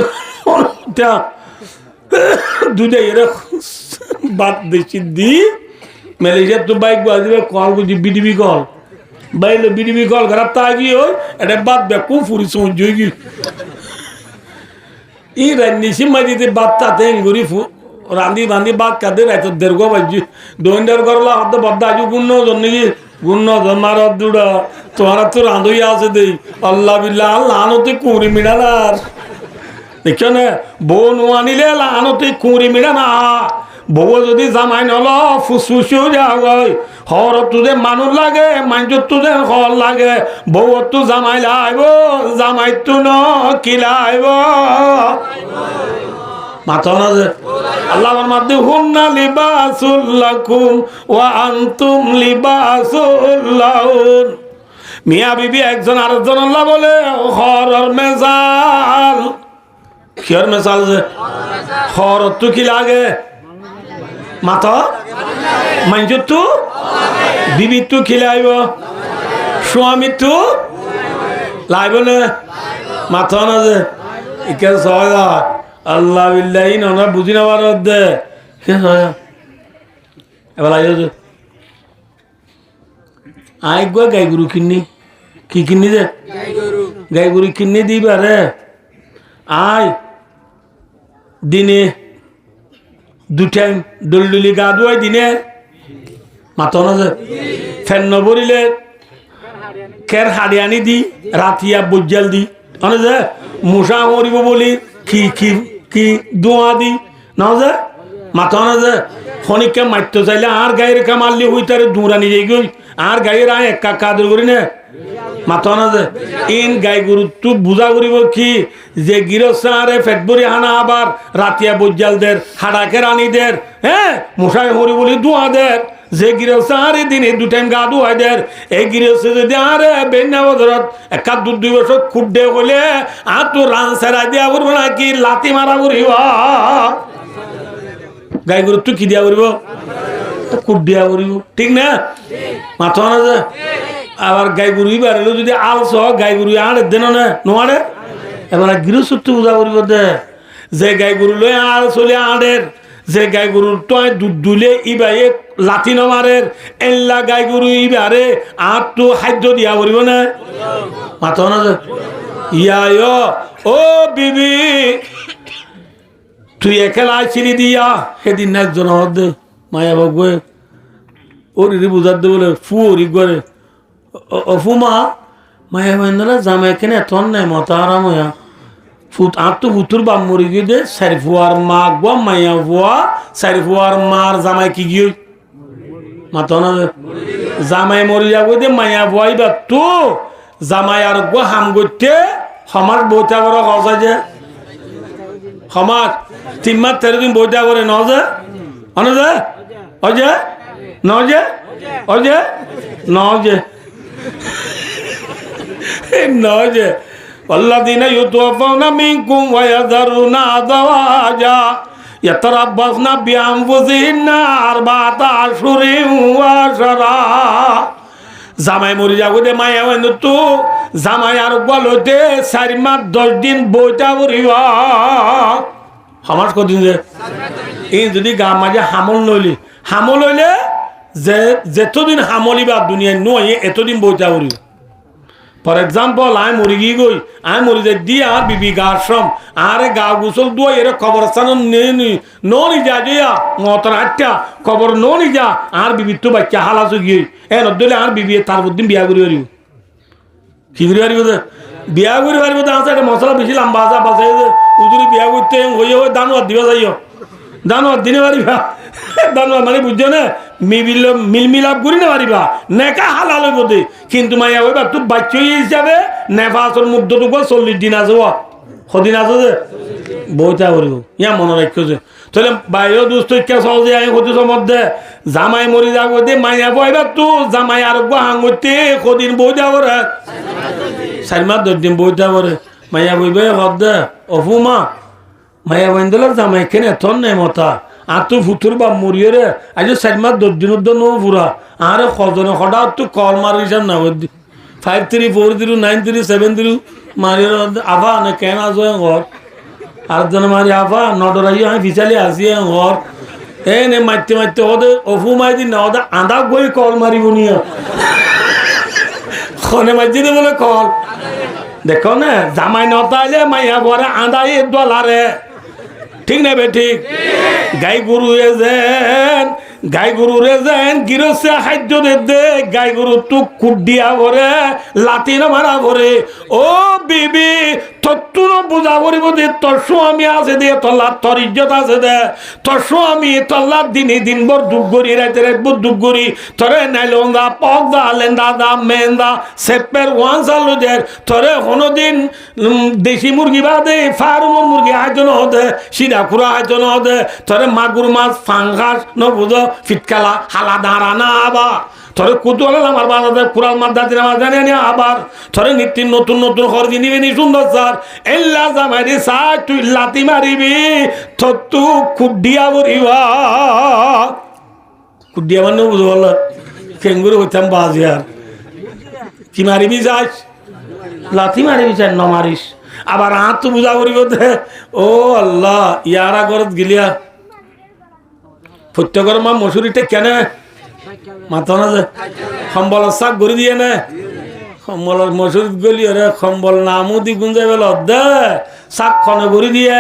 দুইটা এর বাদ দেশি দি মালয়েশিয়া তো বাইক বাজবে কল বুঝি বিডিবি কল বাইলে বিডিবি কল ঘর তা গিয়ে এটা বাদ বেকু ফুরি সমঝ গি ই রান্নিসি মাজিতে বাদ তাতে গুরি ফু রান্দি বান্দি বাদ কাদে রাইতো দেরগো বাজি দোইন্দার করলা হদ বদ্দা আজু গুন্ন জন্নি গুন্ন জমার দুড়া তোরা তো রাঁধই আছে দেই আল্লাহ বিল্লাহ লানতে কুড়ি মিড়ানার দেখছো না বউ নোয়ানিলে লানতে কুড়ি মিড়ানা বউ যদি জামাই নল ফুসফুসিও যাওয়াই হর তুদে মানুষ লাগে মানুষ তুদে হর লাগে বউ তু জামাই লাইব জামাই তু ন কি লাইব মাথা না যে আল্লাহ আমার মাধ্যমে হুন্না লিবাসুল লাকুম ওয়া আনতুম লিবাসুল লাহুন। মিয়া বিবি একজন আরেকজন আল্লাহ বলে হরর মেজাল কিয়র মেজাল যে হর তো কি লাগে মাথা মাইজত তো বিবি তো কি লাইব স্বামী তো লাইব না মাথা না যে ইকে সয় আল্লাহ বিল্লাহি না বুঝি না পারত দে এবার আইজ আই গো গাই গরু কিন্নি কি কিন্নি দে গাই গরু কিন্নি দিবা রে আই দিনে 2 টাইম দলদলি গা ধুয়াই দিনে মাথা না যে ফেন নবরিলে কের হাড়ি আনি দি রাতিয়া বজ্জাল দি মানে যে মশা মরিব বলি কি কি কি দোয়া দি না যে মাথা না যে খনিককে মারতে চাইলে আর গায়ের কা মারলি হই তার দৌড়ানি যাই গই আর গায়ের আয় একা কাদর করি না মাথা না যে ইন গাই গরু তো বুঝা করিব কি যে গিরসারে ফেটবরি হানা আবার রাতিয়া বজ্জালদের হাড়াকে রানীদের হ্যাঁ মশাই হরি বলি দোয়া দের যে গিরসারে দিনে 2 টাইম গা ধোয়াই দের এই গিরসে যদি আরে বেন্না বদরত একা 2 বছর খুব দে বলে আর তো রান সেরা দিয়া করবো নাকি লাতি মারা করিব গাই গরু তো কি দিয়া করিব খুব দিয়া করিব ঠিক না মাথা না যে আবার গাই গরু বাড়িল যদি আলস গাই গরু আড়ে দেন না নোয়ারে এবার গৃহস্থ পূজা করিব দে যে গাই গরু লই আল চলে আড়ের যে গাই গরুর তয় দুধ দুলে ইবাই লাথি নমারের এল্লা গাই গরু ইবারে আর তো খাদ্য দিয়া করিব না মাথা না যে ইয়া ও বিবি তুই একেলা চিনি দিয়া সেদিন না একজন দে মায়া ভগবে ওরি বুঝার দে বলে ফুরি করে অফুমা মায়া ভাইন্দা জামাই কেনে এতন নাই মতা আরাম হইয়া ফুট আর তো ফুতুর বাম মরি গিয়ে দে সারি ফুয়ার মা গো মাইয়া ফুয়া সারি ফুয়ার মার জামাই কি গিয়ে মাতা না জামাই মরি যাবো দে মাইয়া ফুয়াই বা তো জামাই আর গো হাম করতে সমাজ বইটা করে কজা যে সমাজ 3 মাস 13 দিন বইটা করে ন যে অনজে অজে নজে অজে নজে নজে والذين يتوفون منكم ويذرون أزواجا يتربصن بأنفسهن 4 أشهر وعشرا জামাই মরি যাবো দে মায়া তো জামাই আর বলতে 4 মাস 10 দিন বইটা করিবা সমাজ কদিন যে এই যদি গা মাঝে হামল লইলে যে যেতদিন হামলিবা দুনিয়ায় নয় এতদিন বইটা করিবা ফর এক্সাম্পল আমি মরি গিয়ে গই আমি মরি যাই দিয়ে আর বিবি গা শ্রম আরে গা গোসল দুয়া এর কবরস্থান নি যা যাইয়া মতন 8টা কবর নি যা আর বিবি তো বাচ্চা হালাসু গিয়ে এ নদলে আর বিবি তার দিন বিয়া করি পারিব কি করি পারিব বিয়া করি পারিব আছে একটা মশলা বেশি লম্বা আছে বাসাই উজুরি বিয়া করতে হয়ে দানো আর দিবা যাইও দানো আর দিনে পারিবা দানো মানে বুঝছো না মিলমিলাপ করি না পারিবা নেকা হালাল হইব দে কিন্তু মাইয়া হইবা তুই বাচ্চা হিসাবে নেফাসর মধ্যটুকু 40 দিন আছে সদিন আছে যে বইটা করিব ইয়া মনে রাখছে তাহলে বাইরেও দুস্থ ইচ্ছা সহজে আমি সদিস মধ্যে জামাই মরি যাবো দে মাইয়া বইবা তু জামাই আর হাঙতে সদিন বইটা করে 4 মাস 10 দিন বইটা করে মাইয়া বইবে হদ দে অফুমা মাইয়া বইন্দল জামাই কেন এতন নেই মতা আর তো ফুতুর বা মরিয়ে রে আজ 4 মাস 10 দিনের নো পুরা আরে খজনে খডা তো কল মারি হিসাব না 5 3 4 0 9 3 7 0 মারি আভা না কেন আজ ঘর আর জন মারি আভা নডরাই আমি বিচালি আসি ঘর এ নে মারতে ওদে অফু মাই দিন না ওদে আধা গই কল মারিব নিয়া খনে মাঝি দে বলে কল দেখো না জামাই নতাইলে মাইয়া ঘরে আদাই দলারে ঠিক না বে ঠিক গাই গরু যেন গাই গরু রে যেন গিরসে খাদ্য দে গাই গরু তো কুডিয়া ভরে লাতি না মারা ভরে ও বিবি তত্তুর বোঝা ভরিব দে তোর স্বামী আছে দে তোর ইজ্জত আছে দে তোর স্বামী তোল্লার দিনই দিনভর দুঃখ করি রাইতে রাখবো দুঃখ করি তোরে নাইলন্দা পগদা লেন্দা দা মেন্দা সেপের ওয়ান চালু দের তোরে কোনোদিন দেশি মুরগি বাদে ফার্মর মুরগি আয়োজন হতে সিধা খুরা আয়োজন হতে তোরে মাগুর মাছ ফাঙ্গাস ন বুঝো ফিটকালা হালা দাঁড়া না আবার তোরে কুতুয়াল আমার বাজারে কুরাল মাছ দাদির আমার জানি আনি আবার তোরে নিত্য নতুন নতুন খরচি নিবি নি সুন্দর স্যার এল্লা জামাইরি সার তুই লাতি মারিবি তু কুডিয়া বরিবা কুডিয়া মানে বুঝো বল কেঙ্গুরু হইতাম বাজি আর কি মারিবি যাস লাথি মারিবি চাই ন মারিস আবার হাত তো বুঝা করিব দে ও আল্লাহ ইয়ারা গরত গিলিয়া প্রত্যেকের মা মসুরিটা কেন মাথা না যে সম্বল শাক গড়ি দিয়ে নে সম্বলের মসুরিত গলি রে সম্বল নামও দি গুঞ্জাই বেল দে শাক খনে গড়ি দিয়ে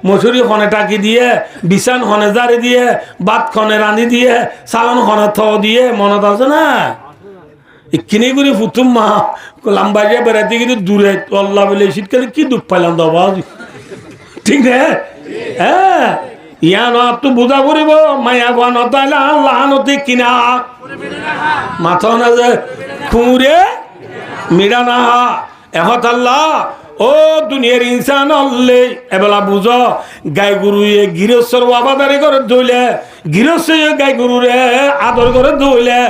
মসুরি খনে টাকি দিয়ে বিছান খনে জারি দিয়ে ভাত খনে রাঁধি দিয়ে চালন খনে থ দিয়ে মনত আছে না কিনে করে ফুতুম মা লাম্বাই যে বেড়াইতে কিন্তু দূরে আল্লাহ বলে শীতকালে কি দুঃখ পাইলাম দাবা ঠিক রে হ্যাঁ ইয়া ন তো বুঝা করিব মায়া গোয়া নতাইলে লাহানতি কিনা মাথা না যে খুঁড়ে মিড়া না এহত আল্লাহ ও দুনিয়ার ইনসান হলে এবেলা বুঝ গাই গরু গৃহস্থর আবাদারি করে ধইলে গৃহস্থ গাই গরু রে আদর করে ধইলে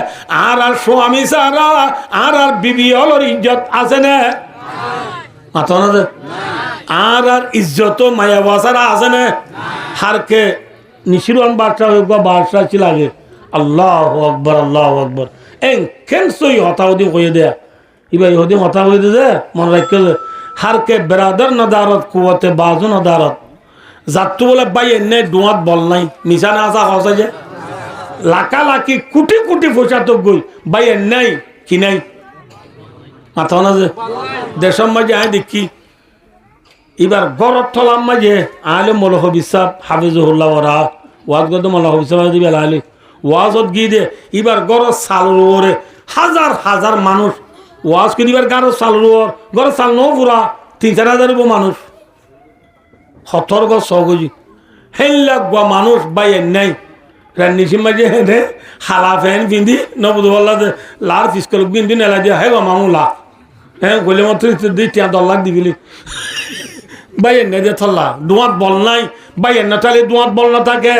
আর স্বামী সারা আর বিবি হলর ইজ্জত আছে না মাথা না আর ইজ্জত মায়া বাসারা আছে না হারকে নিশিরান বাদশাহ হোক বা বাদশাহ ছিল আগে আল্লাহ আকবর এন কেন সই হতাহতি হয়ে দেয়া এবার ইহদি হতা হয়ে দে মনে রাখতে হারকে বেরাদার নদারত কুয়াতে বাজু নদারত যাত্তু বলে বাই এনে ডুয়াত বল নাই মিশানে আসা হসে যে লাকা লাকি কোটি কোটি পয়সা তো গই বাই নাই কি নাই মাথা না যে দেশের মাঝে আয় দেখি এবার গরত থলাম মাঝে আলে মলহ বিশ্বাস হাফিজুল্লাহ ওরা ওয়াজ করতে মলহ বিশ্বাস দিবে আলে ওয়াজত গিয়ে দে এবার গরত সালুর ওরে হাজার হাজার মানুষ ওয়াজ করি এবার গারো সালুর ওর গরত সাল নো পুরা 3-4 মানুষ সতর্ক সহজি হেল্লা গুয়া মানুষ বাই নাই রান্নিসির মাঝে হেঁটে হালা ফ্যান পিন্ধি নবুদ বললা লার পিসকল পিন্ধি নেলা দিয়ে হে গো মামু লা হ্যাঁ গলে মাত্র দিই 10 লাখ দিবিলি বাইয়ের না দিয়ে থল্লা দুয়াত বল নাই বাইয়ের না তাহলে দুয়াত বল না থাকে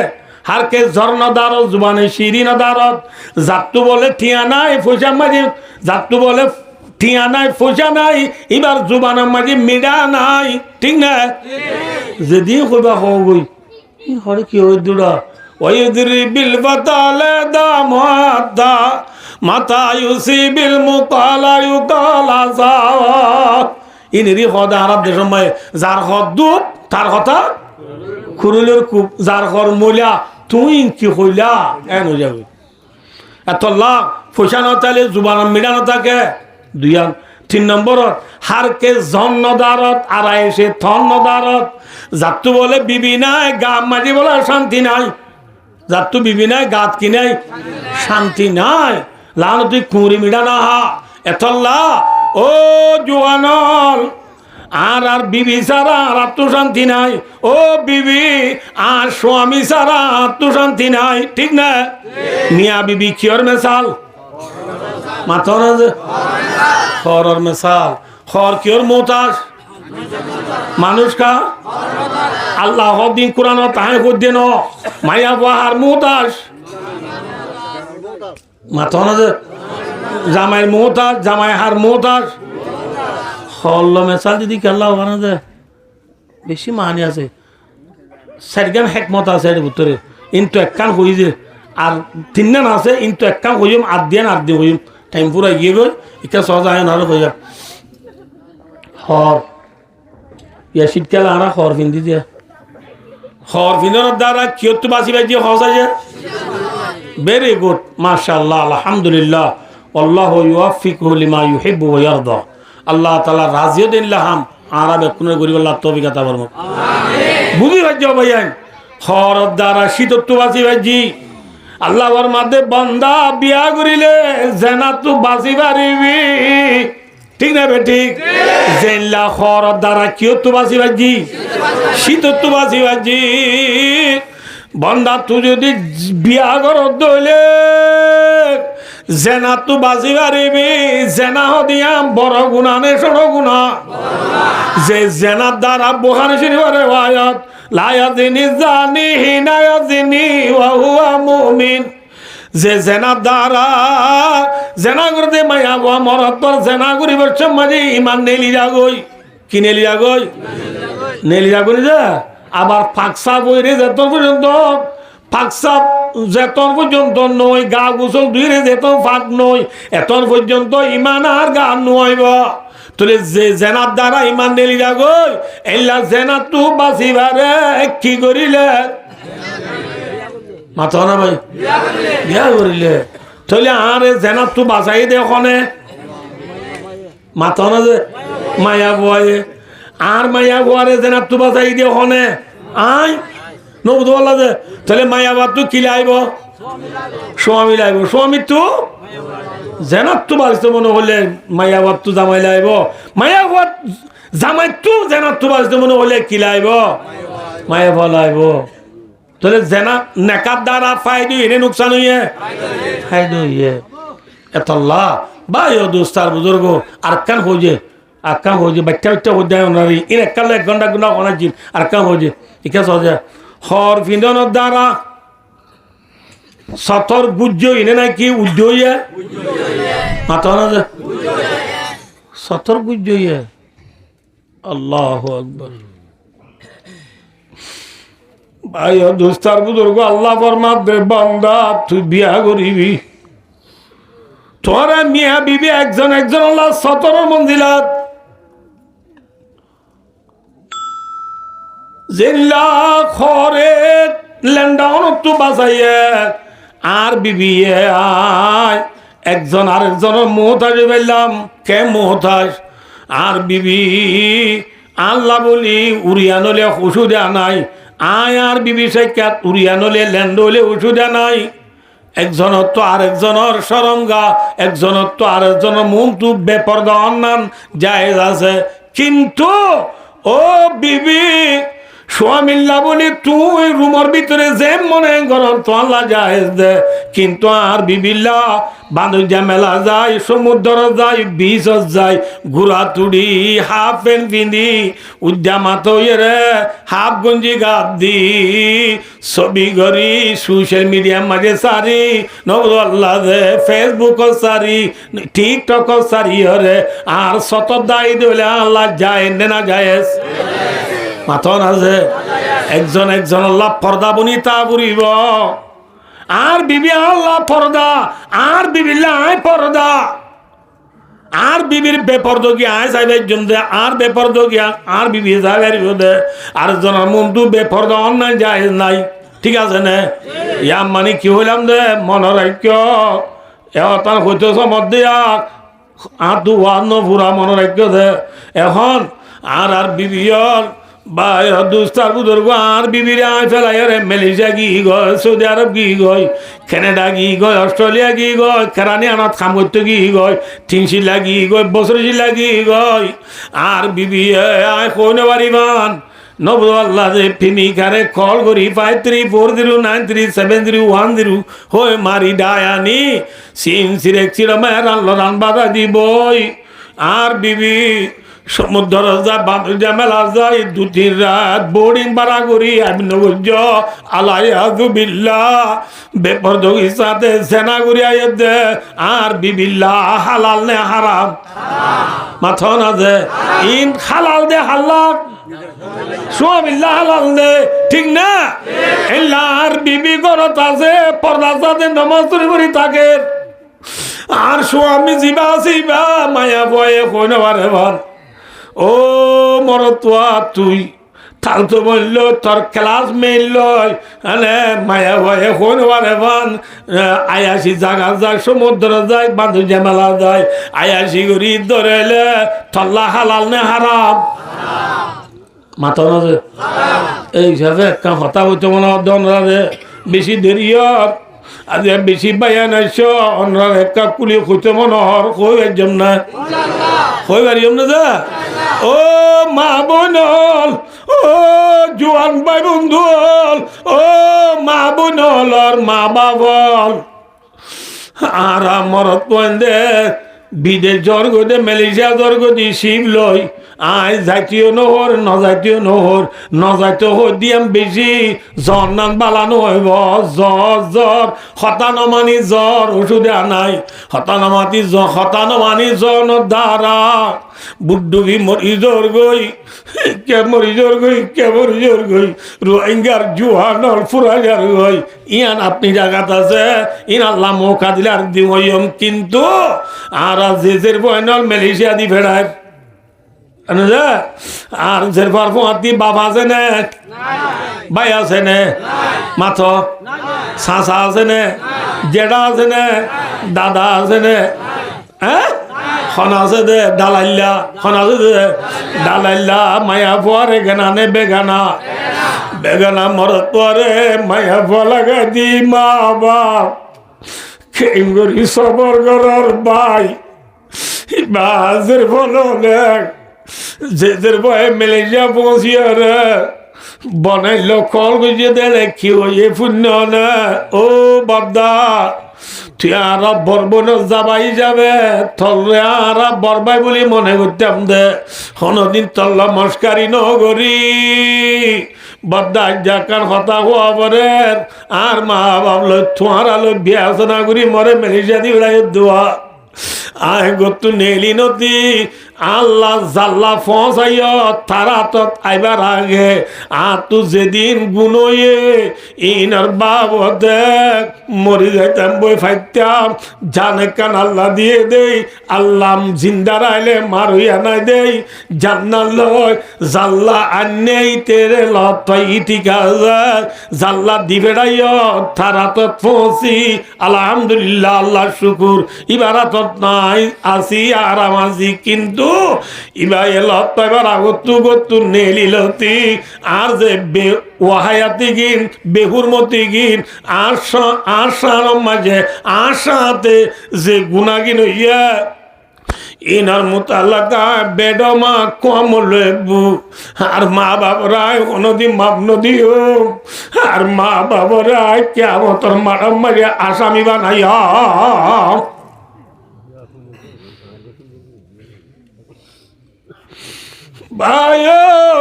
হারকে ঝর্ণা দারত জুবানে শিরি না দারত জাতু বলে ঠিয়া নাই পয়সা মাঝে জাতু বলে ঠিয়া নাই পয়সা নাই এবার জুবানের মাঝে মিডা নাই ঠিক না যদি কইবা হই হরে কি হই দুরা ওয়াইদরি বিল বাতালে দামাদা মাতা ইউসিবিল মুকালা ইউকালা সা ইনেরি হদা আরব দেশের মায়ে যার হদ দুপ তার কথা খুরুলের কূপ যার ঘর মইলা তুই কি হইলা এন হয়ে যাবে এত লাখ পয়সা না তাহলে জুবান মিডানো থাকে 3 নম্বরত হারকে জন নদারত আর এসে থন নদারত যাত্তু বলে বিবি নাই গা মাঝি বলে শান্তি নাই যাত্তু বিবি নাই গাত কি নাই শান্তি নাই লাল তুই কুঁড়ি মিডানা হা এতল্লা ও জোয়ানল আর বিবি সারা আর তো শান্তি নাই ও বিবি আর স্বামী সারা তো শান্তি নাই ঠিক না মিয়া বিবি কিয়র মেসাল মাথা না যে খরর মেসাল খর কিয়র মোতাস মানুষ কা আল্লাহ দিন কোরআন তাই করদেন মায়া বাহার মোতাস মাথা না যে জামাইয়ের মোতাস জামাই হার মোতাস হল্ল মেসাল দিদি কেল্লা ওখানে যে বেশি মাহানি আছে 4 গান হেকমত আছে এর ভিতরে কিন্তু একখান হই যে আর 3 গান আছে কিন্তু একখান হইম 8 দিন হইম টাইম পুরা গিয়ে গই এটা সহজ আয় না হইয়া হর ইয়া শীতকালে আরা হর ফিন্দি দিয়া হর ফিন্দানোর দ্বারা কিয়ত বাসি বাজি হস আছে ভেরি গুড মাশাআল্লাহ আলহামদুলিল্লাহ আল্লাহু ইউওয়াফিকু লিমা ইউহিব্বু ওয়া ইয়ারদা আল্লাহ তাআলা রাজিও দিল্লাহাম আরাব কোন গরিব আল্লাহ তৌফিক আতা ফরমাক আমিন বুঝি ভাজ্য ভাইয়ান হর দ্বারা শীতত্ব বাসি বাজি আল্লাহর মাঝে বান্দা বিয়া করিলে জেনা তু বাঁচি পারিবি ঠিক না বে ঠিক জেনলা খর দ্বারা কিও তো বাঁচি বাজি শীত তো বাঁচি বাজি বন্দা তু যদি বিয়া কর দইলে জেনা তু বাঁচি পারিবি জেনা হদিয়া বড় গুণা নে ছোট গুণা যে জেনার দ্বারা বুখারী শরীফের রিওয়ায়াত লা ইয়াজিনি জানি হিনা ইয়াজিনি ওয়া হুয়া মুমিন যে জেনার দ্বারা জেনা করতে মায়া গো মরত তোর জেনা করিবার সময় ইমান নেলি যাগই কি নেলি যাগই নেলি যাগই যা আবার ফাকসা বইরে যেত পর্যন্ত ফাকসা যেতন পর্যন্ত নই গা গোসল ধুইরে যেত ফাঁক নই এতন পর্যন্ত ইমান আর গা নইব তোলে যে জেনার দ্বারা ইমান নেলি যাগই এল্লা জেনা তু বাঁচিবারে কি করিলে মাথা না ভাই বিয়া করিলে তাহলে আরে জেনা তু বাঁচাই দে ওখানে মাথা না যে মায়া বয়ে আর মায়া বয়ারে জেনা তু বাঁচাই দে ওখানে আই নবুদ বলা যে তাহলে মায়া বাদ তু কি লাইব স্বামী লাইব স্বামী তু জেনা তু বাঁচতে মনে হলে মায়া বাদ তু জামাই লাইব মায়া বাদ জামাই তু জেনা তু বাঁচতে মনে হলে কি লাইব মায়া বা লাইব তাহলে জেনা নেকার দ্বারা ফায়দা এনে নুকসান হইয়ে ফায়দা হইয়ে এতল্লাহ ভাই ও দোস্তার বুজুর্গ আর কান হইয়ে বাচ্চা বাচ্চা হইয়ে ওনারি ইন একাল 1 ঘন্টা গুনা অনাজি আর কান হইয়ে ইকা সহজে হর ফিন্দনের দ্বারা সতর গুজ্জ ইনে নাকি উজ্জ হইয়ে মাথা না যে সতর গুজ্জ হইয়ে আল্লাহু আকবার ভাই ও দোস্তার বুজুর্গ আল্লাহ ফরমাতে বান্দা তুই বিয়া করিবি তোরা মিয়া বিবি একজন আল্লাহ 17 মঞ্জিলাত জিল্লা খরে ল্যান্ডাউন তো বাঁচাইয়ে আর বিবি আয় একজন আরেকজনের মোহতাজ বললাম কে মোহতাজ আর বিবি আল্লাহ বলি উড়িয়ানলে ওষুধ নাই আয় আর বিবি সাক্ষাৎ উড়িয়ানলে ল্যান্ড হলে ওষুধ নাই একজনের তো আরেকজনের সরঙ্গা একজনের তো আরেকজনের মন তু বেপরদা অন্যান জায়েজ আছে কিন্তু ও বিবি স্বামীল্লা বলি তুই রুমের ভিতরে যে মনে গরম তো আল্লাহ জায়েজ দে কিন্তু আর বিবিল্লা বান্ধব মেলা যায় সমুদ্র যায় বিচ যায় ঘুরা তুড়ি হাফ প্যান্ট পিন্ধি উদ্যামাত রে হাফ গঞ্জি গাত দি ছবি গড়ি সোশ্যাল মিডিয়ার মাঝে সারি নবুল্লাহ দে ফেসবুক সারি টিকটক সারি হরে আর শত দায়ী দিলে আল্লাহ যায় না জায়েজ মাথন আছে একজন আল্লাহ পর্দা বনি তা বুড়িব আর বিবি আল্লাহ পর্দা আর বিবিল্লা আয় পর্দা আর বিবির বেপর্দ গিয়ে আয় চাইবে জমদে আর বেপর্দ গিয়া আর বিবি যাবে আর জনের মন্তু বেপর্দা অন্যায় যায় নাই ঠিক আছে না ইয়াম মানে কি হইলাম দে মনের ঐক্য তার হইতে সমর দিয়া আর দু পুরা মনের ঐক্য দে এখন আর বিবিয়র ভাই দোস্তার বুজুর্গ আর বিবিরে আয় ফেলাই রে মালয়েশিয়া গিয়ে গয় সৌদি আরব গিয়ে গয় কানাডা গিয়ে গয় অস্ট্রেলিয়া গিয়ে গয় কেরানি আনাত খাম করতে গিয়ে গয় তিনশিলা গিয়ে গয় বছরশিলা গিয়ে গয় আর বিবি আয় কইনে পারিবান নবু আল্লাহ যে ফিমিকারে কল করি 5340937010 হয়ে মারি ডায়ানি সিন সিরেক চিরমে রান্ল রান বাধা দিবই আর বিবি সমুদ্র যা মেলা যায় 2-3 রাত বোর্ডিং ভাড়া করি আমি নগর্য আলাইহাজুবিল্লা বেপরদগির সাথে সেনা করি আয়ে দে আর বিবিল্লা হালাল নে হারাম মাথা না দে ইন হালাল দে হালাল সুবিল্লা হালাল দে ঠিক না এল্লার বিবি গরত আছে পর্দা সাথে নামাজ পড়ি থাকে আর স্বামী জিবা জিবা মায়া বয়ে কইনে পারে ভার ও মরতুয়া তুই তাল তো বলল তোর ক্লাস মেল মানে মায়া ভয়ে কোন বারে বান আয়াসি জাগা যায় সমুদ্র যায় বান্ধু জামেলা যায় আয়াসি করি ধরেলে তল্লা হালাল নে হারাম মাথা না এই হিসাবে একটা হতা হইতে মনে দনরা বেশি দেরি আজ বেশি বাইয়া নাইছ অন্যার একটা কুলি খুঁজতে মনোহর কই একজন না কই বাড়িম না যা ও মা বোনল ও জোয়ান ভাই বন্ধুল ও মা বোনল আর মা বাবল আর মরত পয়েন্দে বিদেশ জর্গদে মালয়েশিয়া জর্গদি শিব লই আয় জাতীয় নহর নজাতীয় নহর নজাতীয় হদিয়াম বেশি জ্বর নান বালানো হইব জ্বর জ্বর হতানমানি জ্বর ওষুধে আনাই হতানমানি জ্বর দ্বারা বুড্ডুগি মরিজর গই কে মরিজর গই রোহিঙ্গার জুহানর ফুরাইয়ার গই ইয়ান আপনি জায়গাত আছে ইন আল্লাহ মৌকা দিলে আর দিম কিন্তু আর জেজের বয়নল মালয়েশিয়া দি ফেরায় আর জের পারফি বাবা আছে নে ভাই আছে নে মাথ চাচা আছে নে জেডা আছে নে দাদা আছে নে হ্যাঁ খনা আছে দে ডালাইল্লা খনা আছে দে ডালাইল্লা মায়া পরে গেনা নে বেগানা মরত পরে মায়া ফলাগা দি মা বাপ খেম করি সবর করার ভাই বাজের ফলো দেখ যেদের ভয়ে মালয়েশিয়া পৌঁছিয়ে রে বনাইল কল গুজিয়ে দেলে কি হয়ে পুণ্য না ও বাবদা তুই আর বরবন যাবাই যাবে থলে আর বরবাই বলি মনে করতাম দে কোনদিন তল্ল মস্কারি নগরী বদ্দা যাকার হতা হওয়া পরে আর মা বাবলো তোমার আলো বিয়া আলোচনা করি মরে মালয়েশিয়া দি উড়াই দোয়া আয় গতু নেলি নদী আল্লাহ জাল্লা ফসাইয় তারা তো আইবার আগে আর তু যেদিন গুনয়ে ইনার বাবু দেখ মরি যাইতাম বই ফাইতাম জানে কান আল্লাহ দিয়ে দেই আল্লাহ জিন্দা রাইলে মারুইয়া নাই দেই জান্নার লয় জাল্লা আন্নেই তেরে লতাই ঠিক আছে জাল্লা দিবে রাইয় তারা তো ফসি আলহামদুলিল্লাহ আল্লাহ শুকুর ইবারাত নাই আসি আরাম আসি কিন্তু ইবা এলত এবার আগতু নেলিলতি আর যে ওয়াহায়াতি গিন বেহুর মতি গিন আশার মাঝে আশাতে যে গুণাগিন হইয়া ইনার মোতালাকা বেডমা কম লেবু আর মা বাবরাই কোনদিন মাপ নদীও আর মা বাবরাই কেমতর মারাম মারিয়া আসামি বানাইয়া ভাইও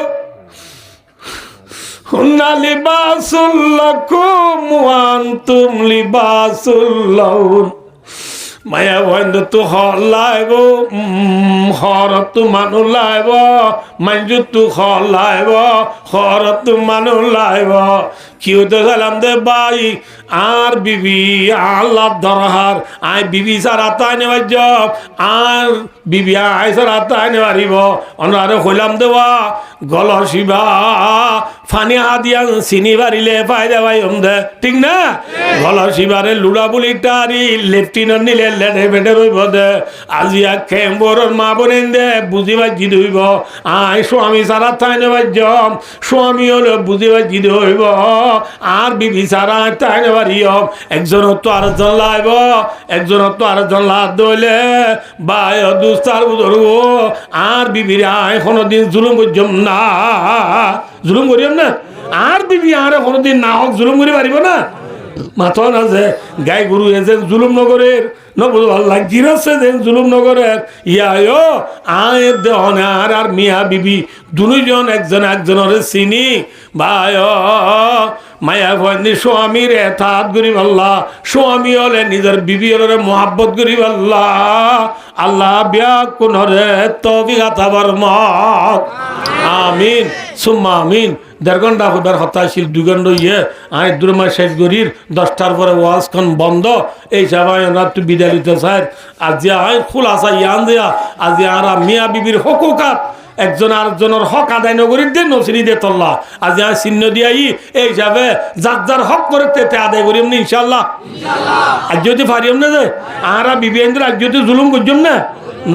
হুন্না লিবাসুল লাকুম ওয়া আনতুম লিবাসুল লাহুন মায়া বন্ধু তু হলাইব হরত মানু লাইব মাঞ্জু তু হলাইব হরত মানু লাইব কিউ তো গেলাম দে ভাই আর বিবি আল্লাহ দরহার আয় বিবি সারা তাই নেওয়ার জব আর বিবি আয় সারা তাই নেওয়ারিব অনারে হইলাম দেওয়া গল শিবা ফানি হাদিয়া চিনি বাড়িলে পাই দেওয়াই দে ঠিক না গল শিবারে লুড়া বুলি টারি লেফটিনেন্ট নিলে লেটে বেটে রইব দে আজিয়া খেম্বরের মা বোনেন দে বুঝিবার জিদ হইব আয় স্বামী সারা তাই নেওয়ার জব স্বামী হলে বুঝিবার জিদ হইব আর বিবি সারা তাই নেওয়ার একজন তো আরেকজন লাইব একজন তো আরেকজন লাভ দইলে বাই দুস্তার বুঝরব আর বিবির আয় কোনোদিন জুলুম করছম না জুলুম করিম না আর বিবি আর কোনোদিন না হোক জুলুম করি পারিব না মাথা না যে গাই গরু এসে জুলুম নগরের নবুল আল্লাহ গিরছে দেন জুলুম নগরের ইয়ায়ো আয় দেহনে আর মিয়া বিবি দুইজন একজনের চিনি ভাই মায়া ভয়নি স্বামীর এতাত গরিব আল্লাহ স্বামী হলে নিজের বিবি হলে মোহাব্বত গরিব আল্লাহ আল্লাহ বিয়া কোনরে তৌফিক আতা বরমত আমিন সুম্মা আমিন 1.5 ঘন্টা হবার হতাশিল 2 ঘন্টা ইয়ে আয় দুর্মা শেষ গরির 10টার পরে ওয়াজখন বন্ধ এই সবাই রাত বিদায় দিতে চাই আজি আয় ফুল আসা ইয়ান দেয়া আজি আর মিয়া বিবির হকুকাত একজন আরেকজনের হক আদায় নগরীর দেন নসিরি দে তল্লা আজি আয় চিহ্ন দিয়াই এই হিসাবে যার হক করে তেতে আদায় করিম না ইনশাল্লাহ আর যদি পারিম না যে আর বিবি আজ যদি জুলুম করছম না